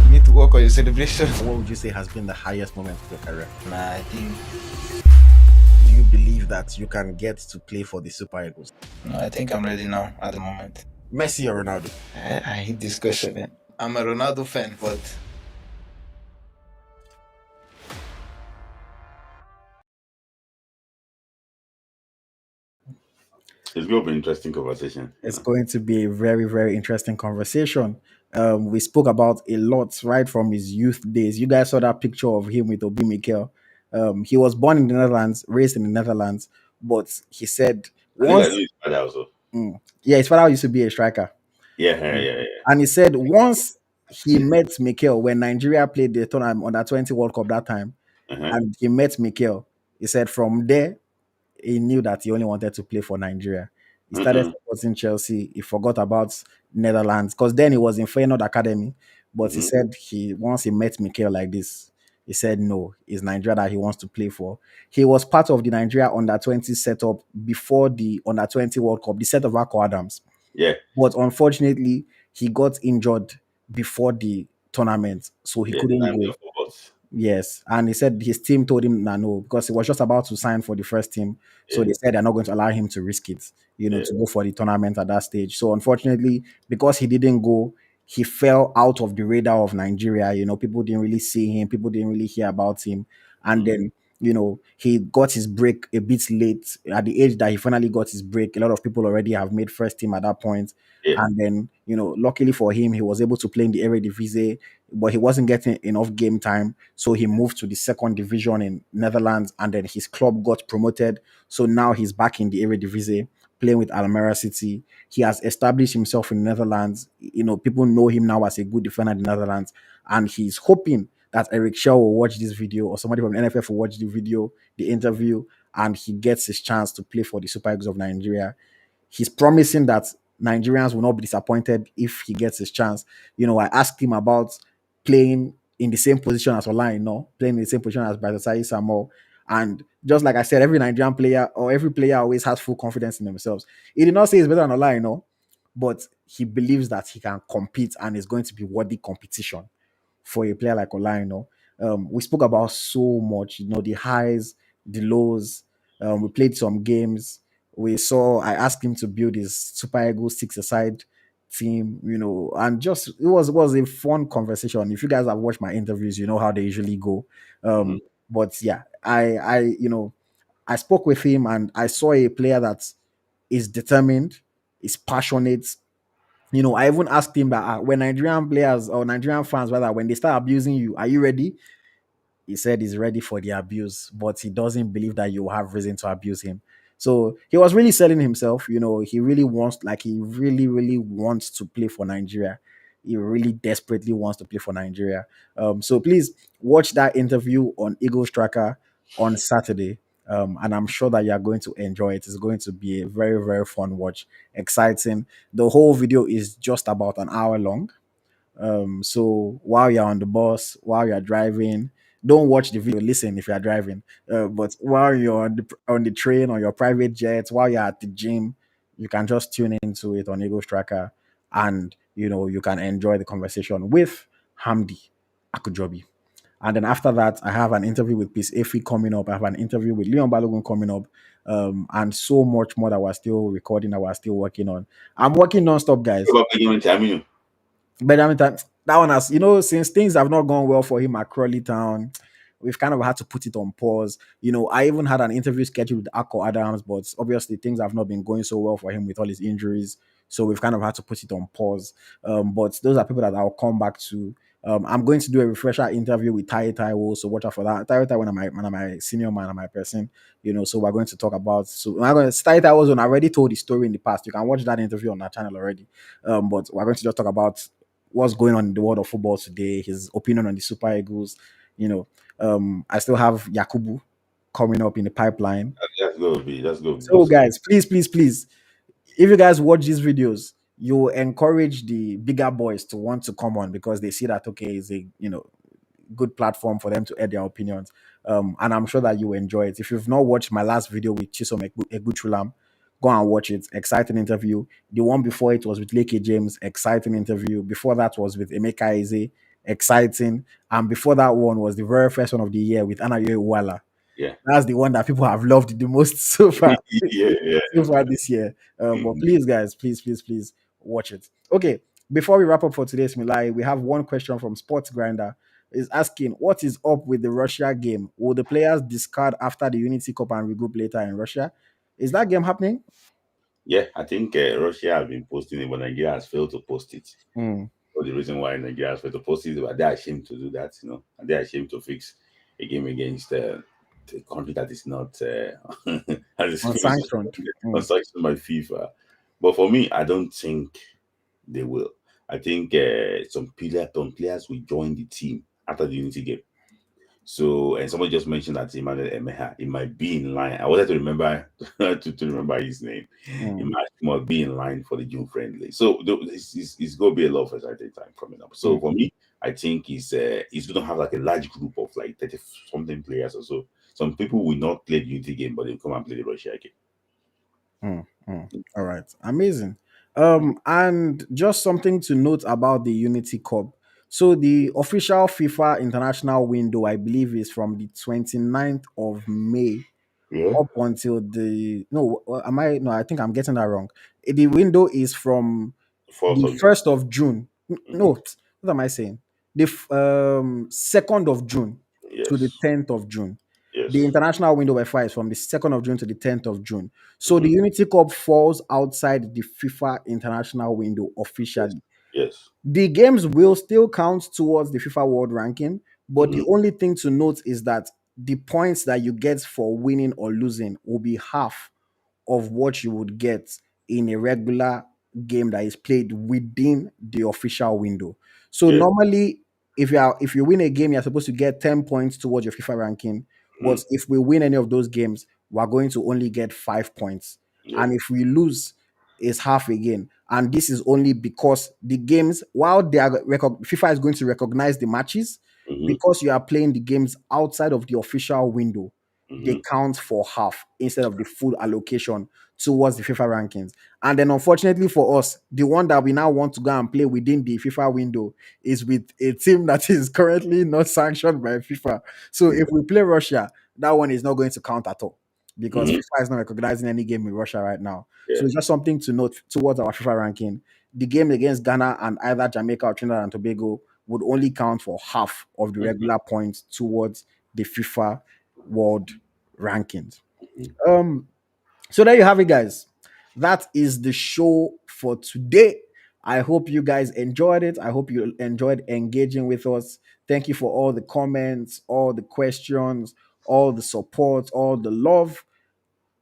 Speaker 5: you need to work on your celebration.
Speaker 1: What would you say has been the highest moment of your career?
Speaker 5: Nah, I think...
Speaker 1: Do you believe that you can get to play for the Super Eagles?
Speaker 5: No, I think I'm ready now at the moment.
Speaker 1: Messi or Ronaldo?
Speaker 5: I hate this question, man. I'm a Ronaldo fan, but...
Speaker 2: It's going to be an interesting conversation.
Speaker 1: It's going to be a very, very interesting conversation. We spoke about a lot right from his youth days. You guys saw that picture of him with Obi Mikel. He was born in the Netherlands, raised in the Netherlands, but he said
Speaker 2: I think I
Speaker 1: once,
Speaker 2: know his father also.
Speaker 1: yeah, his father used to be a striker.
Speaker 2: Yeah.
Speaker 1: And he said once he met Mikel when Nigeria played the tournament under 20 World Cup that time,
Speaker 2: Uh-huh.
Speaker 1: and he met Mikel, he said from there he knew that he only wanted to play for Nigeria. He started
Speaker 2: Uh-uh.
Speaker 1: supporting Chelsea. He forgot about Netherlands because then he was in Feyenoord Academy. But he
Speaker 2: Mhm.
Speaker 1: said once he met Mikel like this, he said no, it's Nigeria that he wants to play for. He was part of the Nigeria under-20 setup before the under-20 World Cup, the set of Akko Adams.
Speaker 2: Yeah.
Speaker 1: But unfortunately, he got injured before the tournament, so he
Speaker 2: Yeah.
Speaker 1: couldn't
Speaker 2: Time
Speaker 1: go.
Speaker 2: there for us.
Speaker 1: Yes, and he said his team told him nah, no, because he was just about to sign for the first team. So
Speaker 2: Yeah.
Speaker 1: they said they're not going to allow him to risk it,
Speaker 2: Yeah.
Speaker 1: to go for the tournament at that stage. So unfortunately, because he didn't go, he fell out of the radar of Nigeria. People didn't really see him, people didn't really hear about him. And then, he got his break a bit late. At the age that he finally got his break, a lot of people already have made first team at that point.
Speaker 2: Yeah.
Speaker 1: And then, luckily for him, he was able to play in the Eredivisie, but he wasn't getting enough game time. So he moved to the second division in Netherlands, and then his club got promoted. So now he's back in the Eredivisie, playing with Almere City. He has established himself in the Netherlands. People know him now as a good defender in the Netherlands, and he's hoping that Eric Shaw will watch this video or somebody from NFF will watch the video, the interview, and he gets his chance to play for the Super Eagles of Nigeria. He's promising that Nigerians will not be disappointed if he gets his chance. I asked him about playing in the same position as Olayi, playing in the same position as Batasai Samo. And just like I said, every Nigerian player or every player always has full confidence in themselves. He did not say he's better than Olayi, but he believes that he can compete and is going to be worthy competition for a player like Olayi. We spoke about so much, the highs, the lows. We played some games. I asked him to build his Super Eagles six-a-side team, and just it was a fun conversation. If you guys have watched my interviews, you know how they usually go.
Speaker 2: Mhm.
Speaker 1: But yeah, I spoke with him and I saw a player that is determined, is passionate. I even asked him that when Nigerian players or Nigerian fans, rather, when they start abusing you, are you ready? He said he's ready for the abuse, but he doesn't believe that you have reason to abuse him. So he was really selling himself. He really wants, like, he really, really wants to play for Nigeria. He really desperately wants to play for Nigeria. So please watch that interview on Eagles Tracker on Saturday. And I'm sure that you are going to enjoy it. It's going to be a very, very fun watch, exciting. The whole video is just about an hour long. So while you're on the bus, while you're driving, don't watch the video, listen if you're driving. But while you're on the train or your private jet, while you're at the gym, you can just tune into it on Eagles Tracker, and you can enjoy the conversation with Hamdi Akujobi. And then after that, I have an interview with Peace Efi coming up. I have an interview with Leon Balogun coming up, and so much more that we're still recording, that we're still working on. I'm working non-stop, guys.
Speaker 2: What about Benjamin Chaminu?
Speaker 1: Benjamin, that one has, since things have not gone well for him at Crawley Town, we've kind of had to put it on pause. I even had an interview scheduled with Akko Adams, but obviously things have not been going so well for him with all his injuries. So we've kind of had to put it on pause. But those are people that I'll come back to. I'm going to do a refresher interview with Tai Taiwo, so watch out for that. Tai Taiwo, one of my senior man and my person, so we're going to talk about. So I'm going to Tai Taiwo's one. I already told the story in the past. You can watch that interview on our channel already. But we're going to just talk about what's going on in the world of football today, his opinion on the Super Eagles. You know, I still have Yakubu coming up in the pipeline.
Speaker 2: That's go be
Speaker 1: So,
Speaker 2: awesome.
Speaker 1: guys, please, please, please, if you guys watch these videos, you encourage the bigger boys to want to come on because they see that okay, is a good platform for them to air their opinions. And I'm sure that you enjoy it. If you've not watched my last video with Chisom Eguchulam, go and watch it. Exciting interview. The one before it was with Leke James, exciting interview. Before that was with Emeka Eze, exciting. And before that one was the very first one of the year with Anayo Iwala.
Speaker 2: Yeah.
Speaker 1: That's the one that people have loved the most so far.
Speaker 2: Yeah, yeah.
Speaker 1: So far this year. But
Speaker 2: Mhm.
Speaker 1: please, guys, please, please, please watch it. Okay, before we wrap up for today's Milai, we have one question from Sports Grinder. Is asking what is up with the Russia game? Will the players discard after the Unity Cup and regroup later in Russia? Is that game happening?
Speaker 2: Yeah, I think Russia have been posting it, but Nigeria has failed to post it.
Speaker 1: Hmm.
Speaker 2: So the reason why Nigeria has failed to post it, but they're ashamed to do that, and they're ashamed to fix a game against the country that is not has is
Speaker 1: Unsanctioned. Hmm.
Speaker 2: unsanctioned by FIFA. But for me, I don't think they will. I think some players will join the team after the Unity game. So, and someone just mentioned that Emmanuel Emeha, it might be in line. I wanted to remember to remember his name. It
Speaker 1: Hmm.
Speaker 2: might be in line for the June friendly. So it's going to be a lot of exciting time coming up. So
Speaker 1: Hmm.
Speaker 2: for me, I think it's going to have like a large group of like 30 something players or so. Some people will not play the Unity game, but they'll come and play the Russia game.
Speaker 1: Hmm. Hmm. All right. Amazing. And just something to note about the Unity Cup. So the official FIFA international window, I believe, is from the 29th of May
Speaker 2: Yeah,
Speaker 1: up until the no am I no I think I'm getting that wrong. The window is from
Speaker 2: 4th
Speaker 1: the
Speaker 2: of June.
Speaker 1: 1st of June. No,
Speaker 2: Mhm.
Speaker 1: what am I saying? The 2nd of June to the
Speaker 2: Yes,
Speaker 1: 10th of June. The
Speaker 2: yes.
Speaker 1: international window by far is from the 2nd of June to the 10th of June. So the
Speaker 2: Mhm.
Speaker 1: Unity Cup falls outside the FIFA international window
Speaker 2: Yes,
Speaker 1: officially.
Speaker 2: yes.
Speaker 1: The games will still count towards the FIFA World Ranking, but the
Speaker 2: Mhm.
Speaker 1: only thing to note is that the points that you get for winning or losing will be half of what you would get in a regular game that is played within the official window. So
Speaker 2: Yeah.
Speaker 1: normally, if you win a game, you're supposed to get 10 points towards your FIFA ranking. But
Speaker 2: Mhm.
Speaker 1: if we win any of those games, we're going to only get 5 points.
Speaker 2: Yeah.
Speaker 1: And if we lose, it's half again. And this is only because the games, while they are FIFA is going to recognize the matches,
Speaker 2: Mhm.
Speaker 1: because you are playing the games outside of the official window, they
Speaker 2: Mhm.
Speaker 1: count for half instead of the full allocation towards the FIFA rankings. And then, unfortunately for us, the one that we now want to go and play within the FIFA window is with a team that is currently not sanctioned by FIFA. So if we play Russia, that one is not going to count at all because
Speaker 2: Mhm.
Speaker 1: FIFA is not recognizing any game in Russia right now.
Speaker 2: Yeah.
Speaker 1: So it's just something to note towards our FIFA ranking. The game against Ghana and either Jamaica or Trinidad and Tobago would only count for half of the
Speaker 2: Mhm.
Speaker 1: regular points towards the FIFA World Rankings.
Speaker 2: Mhm.
Speaker 1: Um, so there you have it, guys. That is the show for today. I hope you guys enjoyed it. I hope you enjoyed engaging with us. Thank you for all the comments, all the questions, all the support, all the love.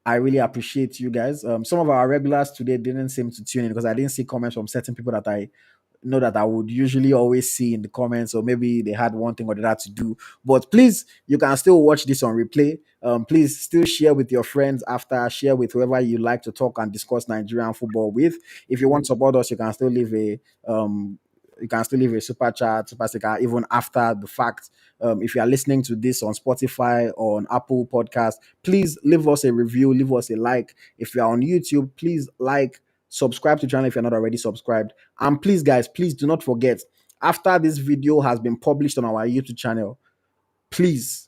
Speaker 1: I really appreciate you guys. Some of our regulars today didn't seem to tune in because I didn't see comments from certain people that I know that I would usually always see in the comments, or maybe they had one thing or the other to do. But please, you can still watch this on replay. Please still share with your friends after, share with whoever you like to talk and discuss Nigerian football with. If you want to support us, you can still leave a super chat, super sticker, even after the fact. If you are listening to this on Spotify or on Apple Podcast, please leave us a review, leave us a like. If you are on YouTube, please like, subscribe to the channel if you're not already subscribed. And please, guys, please do not forget, after this video has been published on our YouTube channel, please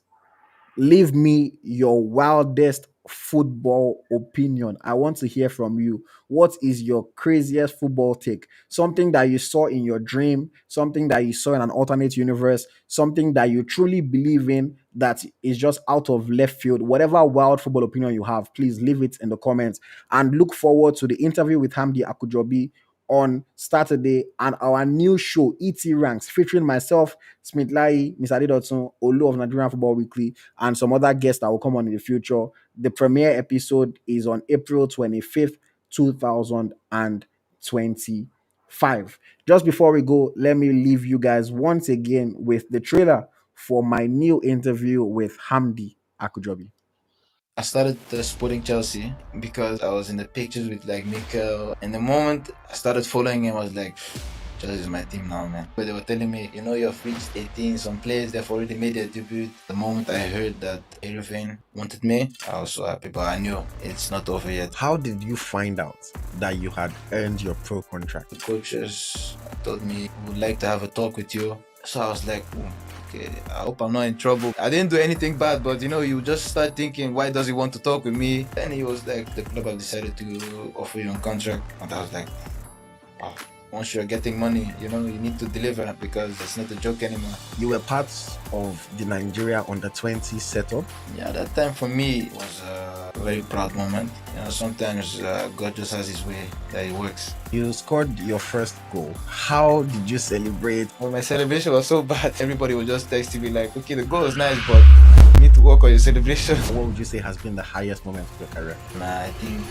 Speaker 1: leave me your wildest football opinion. I want to hear from you. What is your craziest football take? Something that you saw in your dream, something that you saw in an alternate universe, something that you truly believe in that is just out of left field. Whatever wild football opinion you have, please leave it in the comments, and look forward to the interview with Hamdi Akujobi on Saturday, and our new show, ET Ranks, featuring myself, Smith Layi, Mr. Adedotun, Olu of Nigerian Football Weekly, and some other guests that will come on in the future. The premiere episode is on April 25th, 2025. Just before we go, let me leave you guys once again with the trailer for my new interview with Hamdi Akujobi.
Speaker 5: I started supporting Chelsea because I was in the pictures with like Mikel. And the moment I started following him, I was like, Chelsea is my team now, man. But they were telling me, you've reached 18. Some players they've already made their debut. The moment I heard that Erevin wanted me, I was so happy. But I knew it's not over yet.
Speaker 1: How did you find out that you had earned your pro contract?
Speaker 5: The coaches told me, we would like to have a talk with you. So I was like, okay, I hope I'm not in trouble. I didn't do anything bad, but you just start thinking, why does he want to talk with me? Then he was like, the club have decided to offer you a contract. And I was like, wow. Once you're getting money, you need to deliver because it's not a joke anymore.
Speaker 1: You were part of the Nigeria under-20 setup.
Speaker 5: Yeah, that time for me was a very proud moment. Sometimes God just has his way that he works.
Speaker 1: You scored your first goal. How did you celebrate?
Speaker 5: Well, my celebration was so bad. Everybody was just texting me like, okay, the goal was nice, but you need to work on your celebration.
Speaker 1: What would you say has been the highest moment of your career?
Speaker 5: I think...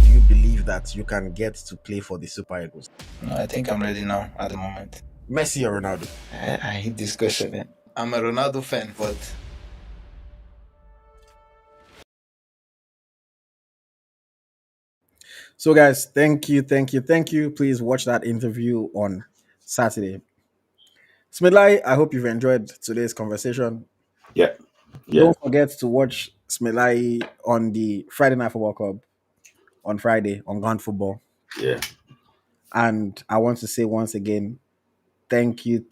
Speaker 1: Do you believe that you can get to play for the Super Eagles?
Speaker 5: No, I think I'm ready now at the moment.
Speaker 1: Messi or Ronaldo?
Speaker 5: I hate this question, man. I'm a Ronaldo fan, but...
Speaker 1: So guys, thank you. Please watch that interview on Saturday. Smilai, I hope you've enjoyed today's conversation.
Speaker 2: Yeah.
Speaker 1: Don't forget to watch Smilai on the Friday Night Football Club on Friday on Gun Football.
Speaker 2: Yeah.
Speaker 1: And I want to say once again, thank you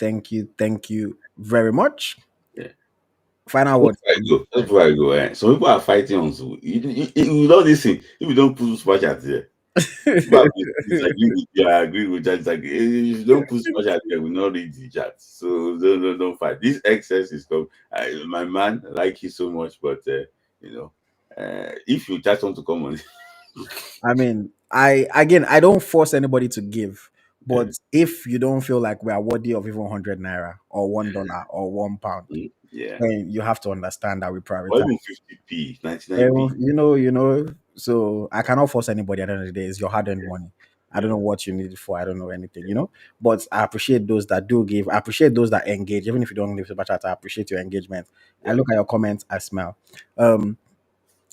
Speaker 1: very much.
Speaker 2: Yeah.
Speaker 1: Final word.
Speaker 2: Before I go, some people are fighting on Zoom. You don't listen. If you don't put super chat there, but disagree with you, I agree with that. It's like, if you don't put super chat there, we not read the chat. So don't fight. This excess is come. My man, I like you so much, but if you just want to come on,
Speaker 1: I mean, I don't force anybody to give, but if you don't feel like we are worthy of even 100 naira or $1 or £1,
Speaker 2: yeah,
Speaker 1: then you have to understand that we
Speaker 2: or
Speaker 1: prioritize.
Speaker 2: even 50p, 99p.
Speaker 1: So I cannot force anybody at the end of the day. It's your hard-earned money. I don't know what you need it for. I don't know anything. But I appreciate those that do give. I appreciate those that engage. Even if you don't leave super chat, I appreciate your engagement. I look at your comments, I smile.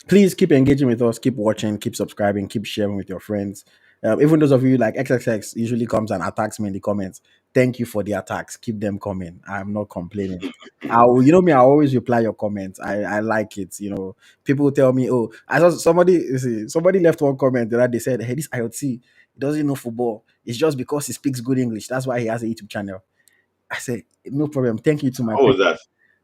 Speaker 1: Please keep engaging with us, keep watching, keep subscribing, keep sharing with your friends. Even those of you like XXX usually comes and attacks me in the comments. Thank you for the attacks. Keep them coming. I'm not complaining. I always reply your comments. I like it. People tell me, oh, I saw somebody left one comment that they said, hey, this AyoT, he doesn't know football. It's just because he speaks good English. That's why he has a YouTube channel. I said, no problem. Thank you to my
Speaker 2: What was that?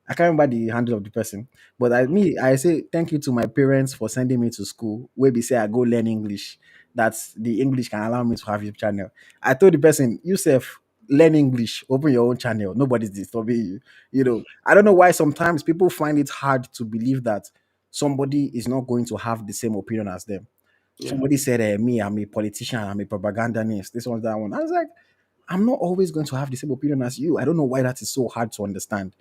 Speaker 1: I can't remember the handle of the person, but I say thank you to my parents for sending me to school where they say I go learn English. That's the English can allow me to have your channel. I told the person, Yusuf, learn English, open your own channel. Nobody's disturbing you. I don't know why sometimes people find it hard to believe that somebody is not going to have the same opinion as them.
Speaker 2: Yeah.
Speaker 1: Somebody said, me, I'm a politician, I'm a propagandist, this one, that one. I was like, I'm not always going to have the same opinion as you. I don't know why that is so hard to understand,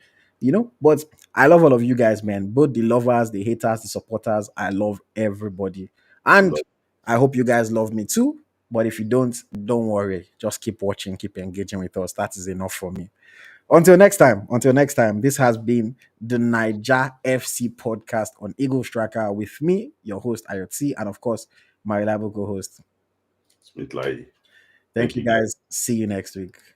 Speaker 1: but I love all of you guys, man. Both the lovers, the haters, the supporters. I love everybody. And I hope you guys love me too. But if you don't worry. Just keep watching, keep engaging with us. That is enough for me. Until next time, this has been the Naija FC podcast on Eagle Striker with me, your host, AyoT, and of course, my reliable co-host.
Speaker 2: Smith Layi.
Speaker 1: Thank you guys. See you next week.